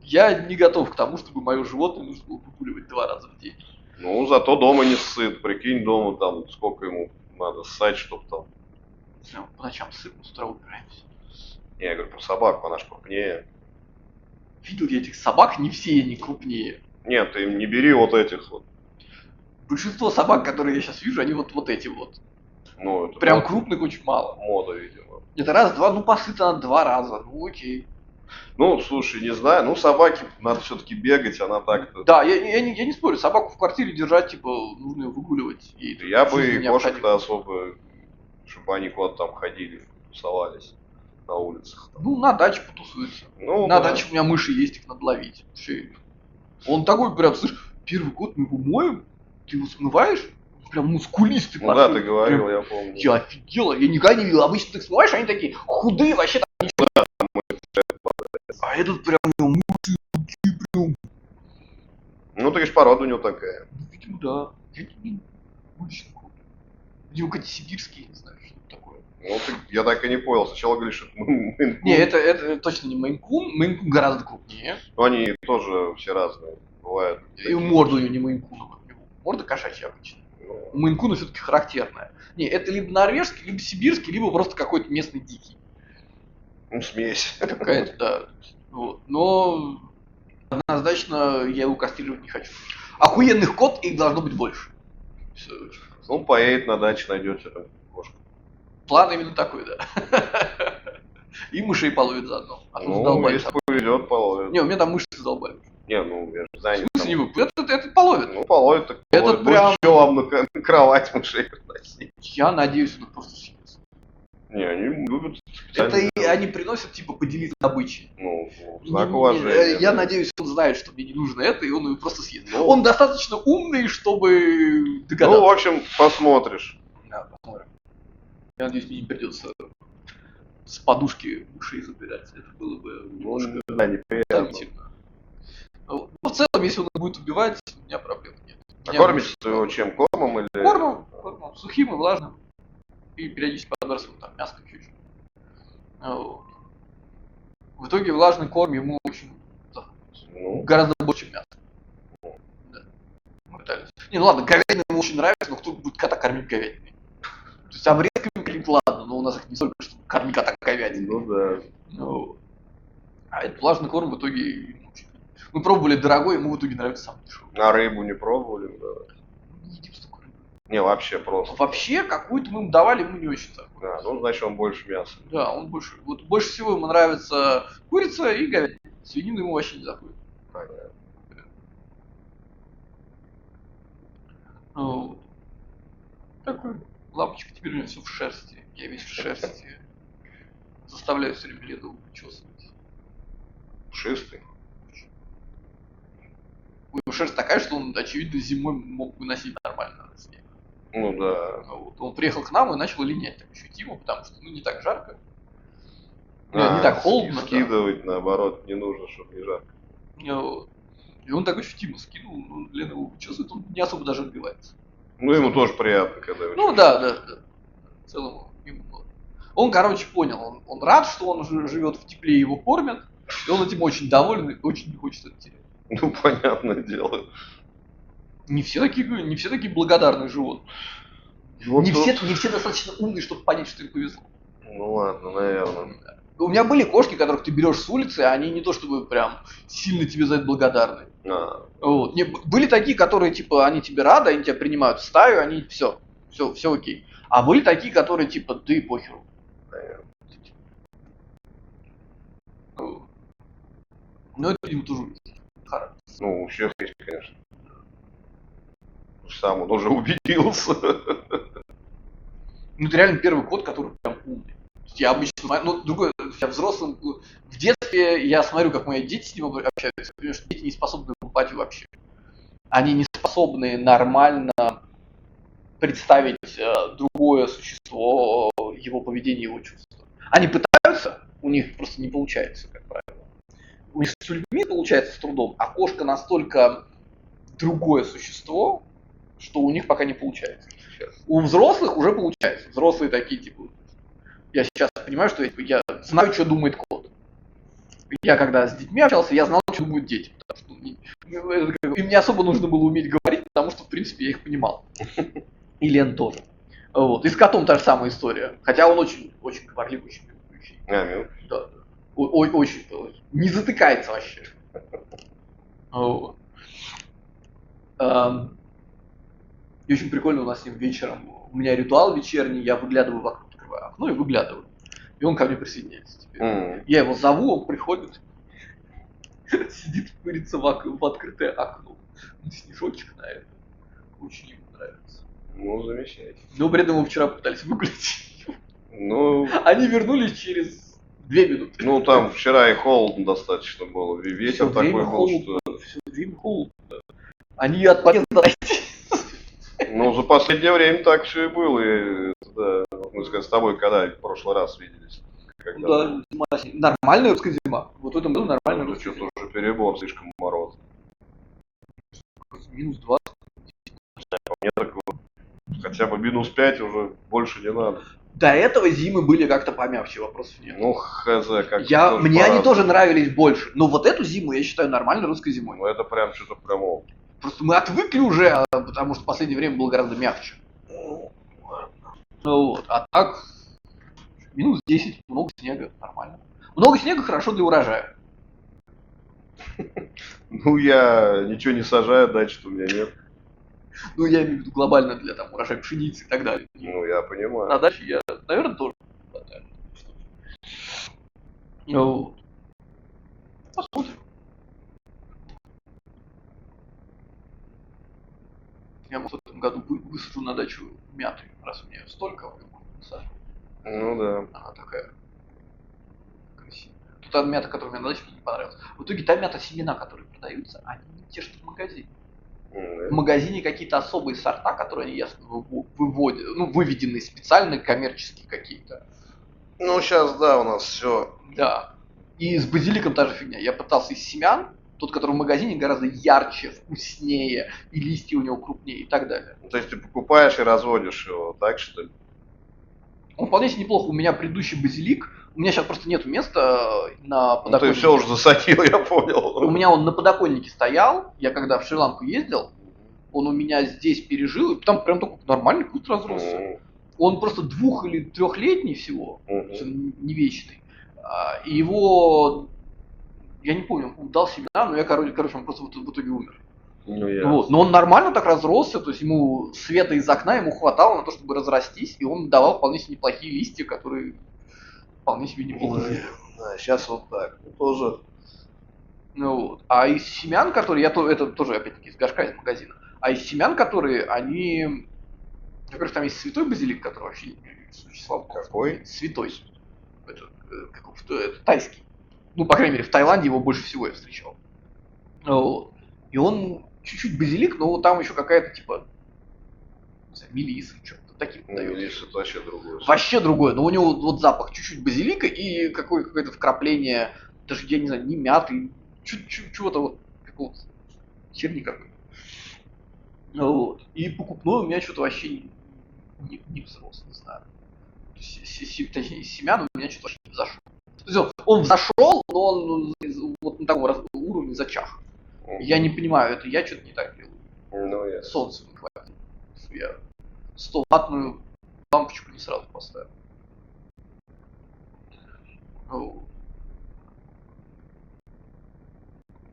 Я не готов к тому, чтобы мое животное нужно было выгуливать 2 раза в день. Ну, зато дома не сыт. Прикинь, дома там сколько ему надо ссать, чтоб там. По ночам сыпем, с утра убираемся. Я говорю про собаку, она ж крупнее. Видел я этих собак, не все они крупнее. Нет, ты не бери вот этих вот. Большинство собак, которые я сейчас вижу, они вот эти вот. Ну, это Прям вот крупных очень мало. мода, видимо. Это раз-два, ну посыта надо 2 раза, ну окей. Ну, слушай, не знаю, ну собаке надо все-таки бегать, она так-то. Да, я не спорю, собаку в квартире держать, типа, нужно ее выгуливать. Ей Я бы жизненно и кошек-то необходимо. особо, чтобы они куда-то там ходили, тусовались на улицах. Ну, на даче потусуется. Ну, На да. даче у меня мыши есть, их надо ловить. Вообще. Он такой прям, слышь, первый год мы его моем, ты его смываешь, он прям мускулистый. Ну да, пошел. ты говорил, Прям, я помню. я офигела, я никогда не видел. Обычно ты их смываешь, они такие худые, вообще там ничего. А этот прям у него мышцы, прям. Ну, ты говоришь, порода у него такая. Ну, видимо, да. Очень круто. Видимо, какие-то сибирские, не знаю, что это такое. Ну, я так и не понял. Сначала говоришь, что это Мейн-кун. Не, это точно не Мейн-кун. Мейн-кун гораздо крупнее. Но они тоже все разные. Бывают. И морда у него не Мейн-куна. Морда кошачья обычно. Ну, У Мейн-куна все-таки характерная. Не, это либо норвежский, либо сибирский, либо просто какой-то местный дикий. ну, смесь. Какая-то, да. Вот. Но однозначно я его кастрировать не хочу. Охуенных кот, их должно быть больше. Всё очень просто. Ну, поедет на даче, найдете там кошку. План именно такой, да. И мышей половит заодно. А то Ну, задолбали. если повезет, половит. Не, у меня там мышцы задолбали. Не, ну, я же знаю. В смысле не вы? Это половит. Ну, половит, так Это половит. прям- Будет еще вам на кровать мышей приносить. Я надеюсь, это просто съест. Не, они любят Это специально и делать. они приносят, типа, поделиться добычей. Ну, в знак уважения. Я да. надеюсь, он знает, что мне не нужно это, и он его просто съест. Ну. Он достаточно умный, чтобы Ну, в догадаться. общем, посмотришь. Да, посмотрим. Я надеюсь, мне не придется с подушки мышей забирать. Это было бы немножко Да, неприятно. утомительно. Ну, в целом, если он будет убивать, у меня проблем нет. А Я кормите мыши- его чем? Кормом или... Кормом, сухим и влажным. И периодически подбрасываем там мясо чуть-чуть. Вот. В итоге влажный корм ему, в общем, Ну, гораздо больше, чем мясо. Да. Мы пытались. Не, ну ладно, говядина ему очень нравится, но кто будет кота кормить говядиной? То есть обрезками кормить ладно, но у нас их не столько, чтобы кормить кота говядиной. ну да. Ну, а этот влажный корм в итоге... Мы пробовали дорогой, ему в итоге нравится самый дешевый. А рыбу не пробовали? Да. Мы не едим столько рыбы. Не, вообще просто. Вообще, какую-то мы ему давали, ему не очень заходит. Да, ну, значит, он больше мяса. Да, он больше... Вот больше всего ему нравится курица и говядина. Свинина ему вообще не заходит. Понятно. Вот. Такой лапочка, теперь у него все в шерсти. Я весь в шерсти. Заставляю все время Леду вычесывать. Пушистый. У него шерсть такая, что он, очевидно, зимой мог выносить нормально снег. Ну да. Вот. Он приехал к нам и начал линять так ощутимо, потому что ну, не так жарко. Не так холодно. да. Скидывать, наоборот, не нужно, чтобы не жарко. Вот. И он так ощутимо скинул, ну, Лена его вычесывает, он не особо даже отбивается. Ну, ему тоже приятно, когда его Ну чешут. да. В целом ему было. Он, короче, понял, он рад, что он живет в тепле, его кормят, и он этим очень доволен и очень не хочет это терять. Ну, понятное дело. Не все такие благодарные животные. Вот Не тут- все достаточно умные, чтобы понять, что им повезло. Ну ладно, наверное. У меня были кошки, которых ты берешь с улицы, а они не то чтобы прям сильно тебе за это благодарны. А, Вот. Были такие, которые типа они тебе рады, они тебя принимают в стаю, они все окей. А были такие, которые типа ты похеру. понятно. Вот. Ну это, видимо, тоже характер. Ну, у всех есть, конечно. Сам он уже убедился. Ну это реально первый кот, который прям умный. То есть я обычно, ну другой, я взрослым, в детстве я смотрю, как мои дети с ним общаются, я понимаю, что дети не способны в эмпатию вообще. Они не способны нормально представить другое существо, его поведение, его чувства. Они пытаются, у них просто не получается, как правило. У них с людьми получается с трудом, а кошка настолько другое существо, что у них пока не получается. У взрослых уже получается. Взрослые такие, типа, я сейчас понимаю, что я знаю, что думает кот. Я когда с детьми общался, я знал, что думают дети. Потому что им не особо нужно было уметь говорить, потому что, в принципе, я их понимал. И Лен тоже. Вот. И с котом та же самая история. Хотя он очень, очень говорливый, очень любящий. Да. Очень. Не затыкается вообще. Вот. И очень прикольно у нас с ним вечером. У меня ритуал вечерний, я выглядываю в окно, открываю окно и выглядываю. И он ко мне присоединяется теперь. Я его зову, он приходит, сидит, пырится в открытое окно. Снежочек на это. Очень ему нравится. Ну, замечательно. Но при этом мы вчера пытались выглядеть. Ну, Они вернулись через 2 минуты. ну там вчера и холодно достаточно было. Ветер такой был, что... Все время холодно. Они от подъезда дойти. Ну, за последнее время так все и было. И, да, мы с тобой когда в прошлый раз виделись? Когда Да, зима. Нормальная русская зима. Вот в этом году нормальная ну, русская что-то зима. уже перебор, слишком мороз. Минус 20. Мне так вот, хотя бы минус 5 уже больше не надо. До этого зимы были как-то помягче, вопросов нет. Ну, хз, как Мне они тоже нравились больше. Но вот эту зиму я считаю нормальной русской зимой. Ну, это прям что-то прям... Просто мы отвыкли уже, потому что в последнее время было гораздо мягче. Вот. А так, минус 10, много снега, нормально. Много снега хорошо для урожая. Ну, я ничего не сажаю, дальше у меня нет. Ну, я имею в виду глобально для там урожая пшеницы и так далее. Ну, я понимаю. На даче я, наверное, тоже. Вот. Посмотрим. Я, может, в этом году высажу на дачу мяты, раз у меня столько насажу. Ну да. Она такая красивая. Тут та мята, которая мне на даче, мне не понравилась. В итоге та мята семена, которые продаются, они не те, что в магазине. В магазине какие-то особые сорта, которые они ясно выводят, ну, выведены специально, коммерческие какие-то. Ну, сейчас, да, у нас все. Да. И с базиликом та же фигня. Я пытался из семян, тот, который в магазине, гораздо ярче, вкуснее, и листья у него крупнее и так далее. То есть ты покупаешь и разводишь его, так что ли? Он вполне себе неплохо. У меня предыдущий базилик, у меня сейчас просто нету места на Ну, ты подоконнике. все уже засадил, я понял. У меня он на подоконнике стоял, я когда в Шри-Ланку ездил, он у меня здесь пережил, и там прям такой нормальный куст разросся. Он просто 2- или 3-летний всего, не вечный. И его, я не помню, он дал семена, но я, короче, он просто в итоге умер. Ну, Вот. Но он нормально так разросся, то есть ему света из окна ему хватало на то, чтобы разрастись, и он давал вполне себе неплохие листья, которые вполне себе неплохо зрели. Да, сейчас вот так. Ну, тоже. Ну, вот. А из семян, которые, это тоже опять-таки из горшка из магазина, а из семян, которые, они, во-первых, там есть святой базилик, который вообще не существовал. Какой? Святой. Это тайский. Ну, по крайней мере, в Таиланде его больше всего я встречал. Вот. И он чуть-чуть базилик, но там еще какая-то типа мелиса, что-то таким дает. Мелиса это вообще другое. Вообще другое, но у него вот запах чуть-чуть базилика и какое-то вкрапление, даже я не знаю, не мяты, чего-то вот какого-то херни какой-то. Вот. И покупной у меня что-то вообще не взрос, не знаю. Точнее, из семян у меня что-то вообще не взошел. То есть он взошел, но он вот на таком уровне зачах. Я не понимаю, это я что-то не так делаю. Ну, я. Солнце не хватит. Я 100-ваттную лампочку не сразу поставил.